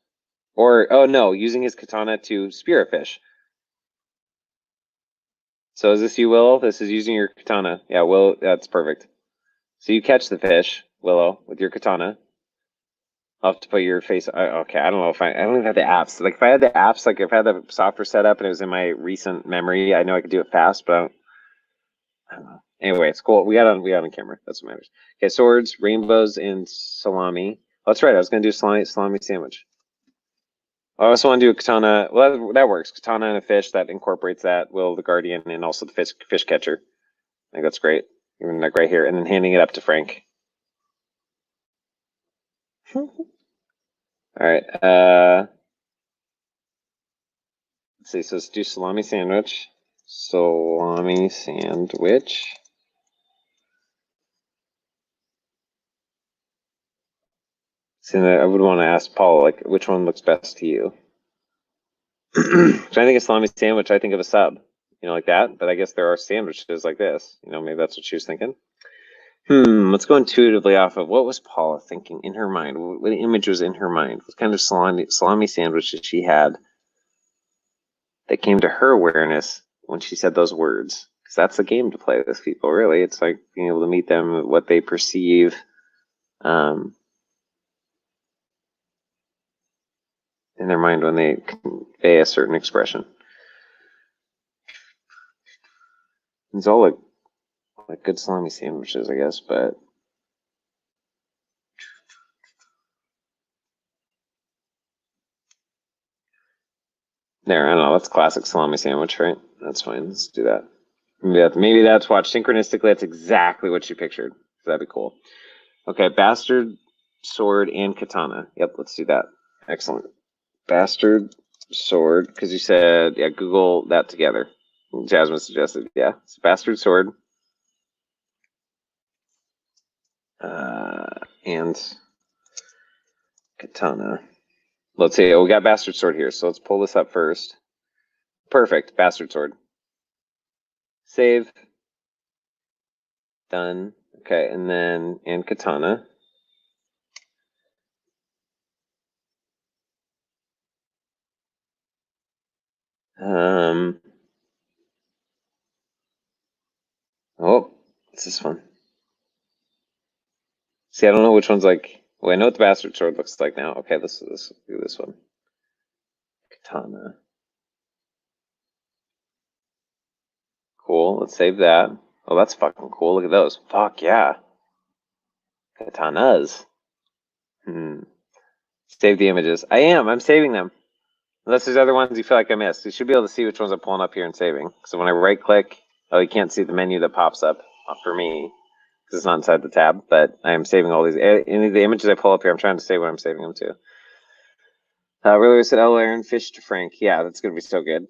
Or, oh no, using his katana to spear a fish. So is this you, Willow? This is using your katana. Yeah, Willow, that's perfect. So you catch the fish, Willow, with your katana. I'll have to put your face. Okay, I don't know if I don't even have the apps. Like if I had the apps, like if I had the software set up and it was in my recent memory, I know I could do it fast, but I don't know. Anyway, it's cool. We got on camera. That's what matters. Okay, swords, rainbows, and salami. Oh, that's right. I was gonna do salami sandwich. I also want to do a katana. Well, that works. Katana and a fish that incorporates that. Will the guardian and also the fish catcher. I think that's great. Even like right here, and then handing it up to Frank. All right. Let's see. So let's do salami sandwich. Salami sandwich. So I would want to ask Paul, like, which one looks best to you? So I think a salami sandwich, I think of a sub, like that. But I guess there are sandwiches like this. Maybe that's what she was thinking. Let's go intuitively off of what was Paula thinking in her mind? What image was in her mind? What kind of salami sandwiches she had that came to her awareness when she said those words? Because that's the game to play with people, really. It's like being able to meet them, what they perceive. In their mind when they convey a certain expression. It's all like good salami sandwiches, I guess, but there, I don't know, that's classic salami sandwich, right? That's fine, let's do that. Maybe that's watch synchronistically, that's exactly what you pictured. That'd be cool. Okay, bastard, sword, and katana. Yep, let's do that. Excellent. Bastard, sword, because you said, yeah, Google that together. Jasmine suggested, yeah. It's bastard, sword. And katana. Let's see. We got bastard sword here, so let's pull this up first. Perfect. Bastard sword. Save. Done. Okay, and katana. Oh, what's this one? See, I don't know which one's like. Well, I know what the bastard sword looks like now. Okay, let's do this one. Katana. Cool. Let's save that. Oh, that's fucking cool. Look at those. Fuck yeah. Katanas. Save the images. I'm saving them. Unless there's other ones you feel like I missed. You should be able to see which ones I'm pulling up here and saving. So when I right click, you can't see the menu that pops up for me because it's not inside the tab, but I am saving all these. Any of the images I pull up here, I'm trying to save what I'm saving them to. Earlier said, "Oh, Aaron, fish to Frank." Yeah, that's going to be so good.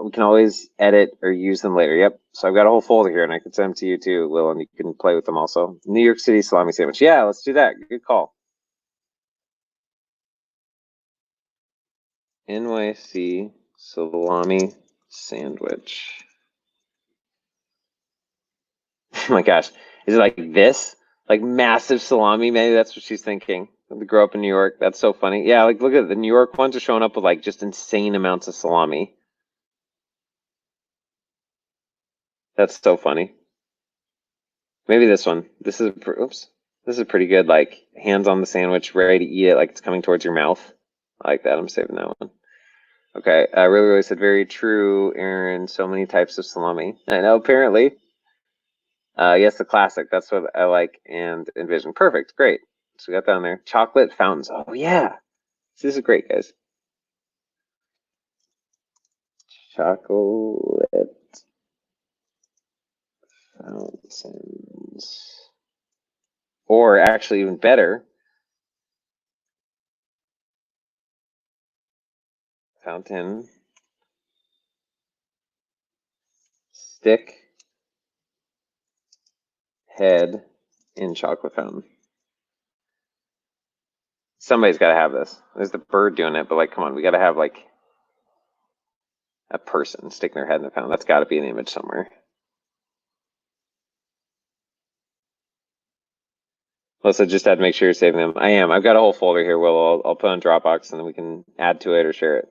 We can always edit or use them later. Yep. So I've got a whole folder here and I can send them to you too, Will, and you can play with them also. New York City salami sandwich. Yeah, let's do that. Good call. NYC salami sandwich. Oh my gosh. Is it like this? Like massive salami? Maybe that's what she's thinking. To grow up in New York. That's so funny. Yeah, like look at the New York ones are showing up with like just insane amounts of salami. That's so funny. Maybe this one. This is pretty good. Like hands on the sandwich, ready to eat it, like it's coming towards your mouth. I like that. I'm saving that one. Okay. Really said very true, Aaron. So many types of salami. I know. Apparently. Yes, the classic. That's what I like and envision. Perfect. Great. So we got that on there. Chocolate fountains. Oh yeah. This is great, guys. Chocolate fountains. Or actually even better, fountain stick head in chocolate fountain. Somebody's got to have this. There's the bird doing it, but like, come on, we got to have like a person sticking their head in the fountain. That's got to be an image somewhere. Melissa just had to make sure you're saving them. I am. I've got a whole folder here. Will I'll put on Dropbox and then we can add to it or share it.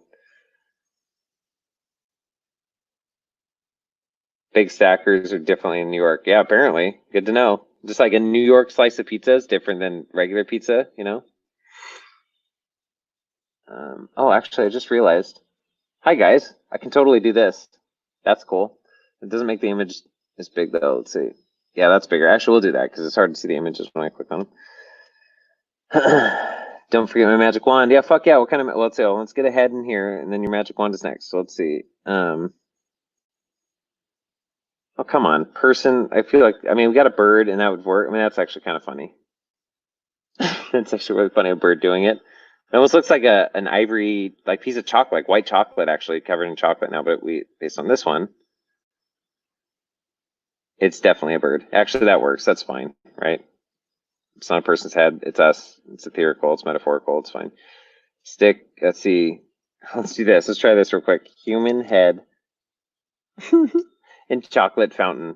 Big stackers are definitely in New York. Yeah, apparently. Good to know. Just like a New York slice of pizza is different than regular pizza, Oh, actually, I just realized. Hi, guys. I can totally do this. That's cool. It doesn't make the image is big though. Let's see. Yeah, that's bigger. Actually, we'll do that because it's hard to see the images when I click on them. Don't forget my magic wand. Yeah, fuck yeah. What kind of? Let's see. Let's get a head in here, and then your magic wand is next. So let's see. Oh, come on, person. I feel like. I mean, we got a bird, and that would work. I mean, that's actually kind of funny. It's actually really funny. A bird doing it. It almost looks like an ivory like piece of chocolate, like white chocolate, actually covered in chocolate now. But based on this one, it's definitely a bird. Actually, that works. That's fine, right? It's not a person's head. It's us. It's etherical. It's metaphorical. It's fine. Stick. Let's see. Let's do this. Let's try this real quick. Human head and chocolate fountain.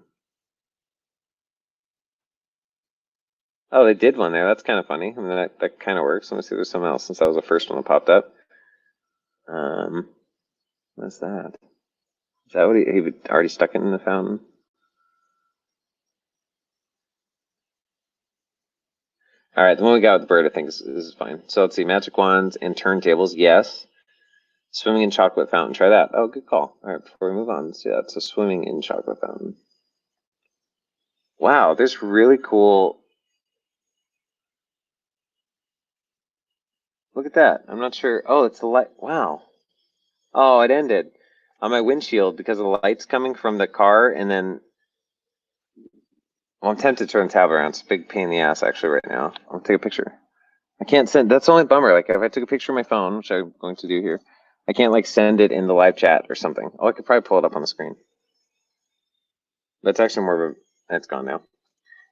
Oh, they did one there. That's kind of funny. I mean, that kind of works. Let me see if there's something else since that was the first one that popped up. What's that? Is that what he already stuck it in the fountain? All right, the one we got with the bird, I think is fine. So let's see, magic wands and turntables, yes. Swimming in chocolate fountain, try that. Oh, good call. All right, before we move on, let's see that. So swimming in chocolate fountain. Wow, there's really cool. Look at that. I'm not sure. Oh, it's the light. Wow. Oh, it ended on my windshield because of the lights coming from the car, and then. Well, I'm tempted to turn the tab around. It's a big pain in the ass, actually, right now. I'll take a picture. I can't send. That's the only bummer. Like, if I took a picture of my phone, which I'm going to do here, I can't like send it in the live chat or something. Oh, I could probably pull it up on the screen. But it's actually more of a. It's gone now.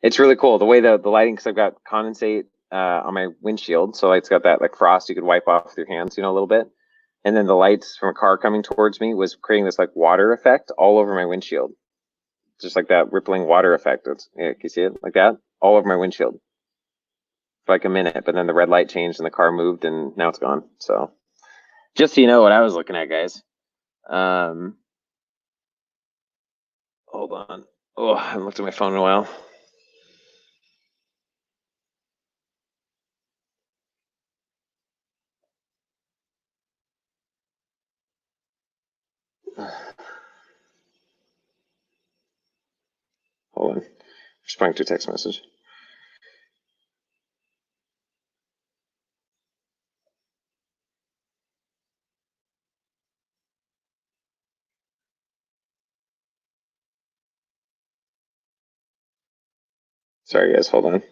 It's really cool the way the lighting, because I've got condensate on my windshield, so it's got that like frost you could wipe off with your hands, a little bit. And then the lights from a car coming towards me was creating this like water effect all over my windshield, just like that rippling water effect. Can you see it like that all over my windshield for like a minute? But then the red light changed and the car moved, and now it's gone. So just so you know what I was looking at, guys. Hold on. Oh, I haven't looked at my phone in a while. Hold on. Responding to a text message. Sorry, guys. Hold on.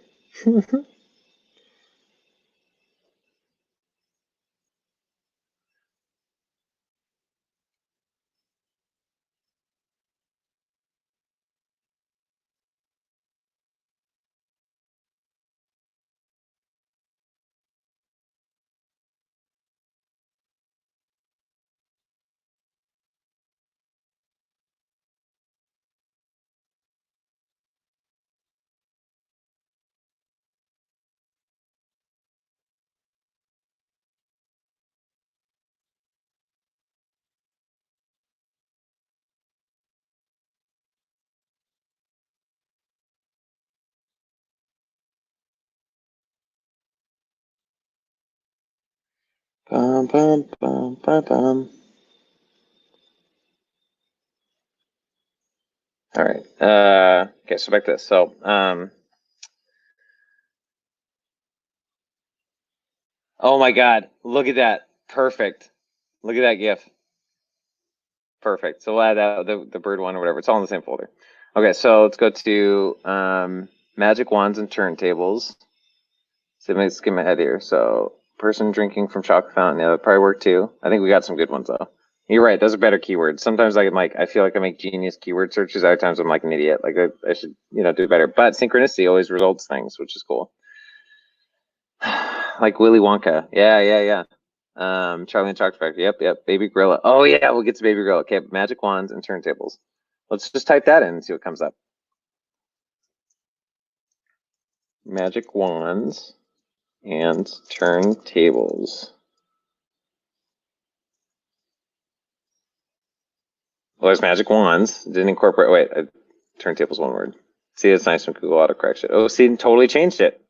Bum, bum, bum, bum, bum. All right. Okay, so back to this. So, oh my God, look at that. Perfect. Look at that GIF. Perfect. So we'll add that, the bird one or whatever. It's all in the same folder. Okay, so let's go to magic wands and turntables. So let me skip ahead here. So person drinking from chocolate fountain. Yeah, that probably work too. I think we got some good ones though. You're right. Those are better keywords. Sometimes I feel like I make genius keyword searches. Other times I'm like an idiot. Like I should, do better. But synchronicity always results things, which is cool. Like Willy Wonka. Yeah. Charlie and Chocolate Factory. Yep. Baby Gorilla. Oh yeah, we'll get to Baby Gorilla. Okay, magic wands and turntables. Let's just type that in and see what comes up. Magic wands and turntables. Well, there's magic wands. Didn't incorporate. Wait, turntables one word. See, it's nice when Google autocorrects it. Oh, see, totally changed it.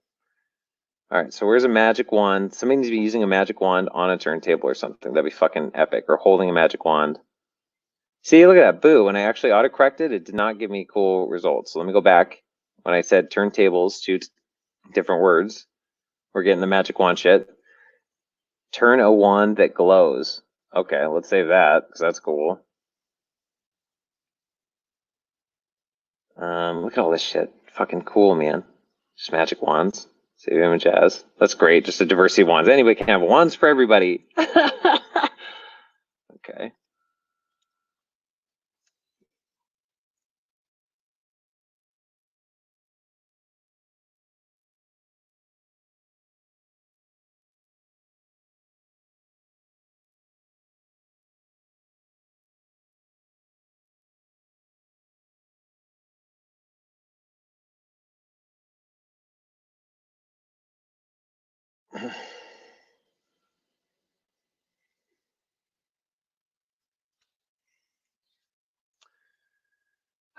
All right, so where's a magic wand? Somebody needs to be using a magic wand on a turntable or something. That'd be fucking epic. Or holding a magic wand. See, look at that. Boo. When I actually autocorrected, it did not give me cool results. So let me go back. When I said turntables to different words, we're getting the magic wand shit. Turn a wand that glows. Okay, let's save that, because that's cool. Look at all this shit. Fucking cool, man. Just magic wands. Save image as. That's great. Just a diversity of wands. Anybody can have wands for everybody. Okay.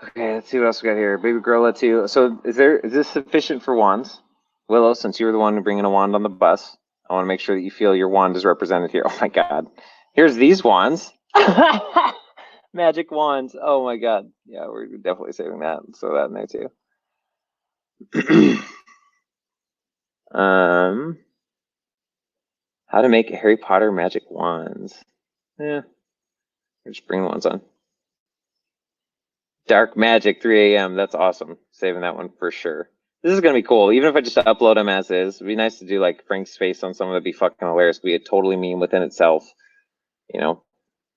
Okay, let's see what else we got here. Baby Gorilla too. So is this sufficient for wands? Willow, since you were the one bringing a wand on the bus, I want to make sure that you feel your wand is represented here. Oh my god. Here's these wands. Magic wands. Oh my god. Yeah, we're definitely saving that. So that in there too. How to make Harry Potter magic wands. Yeah. We're just bringing ones on. Dark Magic 3 a.m. That's awesome. Saving that one for sure. This is gonna be cool. Even if I just upload them as is, it'd be nice to do like Frank's face on someone that'd be fucking hilarious. It'd be a totally meme within itself. You know,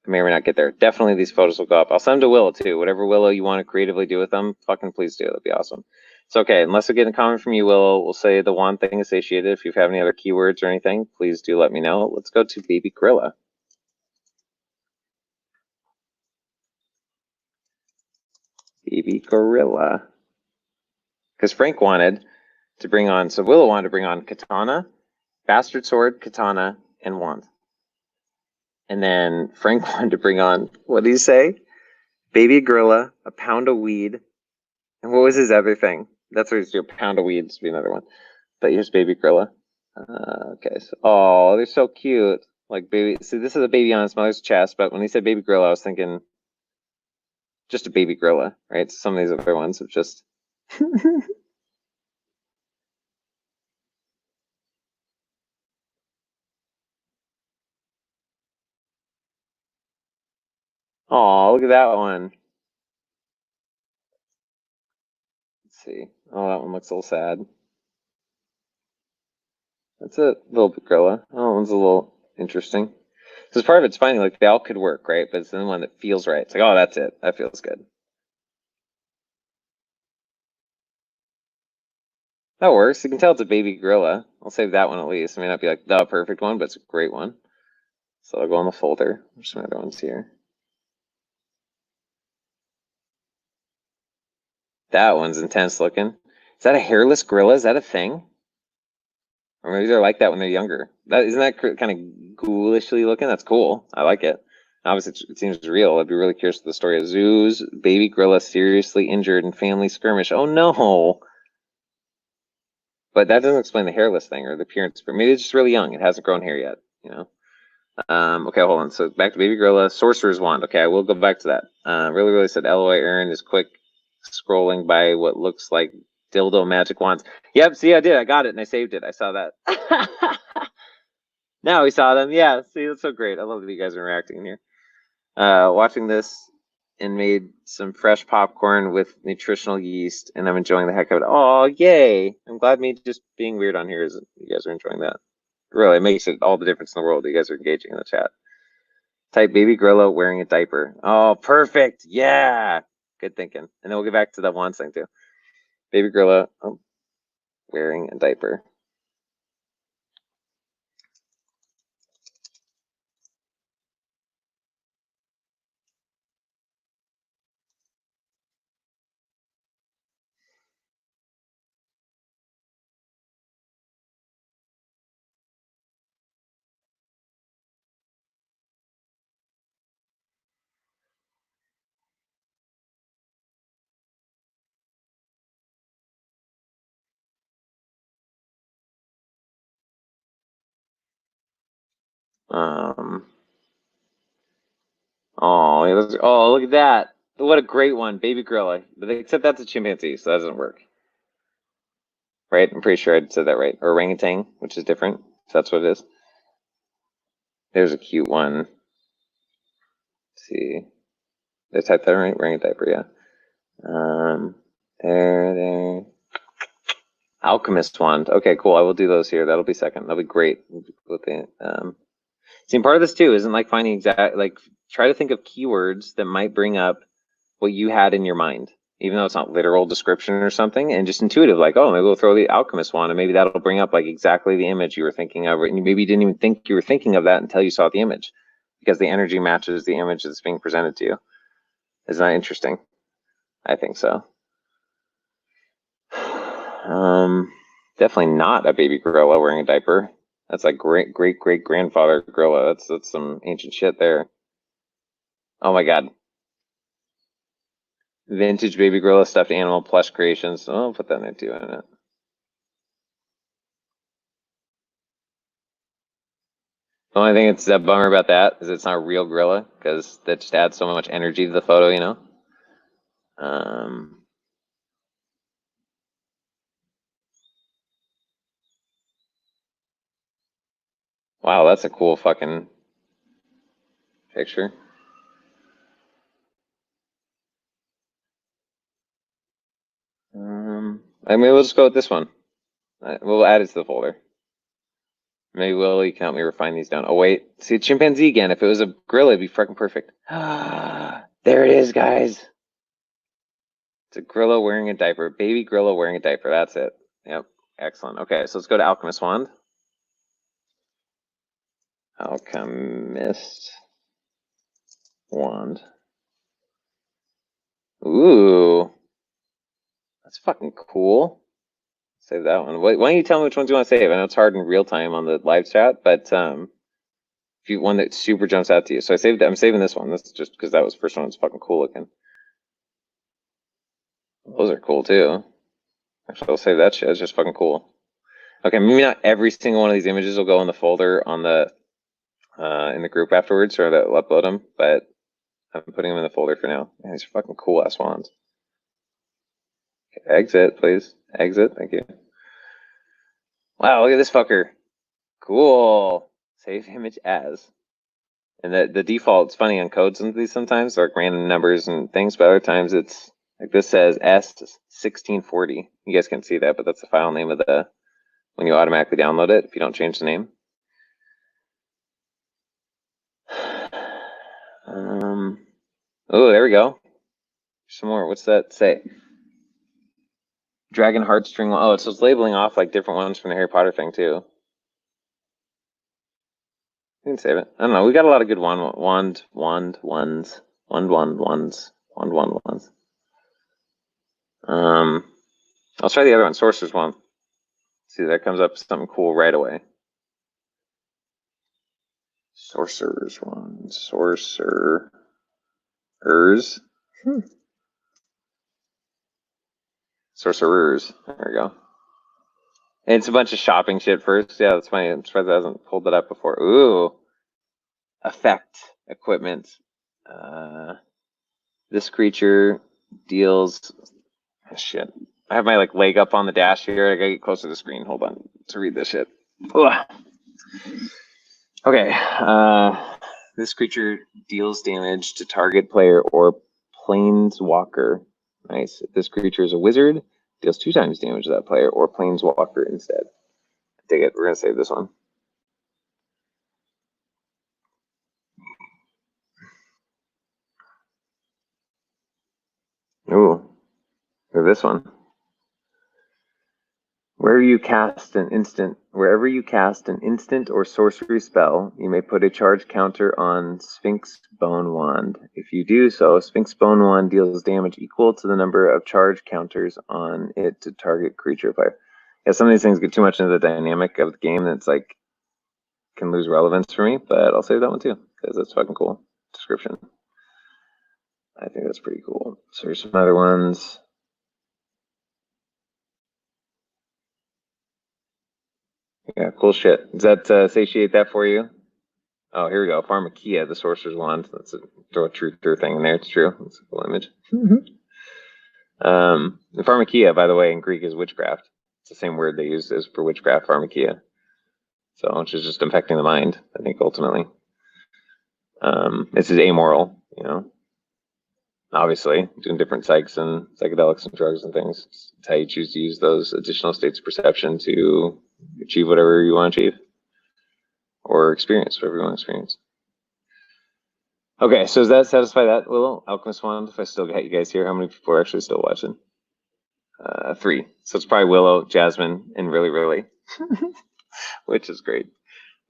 I may or may not get there. Definitely these photos will go up. I'll send them to Willow too. Whatever Willow you want to creatively do with them, fucking please do. That'd be awesome. It's okay. Unless I get a comment from you, Willow, we'll say the one thing is satiated. If you have any other keywords or anything, please do let me know. Let's go to Baby Gorilla. Baby Gorilla. Because Frank wanted to bring on, so Willow wanted to bring on Katana, Bastard Sword, Katana, and Wand. And then Frank wanted to bring on, what did he say? Baby Gorilla, a pound of weed. And what was his other thing? That's what he's doing. A pound of weed to be another one. But here's Baby Gorilla. Okay, so, oh, they're so cute. Like baby, see, this is a baby on his mother's chest, but when he said Baby Gorilla, I was thinking just a baby gorilla, right? Some of these other ones have just. Oh, look at that one. Let's see. Oh, that one looks a little sad. That's a little bit gorilla. Oh, that one's a little interesting. Because part of it's finding like they all could work, right? But it's the one that feels right. It's like, oh, that's it. That feels good. That works. You can tell it's a baby gorilla. I'll save that one at least. It may not be like the perfect one, but it's a great one. So I'll go on the folder. There's some other ones here. That one's intense looking. Is that a hairless gorilla? Is that a thing? Or maybe they're like that when they're younger. Isn't that kind of ghoulishly looking? That's cool. I like it. Obviously, it seems real. I'd be really curious for the story of Zoo's baby gorilla seriously injured in family skirmish. Oh no! But that doesn't explain the hairless thing or the appearance. But maybe it's just really young. It hasn't grown hair yet. You know. Okay, hold on. So back to baby gorilla, sorcerer's wand. Okay, I will go back to that. Really said LOI Aaron is quick scrolling by what looks like dildo magic wands. Yep, see, I did. I got it and I saved it. I saw that. Now we saw them. Yeah, see, that's so great. I love that you guys are reacting here. Watching this and made some fresh popcorn with nutritional yeast, and I'm enjoying the heck of it. Oh, yay! I'm glad me just being weird on here is you guys are enjoying that. Really, it makes it all the difference in the world that you guys are engaging in the chat. Type baby gorilla wearing a diaper. Oh, perfect. Yeah. Good thinking. And then we'll get back to that one thing too. Baby gorilla wearing a diaper. Oh, Oh, look at that. What a great one. Baby gorilla. But except that's a chimpanzee, so that doesn't work. Right? I'm pretty sure I said that right. Or orangutan, which is different. If that's what it is. There's a cute one. Let's see. Did I type that right? Wearing a diaper, yeah. There. Alchemist wand. Okay, cool. I will do those here. That'll be second. That'll be great. See, part of this too isn't like finding try to think of keywords that might bring up what you had in your mind, even though it's not literal description or something, and just intuitive, like, oh, maybe we'll throw the alchemist wand, and maybe that'll bring up like exactly the image you were thinking of, and maybe you didn't even think you were thinking of that until you saw the image, because the energy matches the image that's being presented to you. Isn't that interesting? I think so. Definitely not a baby gorilla wearing a diaper. That's like great grandfather gorilla. That's some ancient shit there. Oh my god. Vintage baby gorilla stuffed animal plush creations. Oh, I'll put that in there too in a minute. The only thing that's a bummer about that is it's not a real gorilla, because that just adds so much energy to the photo, you know? Wow, that's a cool fucking picture. I mean, we'll just go with this one. We'll add it to the folder. Maybe Willie can help me refine these down. Oh, wait. See, chimpanzee again. If it was a gorilla, it'd be fucking perfect. There it is, guys. It's a gorilla wearing a diaper. Baby gorilla wearing a diaper. That's it. Yep. Excellent. Okay, so let's go to Alchemist Wand. Alchemist Wand. Ooh. That's fucking cool. Save that one. Why don't you tell me which ones you want to save? I know it's hard in real time on the live chat, but if you one that super jumps out to you. So I'm saving this one. That's just because that was the first one. It's fucking cool looking. Those are cool too. Actually, I'll save that shit. It's just fucking cool. Okay, maybe not every single one of these images will go in the folder on the in the group afterwards, or that will upload them, but I'm putting them in the folder for now. Man, these are fucking cool ass wands. Okay, exit, please. Exit, thank you. Wow, look at this fucker. Cool. Save image as. And the default, it's funny on codes and these sometimes, like random numbers and things, but other times it's like this says S1640. You guys can't see that, but that's the file name of the when you automatically download it if you don't change the name. Oh, there we go. Some more. What's that say? Dragon heartstring. Oh, it's just labeling off like different ones from the Harry Potter thing too. You can save it. I don't know. We got a lot of good ones. I'll try the other one, Sorcerer's Wand. See, that comes up something cool right away. Sorcerer's Wand. Sorcerers. Sorcerers. There we go. And it's a bunch of shopping shit first. Yeah, that's funny. I'm surprised I hasn't pulled that up before. Ooh. Effect equipment. This creature deals. Oh, shit. I have my leg up on the dash here. I gotta get closer to the screen. Hold on to read this shit. Ugh. Okay. This creature deals damage to target player or planeswalker. Nice. This creature is a wizard. Deals 2 times damage to that player or planeswalker instead. Take it. We're gonna save this one. Ooh. Or this one. Wherever you cast an instant or sorcery spell, you may put a charge counter on Sphinx Bone Wand. If you do so, Sphinx Bone Wand deals damage equal to the number of charge counters on it to target creature player. Yeah, some of these things get too much into the dynamic of the game that's can lose relevance for me, but I'll save that one too, because that's fucking cool. Description. I think that's pretty cool. So here's some other ones. Yeah, cool shit. Does that satiate that for you? Oh, here we go. Pharmakia, the sorcerer's wand. That's a throw a truth thing in there. It's true. That's a cool image. The pharmakia, by the way, in Greek is witchcraft. It's the same word they use as for witchcraft, pharmakia. So, which is just infecting the mind, I think, ultimately. This is amoral, you know. Obviously, doing different psychs and psychedelics and drugs and things. It's how you choose to use those additional states of perception to achieve whatever you want to achieve or experience whatever you want to experience. Okay, so does that satisfy that, Willow? Alchemist Wand, if I still got you guys here, how many people are actually still watching? 3. So it's probably Willow, Jasmine, and really, which is great.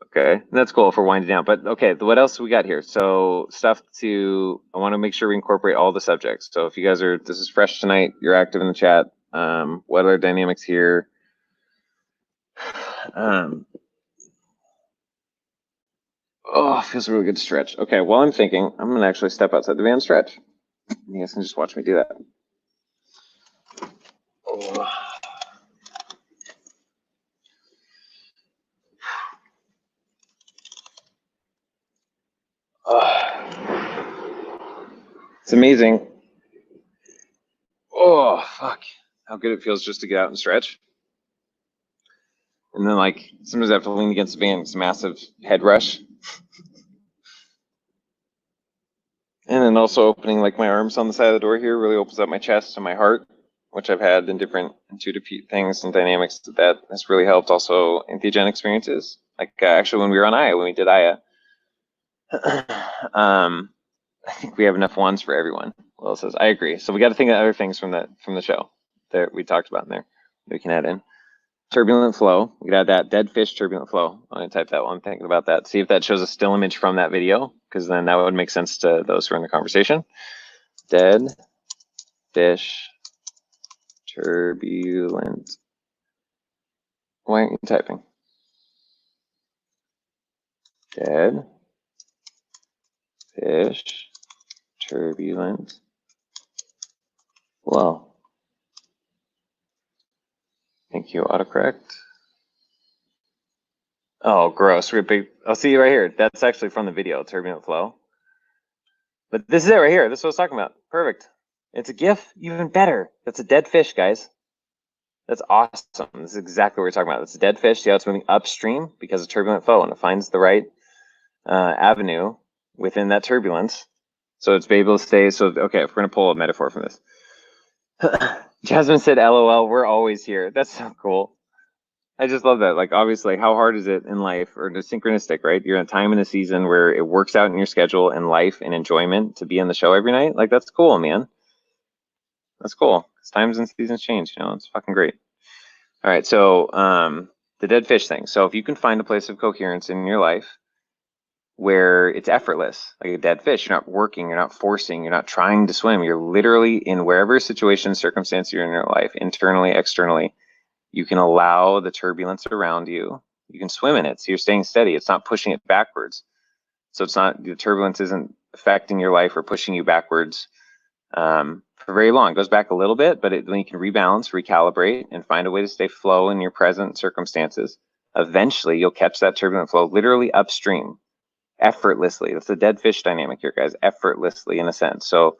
Okay, that's cool for winding down. But okay, what else we got here? So I want to make sure we incorporate all the subjects. So if you guys this is fresh tonight, you're active in the chat. What are dynamics here? Oh, it feels really good to stretch. Okay, while I'm thinking, I'm gonna actually step outside the van and stretch. You guys can just watch me do that. Oh. It's amazing. Oh, fuck. How good it feels just to get out and stretch. And then, like, sometimes I have to lean against the van. It's a massive head rush. And then also opening, like, my arms on the side of the door here really opens up my chest and my heart, which I've had in different intuitive things and dynamics that has really helped also entheogen experiences. Like, actually, when we were on Aya, when we did Aya, I think we have enough ones for everyone. Will says, I agree. So we got to think of other things from the show that we talked about in there that we can add in. Turbulent flow. We could add that. Dead fish turbulent flow. I'm going to type that one, thinking about that. See if that shows a still image from that video, because then that would make sense to those who are in the conversation. Dead fish turbulent. Why aren't you typing? Dead fish turbulent flow. Thank you, autocorrect. Oh, gross. We're big. I'll see you right here. That's actually from the video, turbulent flow. But this is it right here. This is what I was talking about. Perfect. It's a GIF, even better. That's a dead fish, guys. That's awesome. This is exactly what we're talking about. It's a dead fish. See how it's moving upstream because of turbulent flow, and it finds the right avenue within that turbulence. So it's able to stay. So, okay, if we're going to pull a metaphor from this. Jasmine said, LOL, we're always here. That's so cool. I just love that. Like, obviously, how hard is it in life, or the synchronistic, right? You're in a time in the season where it works out in your schedule and life and enjoyment to be on the show every night. Like, that's cool, man. That's cool. Because times and seasons change, you know, it's fucking great. All right, so the dead fish thing. So if you can find a place of coherence in your life where it's effortless, like a dead fish, you're not working, you're not forcing, you're not trying to swim, you're literally in wherever situation, circumstance you're in your life, internally, externally, you can allow the turbulence around you. You can swim in it, so you're staying steady. It's not pushing it backwards. So it's not, the turbulence isn't affecting your life or pushing you backwards for very long. It goes back a little bit, but then you can rebalance, recalibrate, and find a way to stay flow in your present circumstances. Eventually, you'll catch that turbulent flow literally upstream, effortlessly. That's the dead fish dynamic here, guys. Effortlessly, in a sense. So,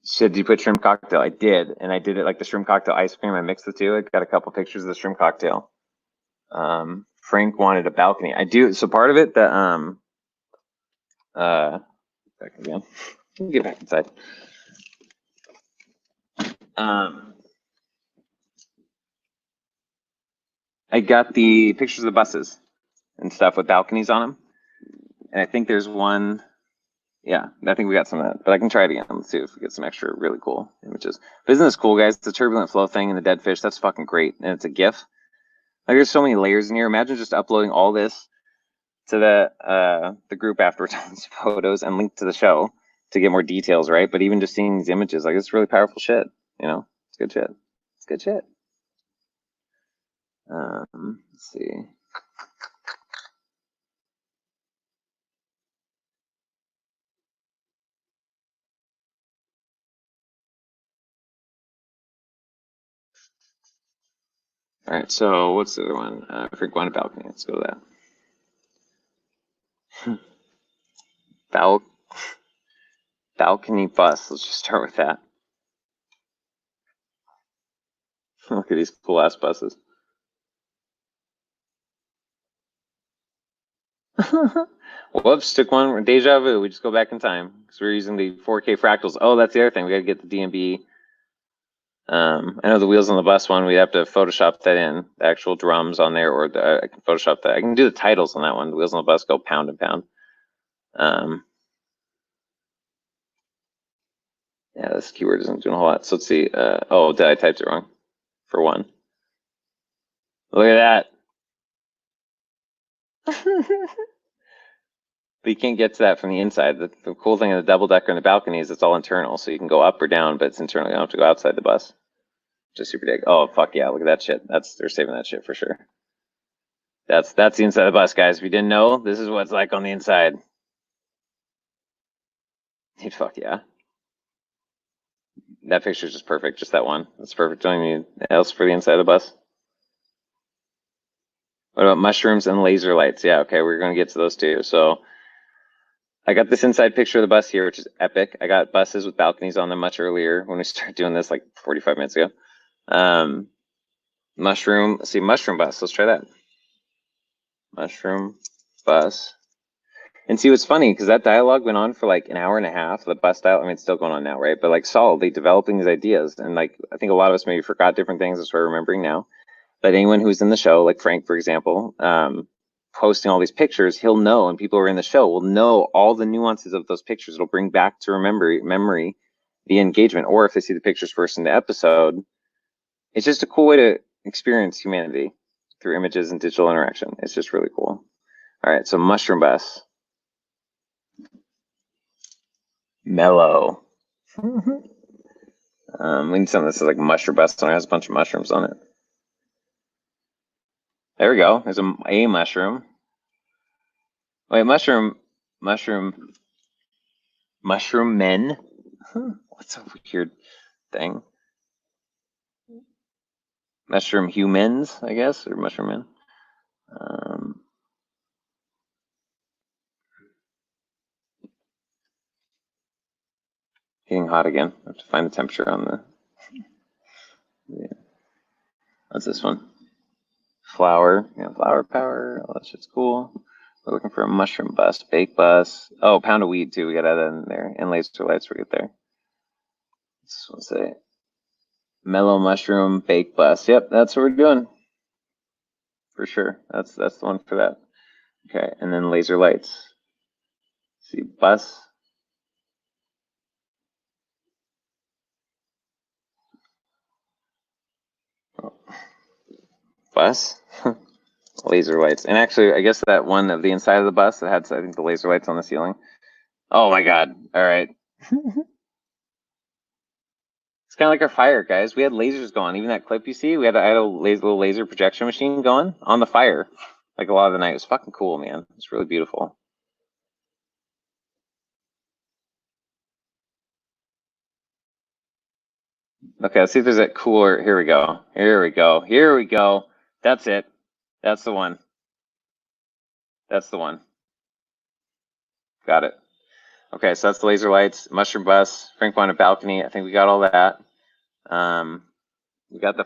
said, do you put shrimp cocktail? I did, and I did it like the shrimp cocktail ice cream. I mixed the two. I got a couple pictures of the shrimp cocktail. Frank wanted a balcony. I do. So part of it, back again. Let me get back inside. I got the pictures of the buses and stuff with balconies on them, and I think there's one. Yeah, I think we got some of that, but I can try it again. Let's see if we get some extra really cool images. But isn't this cool, guys? The turbulent flow thing and the dead fish, that's fucking great. And it's a GIF. Like, there's so many layers in here. Imagine just uploading all this to the group afterwards, photos, and link to the show to get more details, right? But even just seeing these images, like, it's really powerful shit, you know? It's good shit. It's good shit. Let's see. All right, so what's the other one? Freak one balcony. Let's go to that. Balcony bus. Let's just start with that. Look at these cool ass buses. Whoops, took one. Deja vu. We just go back in time because we're using the 4K fractals. Oh, that's the other thing. We got to get the DMB. I know the wheels on the bus one. We'd have to Photoshop that in, the actual drums on there, or I can Photoshop that. I can do the titles on that one. The wheels on the bus go pound and pound. Yeah, this keyword isn't doing a whole lot. So let's see. Oh, I typed it wrong for one. Look at that. But you can't get to that from the inside. The cool thing of the double decker and the balcony is it's all internal, so you can go up or down, but it's internal. You don't have to go outside the bus. Just super dig. Oh fuck yeah! Look at that shit. They're saving that shit for sure. That's the inside of the bus, guys. If you didn't know, this is what it's like on the inside. Dude, fuck yeah. That picture's just perfect. Just that one. That's perfect. Don't need anything else for the inside of the bus. What about mushrooms and laser lights? Yeah, okay, we're gonna get to those too. So I got this inside picture of the bus here, which is epic. I got buses with balconies on them much earlier when we started doing this, like 45 minutes ago. Mushroom, let's see, mushroom bus. Let's try that. Mushroom bus. And see what's funny, because that dialogue went on for like an hour and a half. The bus dialogue, I mean, it's still going on now, right? But like solidly developing these ideas. And like, I think a lot of us maybe forgot different things. That's what I'm remembering now. But anyone who's in the show, like Frank, for example, posting all these pictures, he'll know, and people who are in the show will know all the nuances of those pictures. It'll bring back to memory the engagement. Or if they see the pictures first in the episode, it's just a cool way to experience humanity through images and digital interaction. It's just really cool. All right, so mushroom bus. Mellow. We need something that's like mushroom bus and it has a bunch of mushrooms on it. There we go. There's a mushroom. Wait, mushroom men? What's a weird thing? Mushroom humans, I guess, or mushroom men. Getting hot again. I have to find the temperature on the. Yeah. What's this one? Flower. Yeah, flower power. Oh, that shit's cool. We're looking for a mushroom bus, bake bus. Oh, pound of weed too. We got that in there. And laser lights. We get there. Let's say mellow mushroom bake bus. Yep, that's what we're doing. For sure. That's the one for that. Okay, and then laser lights. See, bus. Oh. Bus. Laser lights. And actually, I guess that one of the inside of the bus that had, I think, the laser lights on the ceiling. Oh my god. All right. It's kind of like our fire, guys. We had lasers going. Even that clip you see, I had a little laser projection machine going on the fire. Like a lot of the night. It was fucking cool, man. It's really beautiful. Okay, let's see if there's that cooler. Here we go. Here we go. Here we go. That's it. That's the one. That's the one. Got it. Okay, so that's the laser lights, mushroom bus, Frank wanted balcony. I think we got all that. We got the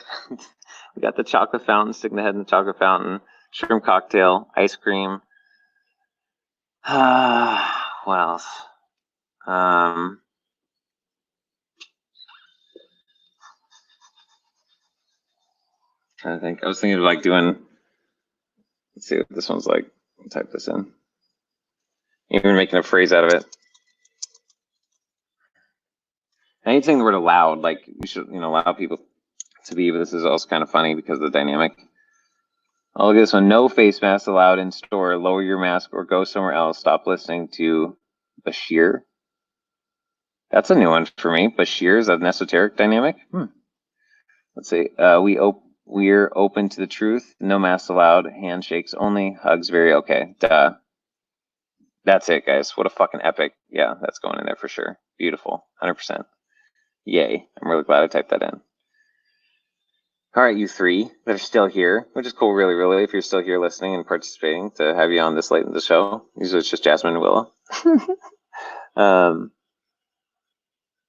we got the chocolate fountain, sticking the head in the chocolate fountain, shrimp cocktail, ice cream. What else? Trying to think. I was thinking of like doing. Let's see what this one's like. I'll type this in. Even making a phrase out of it. Anything the word allowed, like we should, allow people to be. But this is also kind of funny because of the dynamic. Oh, look at this one. No face mask allowed in store. Lower your mask or go somewhere else. Stop listening to Bashir. That's a new one for me. Bashir, is that an esoteric dynamic? Let's see. We're open to the truth. No masks allowed. Handshakes only. Hugs very okay. Duh. That's it, guys. What a fucking epic. Yeah, that's going in there for sure. Beautiful. 100%. Yay. I'm really glad I typed that in. All right, you three that are still here, which is cool, really, really, if you're still here listening and participating, to have you on this late in the show. Usually it's just Jasmine and Willow.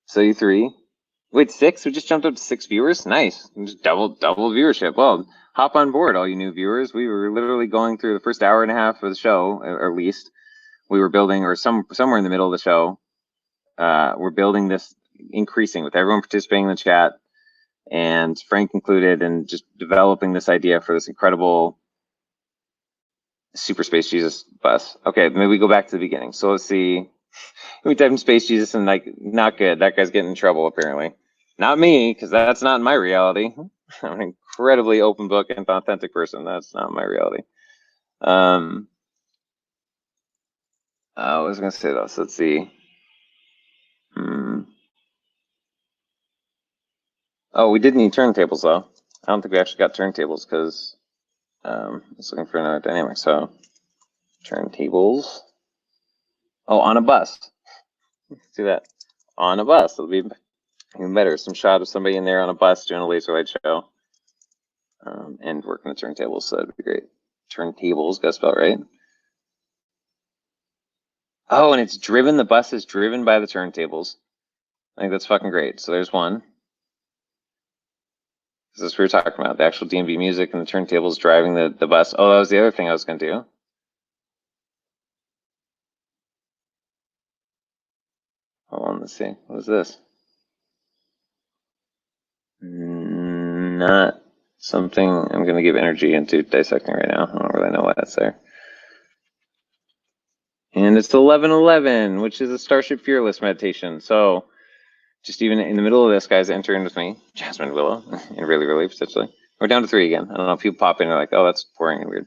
So you three. Wait, 6? We just jumped up to 6 viewers? Nice. Just double viewership. Well, hop on board, all you new viewers. We were literally going through the first hour and a half of the show, or at least. We were building, or somewhere in the middle of the show, we're building this, increasing with everyone participating in the chat, and Frank included, and just developing this idea for this incredible Super Space Jesus bus. Okay, maybe we go back to the beginning. So let's see. We type in Space Jesus and like, not good. That guy's getting in trouble apparently. Not me, because that's not my reality. I'm an incredibly open book and authentic person. That's not my reality. I was gonna say this. Let's see. Oh, we did need turntables though. I don't think we actually got turntables because I was looking for another dynamic. So turntables. Oh, on a bus. See that? On a bus. It'll be even better. Some shot of somebody in there on a bus doing a laser light show. And working the turntables, so that'd be great. Turntables, got spelled right. Oh, and it's driven, the bus is driven by the turntables. I think that's fucking great. So there's one. This is what we were talking about, the actual D&B music and the turntables driving the bus. Oh, that was the other thing I was going to do. Hold on, let's see. What is this? Not something I'm going to give energy into dissecting right now. I don't really know why that's there. And it's 11:11, which is a Starship Fearless meditation. So just even in the middle of this, guys, enter in with me, Jasmine, Willow, and really, really, potentially. We're down to 3 again. I don't know if people pop in and are like, oh, that's boring and weird.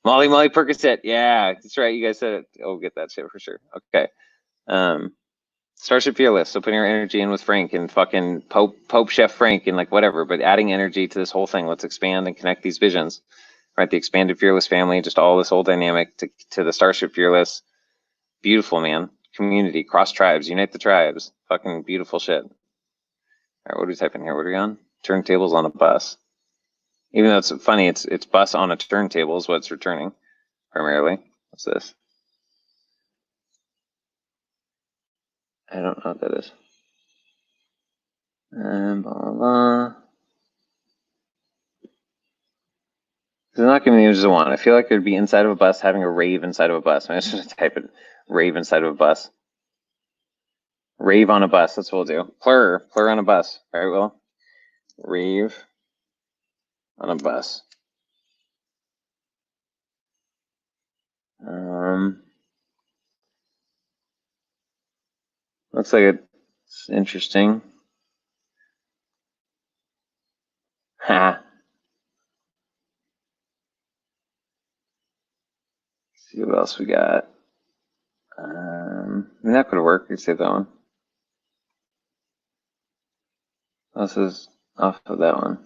Molly Percocet. Yeah, that's right. You guys said it. Oh, get that shit for sure. Okay. Starship Fearless. So putting our energy in with Frank and fucking Pope Chef Frank and like whatever, but adding energy to this whole thing. Let's expand and connect these visions, right? The expanded Fearless family, just all this whole dynamic to the Starship Fearless. Beautiful, man. Community, cross tribes, unite the tribes. Fucking beautiful shit. All right, what do we type in here? What are we on? Turntables on a bus. Even though it's funny, it's bus on a turntable is what it's returning primarily. What's this? I don't know what that is. Blah, blah, blah. It's not giving me the images I want. I feel like it'd be inside of a bus having a rave inside of a bus. I'm just type it, rave inside of a bus. Rave on a bus, that's what we'll do. Plur on a bus. All right, Will? Rave on a bus. Looks like it's interesting. Ha. See what else we got. That could work. We save that one. This is off of that one.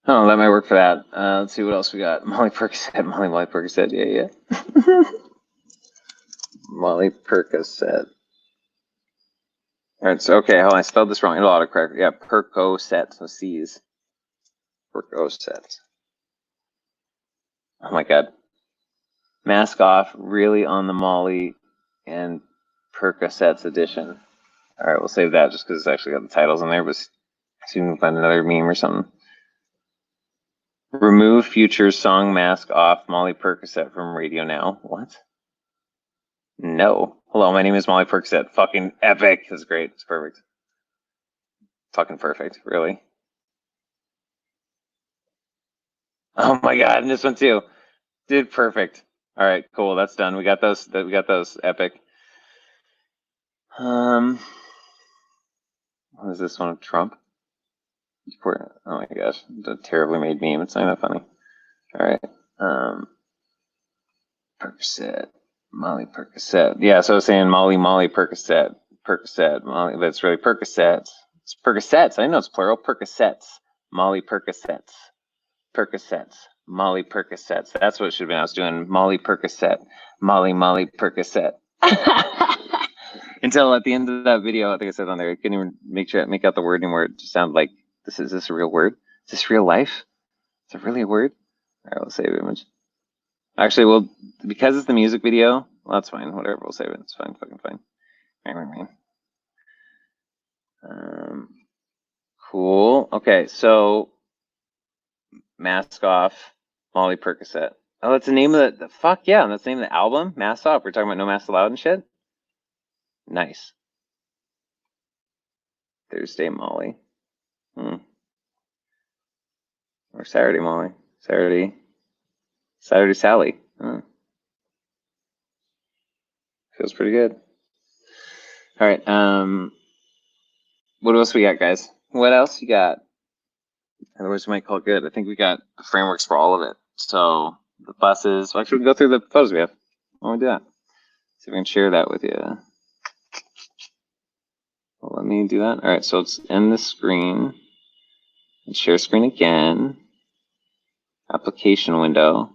Oh, that might work for that. Let's see what else we got. Molly Percocet. Molly Percocet. Yeah. Molly Percocet. All right, so okay, hold on, I spelled this wrong. It'll autocorrect. Yeah, Percocet, so C's. Percocet. Oh my god. Mask off, really on the Molly and Percocets edition. All right, we'll save that just because it's actually got the titles in there, but see if we can find another meme or something. Remove future song mask off Molly Percocet from Radio Now. What? No. Hello, my name is Molly Percocet. Fucking epic. That's great. It's perfect. Fucking perfect. Really. Oh my god, and this one too. Dude, perfect. All right, cool. That's done. We got those. We got those. Epic. What is this one of Trump? Oh my gosh, the terribly made meme. It's not that funny. All right. Percocet. Molly Percocet. Yeah, so I was saying Molly Percocet. Percocet. Molly, but it's really Percocets. It's Percocets. I know it's plural. Percocets. Molly Percocets. Percocets. Molly Percocets. That's what it should have been. I was doing Molly Percocet. Molly Percocet. Until at the end of that video, I think I said on there, I couldn't even make out the word anymore. It just sounded like, is this a real word? Is this real life? Is it really a word? All right, we'll save image. Actually, well, because it's the music video, well, that's fine. Whatever, we'll save it. It's fine, fucking fine. Cool. Okay, so Mask Off, Molly Percocet. Oh, that's the name of the fuck yeah, that's the name of the album. Mask Off. We're talking about No Mask Allowed and shit. Nice. Thursday Molly. Or Saturday Molly. Saturday Sally. Feels pretty good. All right. What else we got, guys? What else you got? Otherwise, we might call it good. I think we got the frameworks for all of it. So the buses. Well, actually, we can go through the photos we have. Why don't we do that? See if we can share that with you. Well, let me do that. All right. So let's end the screen and share screen again. Application window.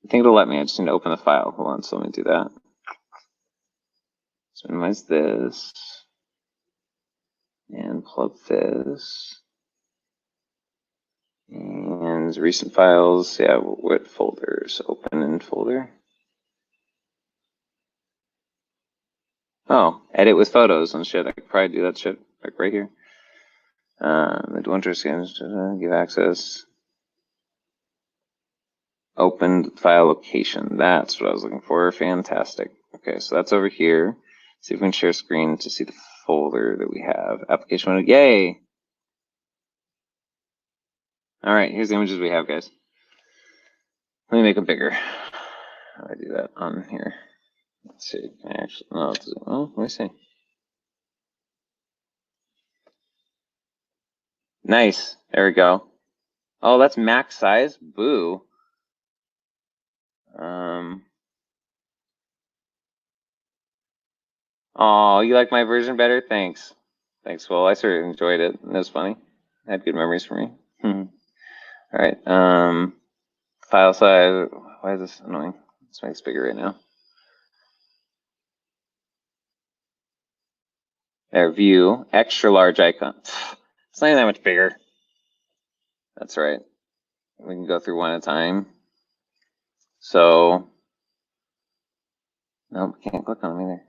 I think it'll let me. I just need to open the file. Hold on. So let me do that. Let's minimize this and plug this. And recent files, yeah, what folders? Open in folder. Oh, edit with photos and shit. I could probably do that shit like right here. Adventure scans, give access. Open file location. That's what I was looking for. Fantastic. Okay, so that's over here. See if we can share screen to see the folder that we have. Application window. Yay! All right, here's the images we have, guys. Let me make them bigger. How do I do that on here? Let's see. Can I actually, no, let me see. Nice. There we go. Oh, that's max size. Boo. Oh, you like my version better? Thanks. Thanks. Well, I sort of enjoyed it. It was funny. I had good memories for me. All right. File size. Why is this annoying? Let's make this bigger right now. There, view, extra large icon. It's not even that much bigger. That's right. We can go through one at a time. So, nope, can't click on them either.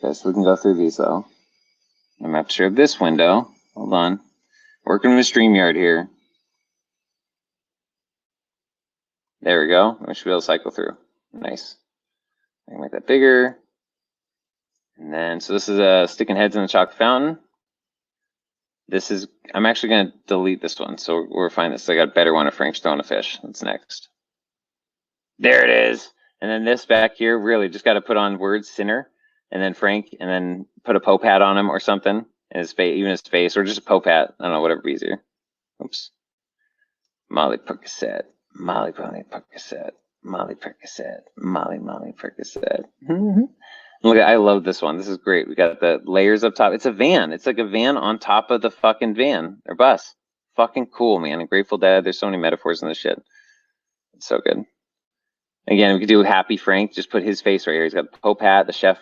Okay, so we can go through these though. I'm gonna have to share this window. Hold on. Working with StreamYard here. There we go. We should be able to cycle through. Nice. I can make that bigger. And then, so this is sticking heads in the chocolate fountain. This is, I'm actually going to delete this one. So we're fine. This, I got a better one of Frank's throwing a fish. That's next. There it is. And then this back here, really just got to put on words Sinner and then Frank and then put a Pope hat on him or something. And his face, even his face, or just a Pope hat. I don't know, whatever be easier. Oops. Molly Percocet. Molly Percocet. Molly Percocet. Molly Percocet. Look, I love this one. This is great. We got the layers up top. It's a van. It's like a van on top of the fucking van or bus. Fucking cool, man. And Grateful Dead. There's so many metaphors in this shit. It's so good. Again, we could do Happy Frank. Just put his face right here. He's got the Pope hat, the chef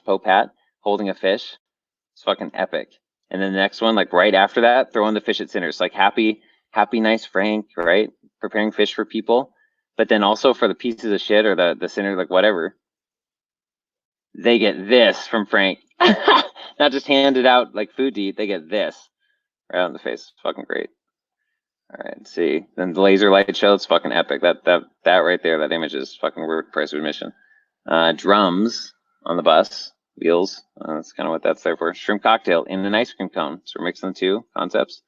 / Pope hat, holding a fish. It's fucking epic. And then the next one, like right after that, throw in the fish at Sinners. Like happy, nice Frank, right? Preparing fish for people. But then also for the pieces of shit or the sinner, like whatever, they get this from Frank. Not just handed out like food to eat, they get this right on the face. It's fucking great. All right, see. Then the laser light show, it's fucking epic. That right there, that image is fucking worth price of admission. Drums on the bus, wheels. That's kind of what that's there for. Shrimp cocktail in an ice cream cone. So we're mixing the two concepts.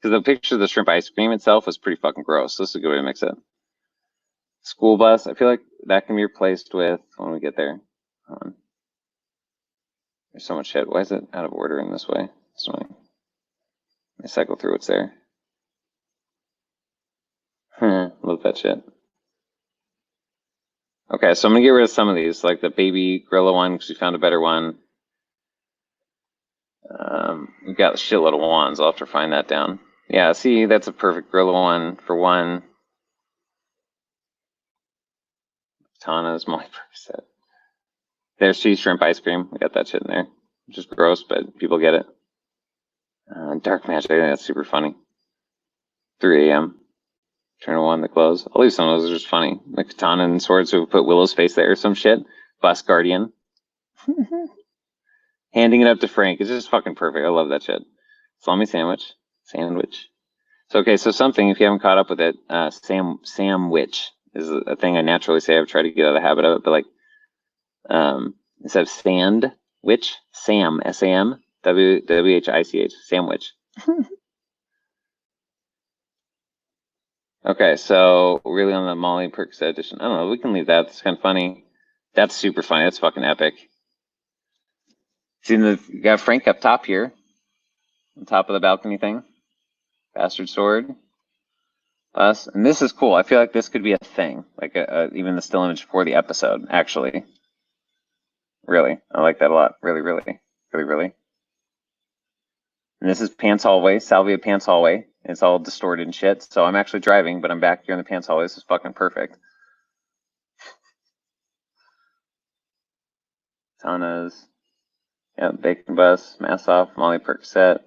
Because the picture of the shrimp ice cream itself was pretty fucking gross. So this is a good way to mix it. School bus, I feel like that can be replaced with when we get there. There's so much shit. Why is it out of order in this way? It's annoying. Let me cycle through what's there. Love that shit. Okay, so I'm gonna get rid of some of these, like the baby gorilla one, because we found a better one. We've got a shitload of wands. I'll have to find that down. Yeah, see, that's a perfect gorilla one for one. Katana's Molly Percocet. There's sea shrimp ice cream. We got that shit in there, which is gross, but people get it. Dark magic. I think that's super funny. 3 a.m. Turn to 1 to close. I'll leave some of those. Are just funny. The katana and swords. So we put Willow's face there or some shit. Bus guardian. Handing it up to Frank. It's just fucking perfect. I love that shit. Salami sandwich. Sandwich. So okay, so something, if you haven't caught up with it, Samwich is a thing I naturally say. I've tried to get out of the habit of it, but like instead of sandwich, Sam, S-A-M, W-H-I-C-H, sandwich. Okay, so really on the Molly Percocet edition. I don't know, we can leave that. It's kind of funny. That's super funny. That's fucking epic. See, you got Frank up top here, on top of the balcony thing. Bastard sword. Us. And this is cool. I feel like this could be a thing, like even the still image for the episode, actually. Really. I like that a lot. Really, really. Really, really. And this is Pants Hallway, Salvia Pants Hallway. It's all distorted and shit. So I'm actually driving, but I'm back here in the Pants Hallway. This is fucking perfect. Tanas. Yeah, Bacon Bus, Mass Off, Molly Percocet.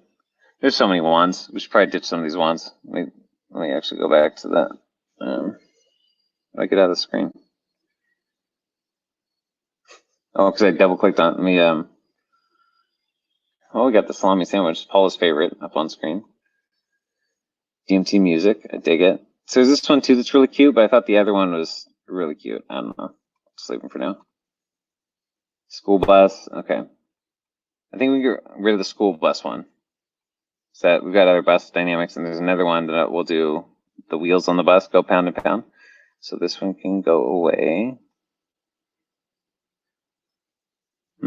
There's so many wands. We should probably ditch some of these wands. Let me actually go back to that. I get out of the screen. Oh, because I double clicked on me. Oh, we got the salami sandwich, Paula's favorite, up on screen. DMT music, I dig it. So there's this one too that's really cute, but I thought the other one was really cute. I don't know. Just leave them for now. School bus, okay. I think we get rid of the school bus one. So we've got other bus dynamics, and there's another one that we'll do. The wheels on the bus go pound and pound. So this one can go away. I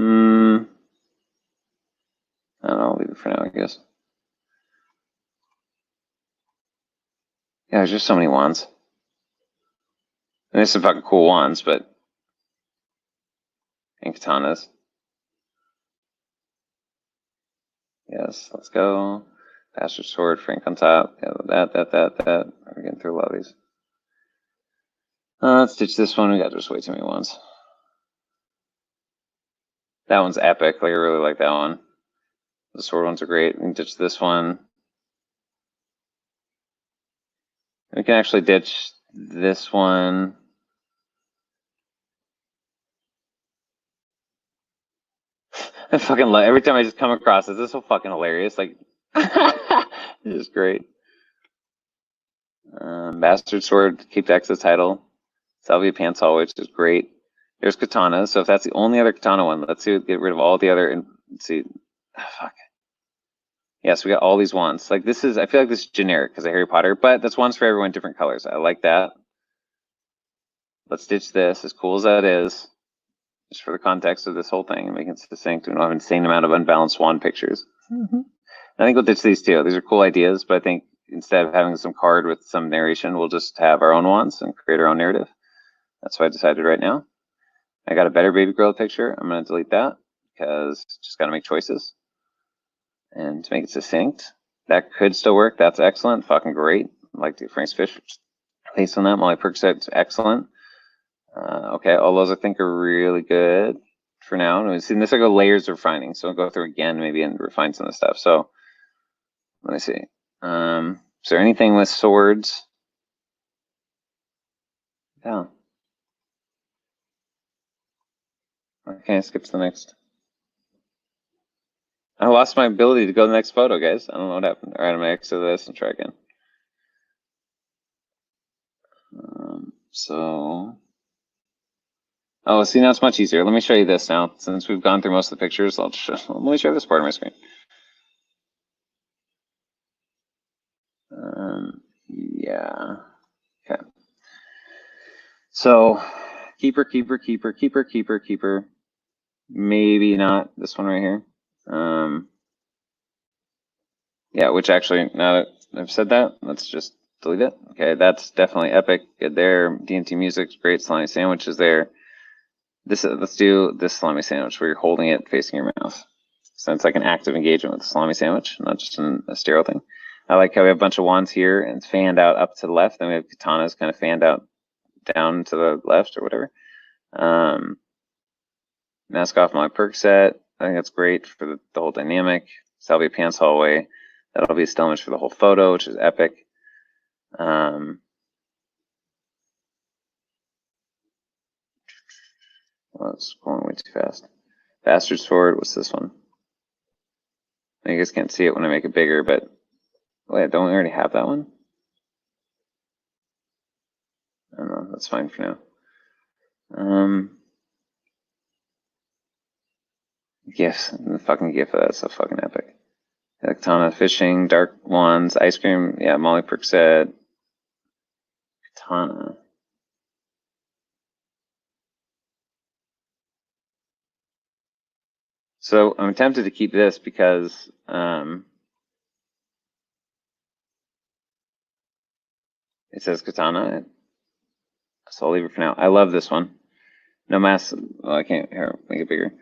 don't know, I'll leave it for now, I guess. Yeah, there's just so many wands. And there's some fucking cool wands, but... And katanas. Yes, let's go. Bastard sword, Frank on top. Yeah, that. We're getting through a lot of these. Let's ditch this one. We got just way too many ones. That one's epic. Like, I really like that one. The sword ones are great. We can ditch this one. We can actually ditch this one. I fucking love every time I just come across this. This is so fucking hilarious. Like, it is great. Bastard sword, keep X the title. Salvia Pants Hall, which is great. There's katanas. So if that's the only other katana one, let's see, get rid of all the other. And let's see. Fuck. Yeah, so we got all these wands. Like this is, I feel like this is generic because of Harry Potter, but that's wands for everyone, different colors. I like that. Let's ditch this, as cool as that is, just for the context of this whole thing and make it succinct. We don't have an insane amount of unbalanced wand pictures. I think we'll ditch these too. These are cool ideas, but I think instead of having some card with some narration, we'll just have our own wands and create our own narrative. That's what I decided right now. I got a better baby girl picture. I'm going to delete that because just got to make choices. And to make it succinct, that could still work. That's excellent. Fucking great. I like the Frank's Fish face on that. Molly Percocet's excellent. Okay, all those I think are really good for now. And we've seen this, I go layers of refining. So I'll go through again maybe and refine some of the stuff. So let me see. Is there anything with swords? Yeah. Okay, skip to the next. I lost my ability to go to the next photo, guys. I don't know what happened. All right, I'm gonna exit this and try again. Oh, see, now it's much easier. Let me show you this now. Since we've gone through most of the pictures, let me show this part of my screen. Yeah. Okay. So, keeper. Maybe not this one right here. Yeah, which actually, now that I've said that, let's just delete it. Okay, that's definitely epic. Good there. DMT music's great. Salami sandwich is there. Let's do this salami sandwich where you're holding it facing your mouth. So it's like an active engagement with the salami sandwich, not just a stereo thing. I like how we have a bunch of wands here and it's fanned out up to the left. Then we have katanas kind of fanned out down to the left or whatever. Mask off my perk set. I think that's great for the whole dynamic. Salvia Pants Hallway. That'll be a still image for the whole photo, which is epic. Oh, it's going way too fast. Bastard Sword. What's this one? You guys can't see it when I make it bigger, but wait, don't we already have that one? I don't know. That's fine for now. Gifts. The fucking gift of that's so fucking epic. Katana fishing, dark wands, ice cream. Yeah, Molly Perk set. Katana. So I'm tempted to keep this because it says Katana. So I'll leave it for now. I love this one. No mask. Well, I can't. Here, make it bigger.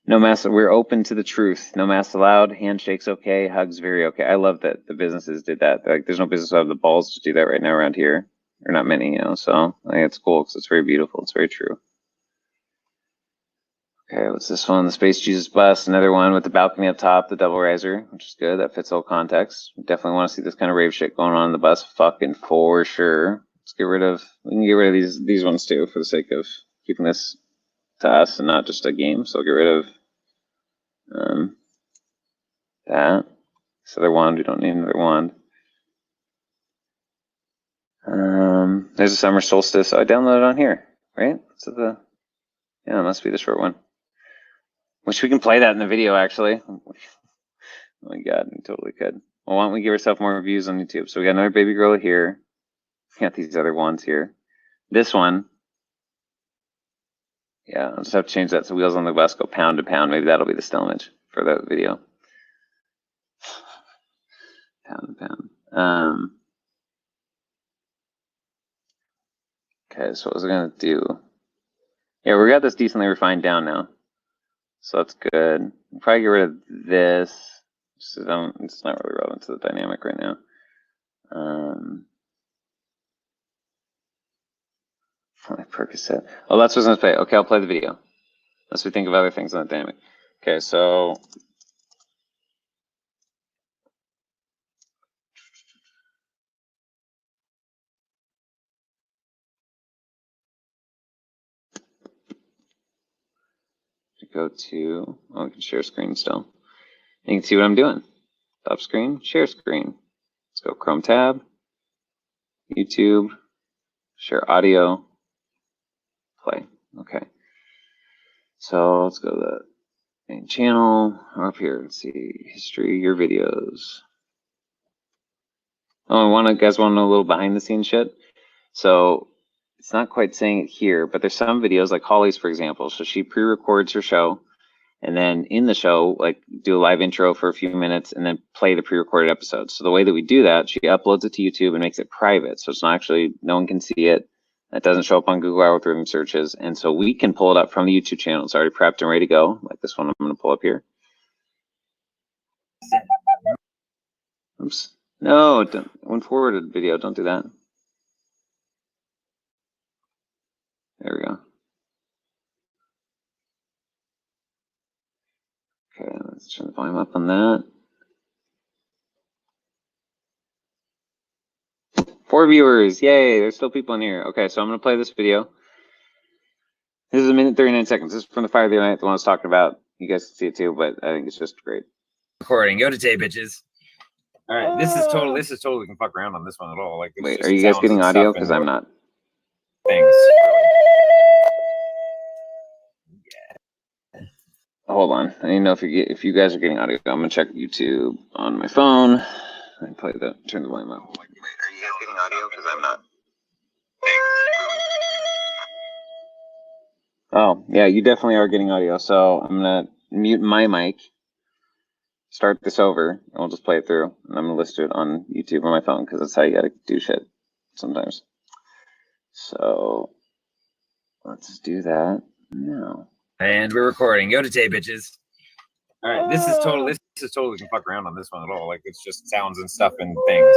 No mask. We're open to the truth. No masks allowed. Handshakes okay. Hugs very okay. I love that the businesses did that. Like, there's no business who have the balls to do that right now around here, or not many, you know. So I think it's cool because it's very beautiful. It's very true. Okay, what's this one? The Space Jesus Bus. Another one with the balcony up top, the double riser, which is good. That fits all context. Definitely want to see this kind of rave shit going on in the bus, fucking for sure. Let's get rid of. We can get rid of these ones too, for the sake of keeping this to us and not just a game. So I'll get rid of that. This other wand. We don't need another wand. There's a summer solstice. Oh, I downloaded on here, right? So yeah, it must be the short one. Wish we can play that in the video, actually. Oh my god, we totally could. Well, why don't we give ourselves more views on YouTube? So we got another baby girl here. We got these other ones here. This one. Yeah, I'll just have to change that so wheels on the bus go pound to pound. Maybe that'll be the still image for the video. Pound to pound. Okay, so what was I gonna do? Yeah, we got this decently refined down now. So that's good. We'll probably get rid of this. It's not really relevant to the dynamic right now. My Percocet. Oh, that's what's gonna play. Okay, I'll play the video. Unless we think of other things on the dynamic. Okay, so go to, oh, we can share screen still. And you can see what I'm doing. Top screen, share screen. Let's go Chrome tab, YouTube, share audio, play. Okay. So let's go to the main channel. Up here, let's see, history, your videos. Oh, guys want to know a little behind the scenes shit? So it's not quite saying it here, but there's some videos like Holly's, for example. So she pre-records her show, and then in the show, like, do a live intro for a few minutes and then play the pre-recorded episode. So the way that we do that, she uploads it to YouTube and makes it private. So it's not actually, no one can see it. It doesn't show up on Google algorithm searches. And so we can pull it up from the YouTube channel. It's already prepped and ready to go. Like this one I'm going to pull up here. Oops. No, don't, when forwarded video, don't do that. There we go. Okay, let's turn the volume up on that. 4 viewers, yay, there's still people in here. Okay, so I'm gonna play this video. This is 1 minute 39 seconds. This is from the fire of the night, the one I was talking about. You guys can see it too, but I think it's just great. Recording, go to tape, bitches. All right, this is totally, we can fuck around on this one at all. Like, it's Wait, just are you guys sounds getting and audio? stuff Because and I'm not. Things. Hold on, I need to know if you guys are getting audio. I'm gonna check YouTube on my phone and turn the volume up. Wait, are you guys getting audio? Because I'm not. Oh, yeah, you definitely are getting audio. So I'm gonna mute my mic, start this over, and we'll just play it through. And I'm gonna list it on YouTube on my phone because that's how you gotta do shit sometimes. So let's do that now. And we're recording. Go to tape, bitches. All right, this is totally, we can fuck around on this one at all. Like, it's just sounds and stuff and things.